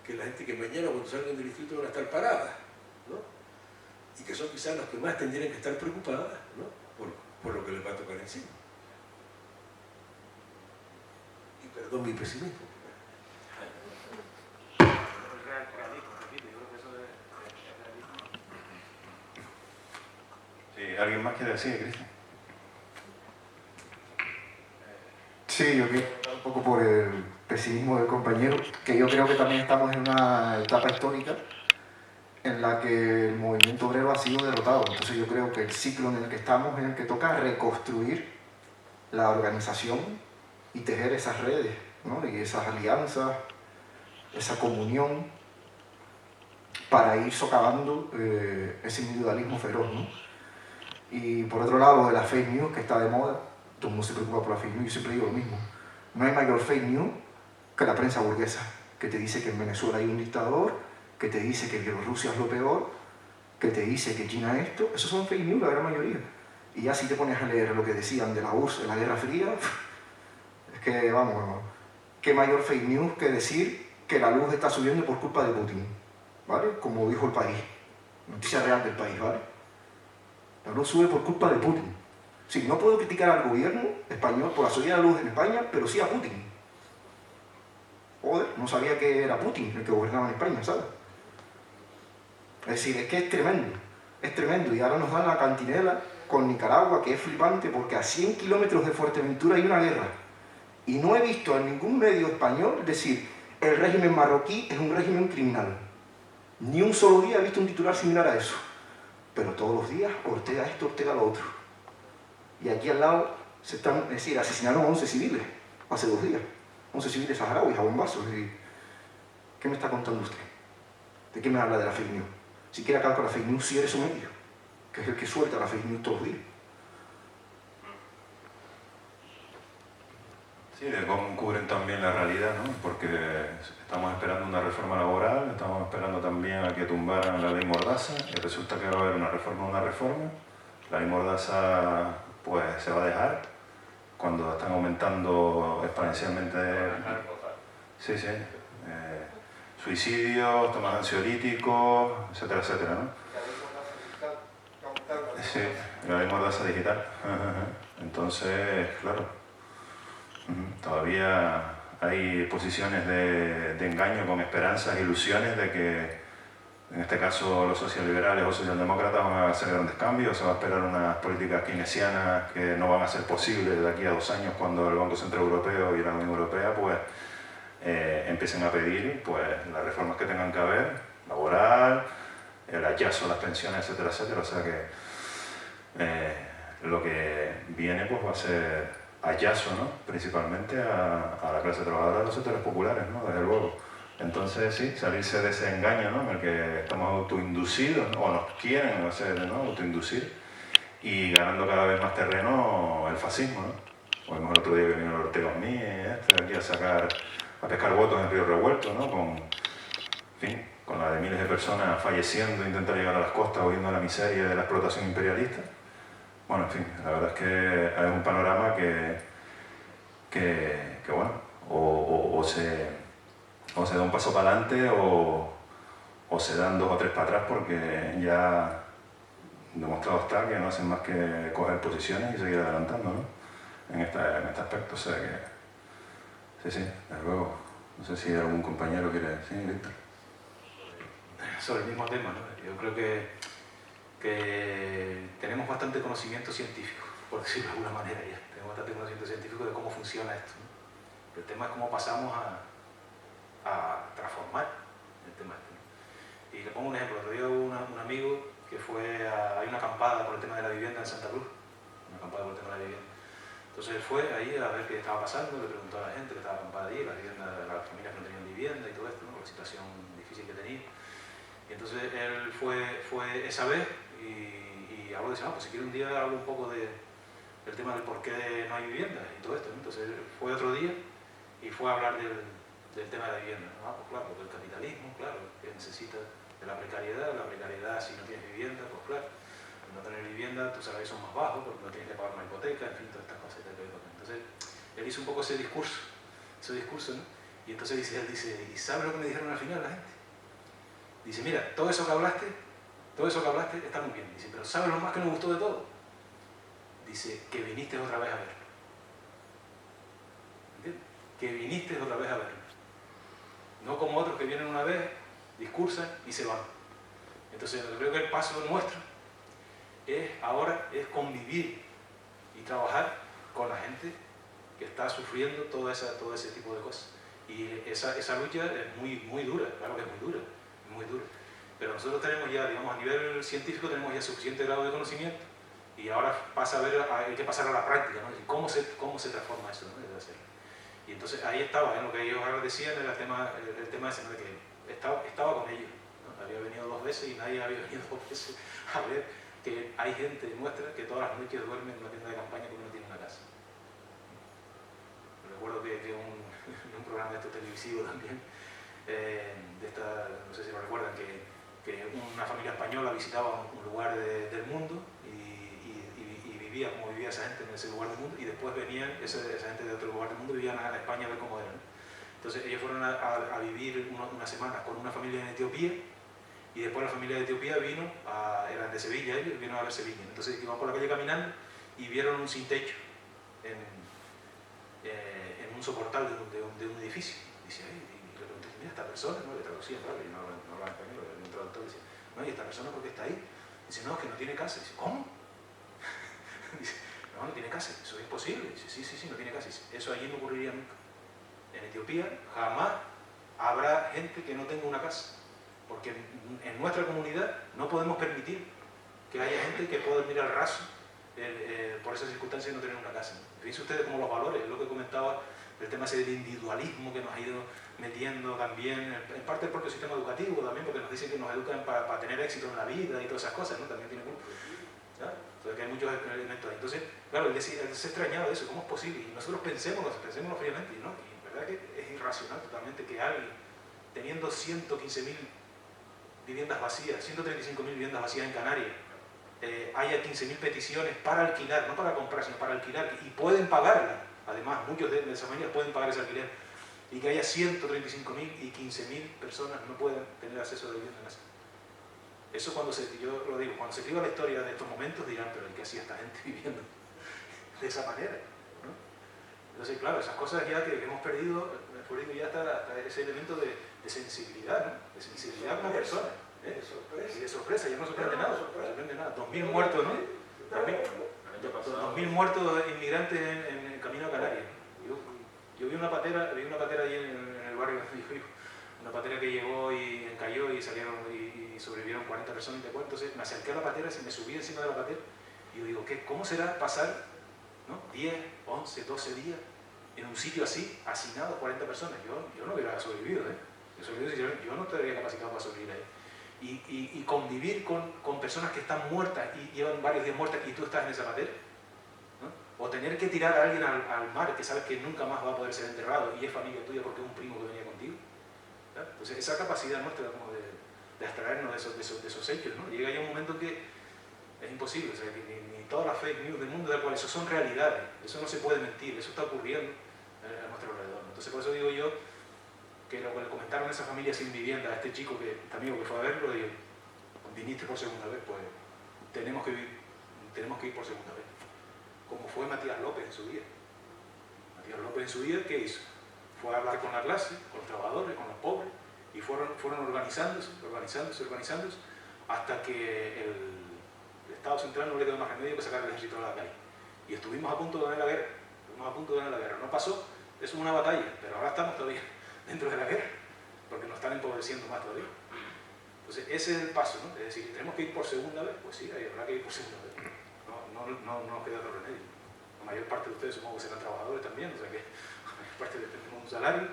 Speaker 8: que es la gente que mañana cuando salgan del instituto van a estar paradas, ¿no? Y que son quizás los que más tendrían que estar preocupadas, ¿no? por lo que les va a tocar encima. Y perdón mi pesimismo.
Speaker 1: ¿Alguien más quiere decir, Cristian?
Speaker 5: Sí, yo quiero hablar un poco por el pesimismo del compañero, que yo creo que también estamos en una etapa histórica en la que el movimiento obrero ha sido derrotado. Entonces yo creo que el ciclo en el que estamos es el que toca reconstruir la organización y tejer esas redes, ¿no? Y esas alianzas, esa comunión, para ir socavando ese individualismo feroz, ¿no? Y por otro lado, de la fake news, que está de moda, todo el mundo se preocupa por la fake news, yo siempre digo lo mismo. No hay mayor fake news que la prensa burguesa, que te dice que en Venezuela hay un dictador, que te dice que Bielorrusia es lo peor, que te dice que China es esto. Esos son fake news, la gran mayoría. Y ya si te pones a leer lo que decían de la URSS en la Guerra Fría, es que, vamos, qué mayor fake news que decir que la luz está subiendo por culpa de Putin, ¿vale? Como dijo El País, noticia real del País, ¿vale? La luz sube por culpa de Putin. Sí, no puedo criticar al gobierno español por la subida de la luz en España, pero sí a Putin. Joder, no sabía que era Putin el que gobernaba en España, ¿sabes? Es decir, es que es tremendo, y ahora nos dan la cantinela con Nicaragua, que es flipante, porque a 100 kilómetros de Fuerteventura hay una guerra. Y no he visto en ningún medio español decir, el régimen marroquí es un régimen criminal. Ni un solo día he visto un titular similar a eso. Pero todos los días, Ortega esto, Ortega lo otro. Y aquí al lado, es decir, asesinaron a 11 civiles hace 2 días. 11 civiles saharauis a bombazos. ¿Qué me está contando usted? ¿De qué me habla de la fake news? Si quiere acabar con la fake news, si eres su medio, que es el que suelta la fake news todos los días.
Speaker 1: Sí, de cómo cubren también la realidad, ¿no? Porque estamos esperando una reforma laboral, estamos esperando también a que tumbaran la ley Mordaza, y resulta que va a haber una reforma. La ley Mordaza, pues, se va a dejar cuando están aumentando exponencialmente. Sí, sí. Suicidios, tomas ansiolíticos, etcétera, etcétera, ¿no? Sí, la ley Mordaza digital. Entonces, claro, todavía hay posiciones de engaño con esperanzas, ilusiones de que, en este caso, los socialliberales o socialdemócratas van a hacer grandes cambios, se va a esperar unas políticas keynesianas que no van a ser posibles de aquí a 2 años, cuando el Banco Central Europeo y la Unión Europea, pues, empiecen a pedir, pues, las reformas que tengan que haber, laboral, el hachazo a las pensiones, etcétera, etcétera. O sea que lo que viene, pues, va a ser hachazo, ¿no? Principalmente a la clase trabajadora de los sectores populares, ¿no? Desde luego. Entonces, sí, salirse de ese engaño, ¿no? En el que estamos autoinducidos, ¿no? O nos quieren hacer, ¿no? Autoinducir, y ganando cada vez más terreno el fascismo, ¿no? O el otro día que vino el Ortega a mí, aquí a pescar votos en Río Revuelto, ¿no? En fin, con la de miles de personas falleciendo, intentar llegar a las costas, huyendo de la miseria de la explotación imperialista. Bueno, en fin, la verdad es que es un panorama que bueno, o se da un paso para adelante o se dan 2 o 3 para atrás, porque ya demostrado está que no hacen más que coger posiciones y seguir adelantando, ¿no? En este aspecto. O sea que, sí, desde luego. No sé si algún compañero quiere decir, sí, Víctor.
Speaker 2: Sobre el mismo tema, ¿no? Yo creo que tenemos bastante conocimiento científico, por decirlo de alguna manera ya. Tenemos bastante conocimiento científico de cómo funciona esto, ¿no? El tema es cómo pasamos a transformar el tema este, ¿no? Y le pongo un ejemplo. Otro día hubo un amigo que hay una acampada por el tema de la vivienda en Santa Cruz, una acampada por el tema de la vivienda. Entonces él fue ahí a ver qué estaba pasando, le preguntó a la gente que estaba acampada allí, las familias que no tenían vivienda y todo esto, ¿no? Por la situación difícil que tenía. Y entonces él fue esa vez y habló de eso, pues si quiere un día hablo un poco del tema del por qué no hay vivienda y todo esto, ¿no? Entonces él fue otro día y fue a hablar del tema de la vivienda, ¿no? Pues claro, porque el capitalismo, claro, que necesita de la precariedad si no tienes vivienda, pues claro, al no tener vivienda tus salarios son más bajos porque no tienes que pagar una hipoteca, en fin, todas estas cosas. Entonces él hizo un poco ese discurso, ¿no? Y entonces él dice, ¿y sabes lo que me dijeron al final la gente? Dice, mira, todo eso que hablaste está muy bien. Dice, pero ¿sabes lo más que nos gustó de todo? Dice, que viniste otra vez a verlo. ¿Entiendes? Que viniste otra vez a verlo. No como otros que vienen una vez, discursan y se van. Entonces, yo creo que el paso nuestro ahora es convivir y trabajar con la gente que está sufriendo todo ese tipo de cosas. Y esa lucha es muy dura, claro que es muy dura. Pero nosotros tenemos ya, digamos, a nivel científico tenemos ya suficiente grado de conocimiento y ahora hay que pasar a la práctica, ¿no? ¿Cómo se transforma eso, ¿no? Y entonces ahí estaba, lo que ellos ahora decían era el tema ese, ¿no? De que estaba con ellos, ¿no? Había venido 2 veces y nadie había venido 2 veces a ver que hay gente nuestra que todas las noches duerme en una tienda de campaña porque no tiene una casa. Recuerdo que un programa de esto televisivo también, no sé si lo recuerdan, que una familia española visitaba un lugar del mundo y Etiopía, cómo vivía esa gente en ese lugar del mundo, y después venían, esa gente de otro lugar del mundo, vivían a España a ver cómo eran. Entonces ellos fueron a vivir unas semanas con una familia en Etiopía, y después la familia de Etiopía vino, eran de Sevilla, ellos vino a ver Sevilla. Entonces iban por la calle caminando y vieron un sin techo en un soportal de un edificio. Dice, y le pregunté, mira, esta persona, ¿no? Le traducía, claro, y no hablaba español, el traductor dice, no, ¿y esta persona por qué está ahí? Dice, no, es que no tiene casa. Dice, ¿cómo? Dice, no tiene casa, eso es imposible. Dice, sí, no tiene casa. Dice, eso allí no ocurriría nunca. En Etiopía jamás habrá gente que no tenga una casa, porque en nuestra comunidad no podemos permitir que haya gente que pueda mirar al raso por esas circunstancias y no tener una casa. Fíjense ustedes como los valores, lo que comentaba, el tema ese del individualismo que nos ha ido metiendo también, en parte el propio sistema educativo también, porque nos dicen que nos educan para tener éxito en la vida y todas esas cosas, ¿no? También tiene culpa. Entonces que hay muchos elementos ahí. Entonces, claro, él se extrañaba de eso, ¿cómo es posible? Y nosotros pensémoslo fríamente, ¿no? Y en verdad que es irracional totalmente que alguien, teniendo 115.000 viviendas vacías, 135.000 viviendas vacías en Canarias, haya 15.000 peticiones para alquilar, no para comprar, sino para alquilar, y pueden pagarla. Además, muchos de esas familias pueden pagar ese alquiler, y que haya 135.000 y 15.000 personas no puedan tener acceso a la vivienda en casa. Eso yo lo digo, cuando se escriba la historia de estos momentos dirán, pero ¿qué hacía esta gente viviendo de esa manera? ¿No? Entonces, claro, esas cosas ya que hemos perdido ya hasta ese elemento de sensibilidad, ¿no? De sensibilidad como persona. Y de sorpresa, ya no sorprende nada. 2.000 muertos, ¿no? 2.000 muertos inmigrantes en el camino a Canarias. Yo vi una patera ahí en el barrio donde yo vivo, una patera que llegó y encalló y salieron y sobrevivieron 40 personas y te cuento. Entonces me acerqué a la patera, me subí encima de la patera y yo digo, ¿cómo será pasar, ¿no? 10, 11, 12 días en un sitio así, hacinados 40 personas? Yo no hubiera sobrevivido, ¿eh? Yo no estaría capacitado para sobrevivir ahí. Y convivir con personas que están muertas y llevan varios días muertas y tú estás en esa patera, ¿no? O tener que tirar a alguien al mar que sabes que nunca más va a poder ser enterrado y es familia tuya porque es un primo que venía contigo. ¿No? Entonces esa capacidad nuestra como de abstraernos de esos hechos, ¿no? Llega ya un momento que es imposible, o sea, ni todas las fake news del mundo de la cual eso son realidades, eso no se puede mentir, eso está ocurriendo a nuestro alrededor. Entonces por eso digo yo que lo que le comentaron a esa familia sin vivienda, a este chico, este amigo que fue a verlo, digo, viniste por segunda vez, pues tenemos que ir por segunda vez. Como fue Matías López en su día. Matías López en su día, ¿qué hizo? Fue a hablar con la clase, con los trabajadores, con los pobres, y fueron organizándose, hasta que el Estado central no le quedó más remedio que sacar el ejército a la calle. Y estuvimos a punto de ganar la guerra. No pasó, eso es una batalla, pero ahora estamos todavía dentro de la guerra, porque nos están empobreciendo más todavía. Entonces ese es el paso, ¿no? Es decir, tenemos que ir por segunda vez, pues sí, habrá que ir por segunda vez. No nos queda otro remedio. La mayor parte de ustedes supongo que serán trabajadores también, o sea que la mayor parte tenemos un salario,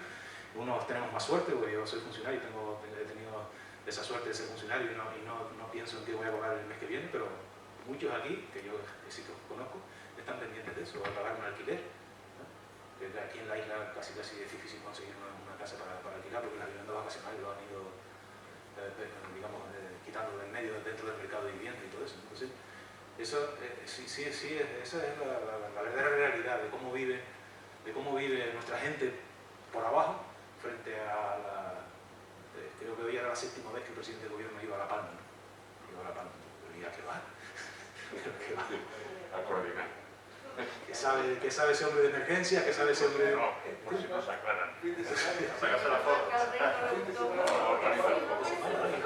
Speaker 2: unos tenemos más suerte, porque yo soy funcionario, he tenido esa suerte de ser funcionario y no pienso en que voy a cobrar el mes que viene, pero muchos aquí, que yo sí que conozco, están pendientes de eso, a pagar un alquiler. Aquí en la isla casi es difícil conseguir una casa para alquilar porque las viviendas vacacionales lo han ido quitando del medio dentro del mercado de vivienda y todo eso. Entonces, eso esa es la verdadera realidad de cómo vive nuestra gente por abajo frente a creo que hoy era la 7ª vez que el presidente del gobierno iba a La Palma, ¿no? Pero ya que va.
Speaker 7: A coordinar.
Speaker 2: ¿Qué sabe ese hombre de emergencia? ¿Qué sabe ese hombre de...?
Speaker 3: No, por si nos aclaran. Sacarse la foto.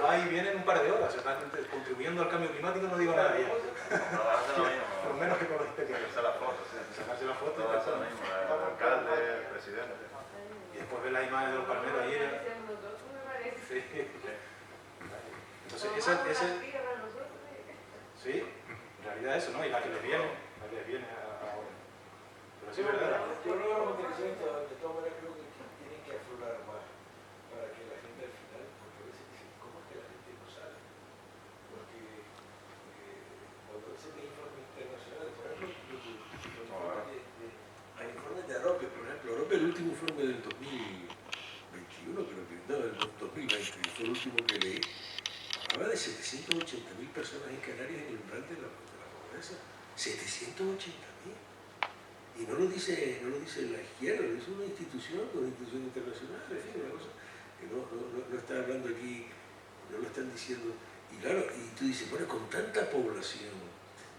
Speaker 2: Va y viene en un par de horas, están contribuyendo al cambio climático, no digo nada ya. Por lo menos que con los pequeños.
Speaker 3: Sacarse la foto.
Speaker 2: Sacarse la foto.
Speaker 3: Todo eso mismo, el alcalde, el presidente.
Speaker 2: Y después ve la imagen de los palmeros ahí. Sí. Entonces, sí, en realidad eso, ¿no? Y la que les viene ahora. Pero sí es verdad.
Speaker 8: Yo no lo interesante, de todas maneras creo que tienen que aflorar más para que la gente al final, porque a veces dicen, ¿cómo es que la gente no sale? Porque cuando se ve informes internacionales, por ejemplo, hay informes de Arope, por ejemplo, Arope, el último informe del 2021, creo que no, del 2020, que fue el último que leí, hablaba de 780.000 personas en Canarias en el umbral de la pobreza. 780.000. Y no lo dice la izquierda, lo dice una institución internacional, en fin, una cosa que no está hablando aquí, no lo están diciendo. Y claro, y tú dices, bueno, con tanta población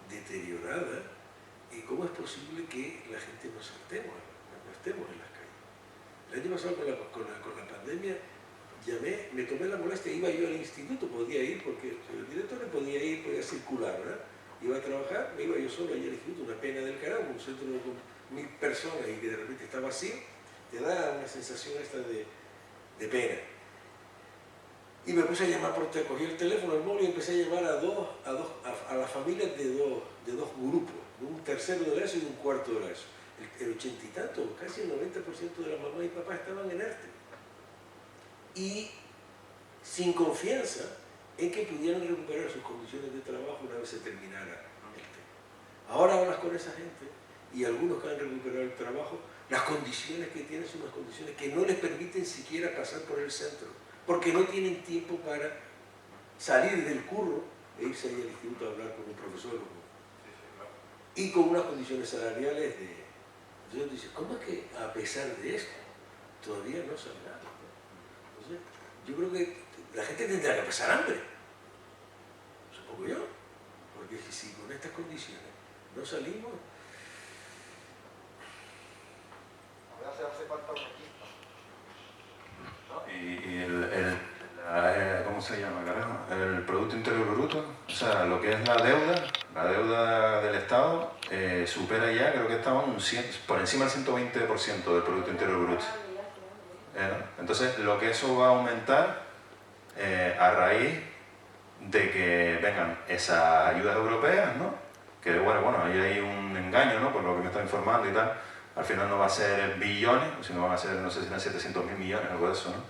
Speaker 8: deteriorada, ¿cómo es posible que la gente no estemos en las calles? El año pasado con la pandemia me tomé la molestia, iba yo al instituto, podía ir porque el director no podía ir, podía circular, ¿verdad? Iba a trabajar, me iba yo solo allí al instituto, una pena del carajo, un centro con 1000 personas y que de repente está vacío, te da una sensación esta de pena. Y me puse a llamar cogí el teléfono, el móvil y empecé a llamar a las familias de dos grupos, de un tercero de la ESO y de un cuarto de la ESO. El 80 y tanto, casi el 90% de las mamás y papás estaban en ERTE. Y sin confianza en que pudieran recuperar sus condiciones de trabajo una vez se terminara el tema. Ahora hablas con esa gente y algunos que han recuperado el trabajo, las condiciones que tienen son unas condiciones que no les permiten siquiera pasar por el centro, porque no tienen tiempo para salir del curro e irse ahí al instituto a hablar con un profesor y con unas condiciones salariales de... Entonces dices, ¿cómo es que a pesar de esto todavía no sale nada? Entonces, yo creo que la gente tendrá que pasar hambre, supongo yo, porque si con estas condiciones no salimos...
Speaker 6: Ahora se hace falta una equipo.
Speaker 1: ¿Cómo se llama, carajo? El Producto Interior Bruto, o sea, lo que es la deuda del Estado, supera ya, creo que estaba por encima del 120% del Producto Interior Bruto. ¿No? Entonces, lo que eso va a aumentar a raíz de que vengan esas ayudas europeas, ¿no? Que bueno, ahí hay un engaño, ¿no? Por lo que me está informando y tal. Al final no va a ser billones, sino van a ser, no sé si eran 700.000 millones, algo de eso, ¿no?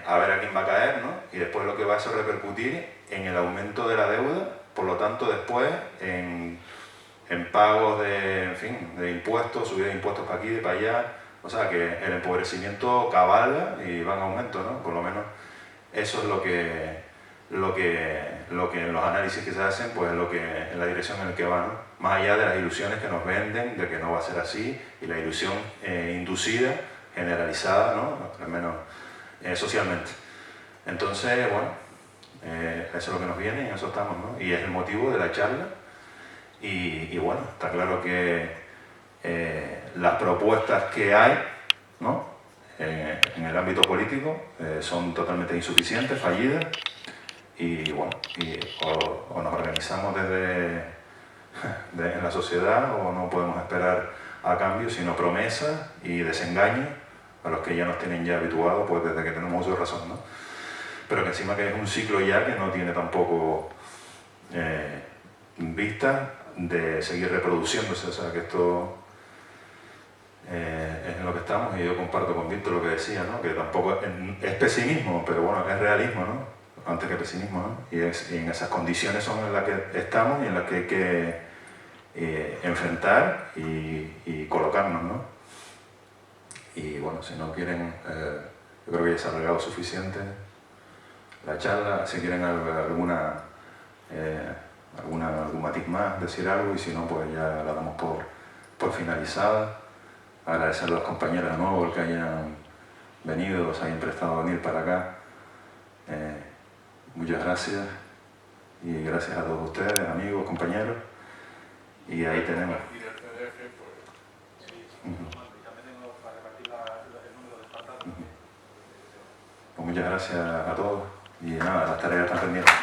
Speaker 1: A ver a quién va a caer, ¿no? Y después lo que va a eso repercutir en el aumento de la deuda, por lo tanto después en pagos de impuestos, subida de impuestos para aquí y para allá, o sea que el empobrecimiento cabalga y va en aumento, ¿no? Por lo menos eso es lo que en los análisis que se hacen, pues es en la dirección en la que va, ¿no? Más allá de las ilusiones que nos venden de que no va a ser así y la ilusión inducida, generalizada, ¿no? Al menos socialmente. Entonces, bueno, eso es lo que nos viene y en eso estamos, ¿no? Y es el motivo de la charla y bueno, está claro que las propuestas que hay, ¿no? En el ámbito político son totalmente insuficientes, fallidas y bueno, o nos organizamos en la sociedad o no podemos esperar a cambio sino promesas y desengaños a los que ya nos tienen ya habituados pues desde que tenemos uso de razón, ¿no? Pero que encima que es un ciclo ya que no tiene tampoco vista de seguir reproduciéndose, o sea que esto es en lo que estamos y yo comparto con Víctor lo que decía, ¿no? Que tampoco es pesimismo, pero bueno, es realismo, ¿no? Antes que pesimismo, ¿no? Y en esas condiciones son en las que estamos y en las que hay que enfrentar y colocarnos, ¿no? Y bueno, si no quieren, yo creo que ya se ha alargado suficiente la charla, si quieren algún matiz más, decir algo, y si no, pues ya la damos por finalizada. Agradecer a los compañeros de nuevo el que hayan venido, se hayan prestado a venir para acá. Muchas gracias y gracias a todos ustedes, amigos, compañeros. Y ahí tenemos. Pues muchas gracias a todos y nada, las tareas están pendientes.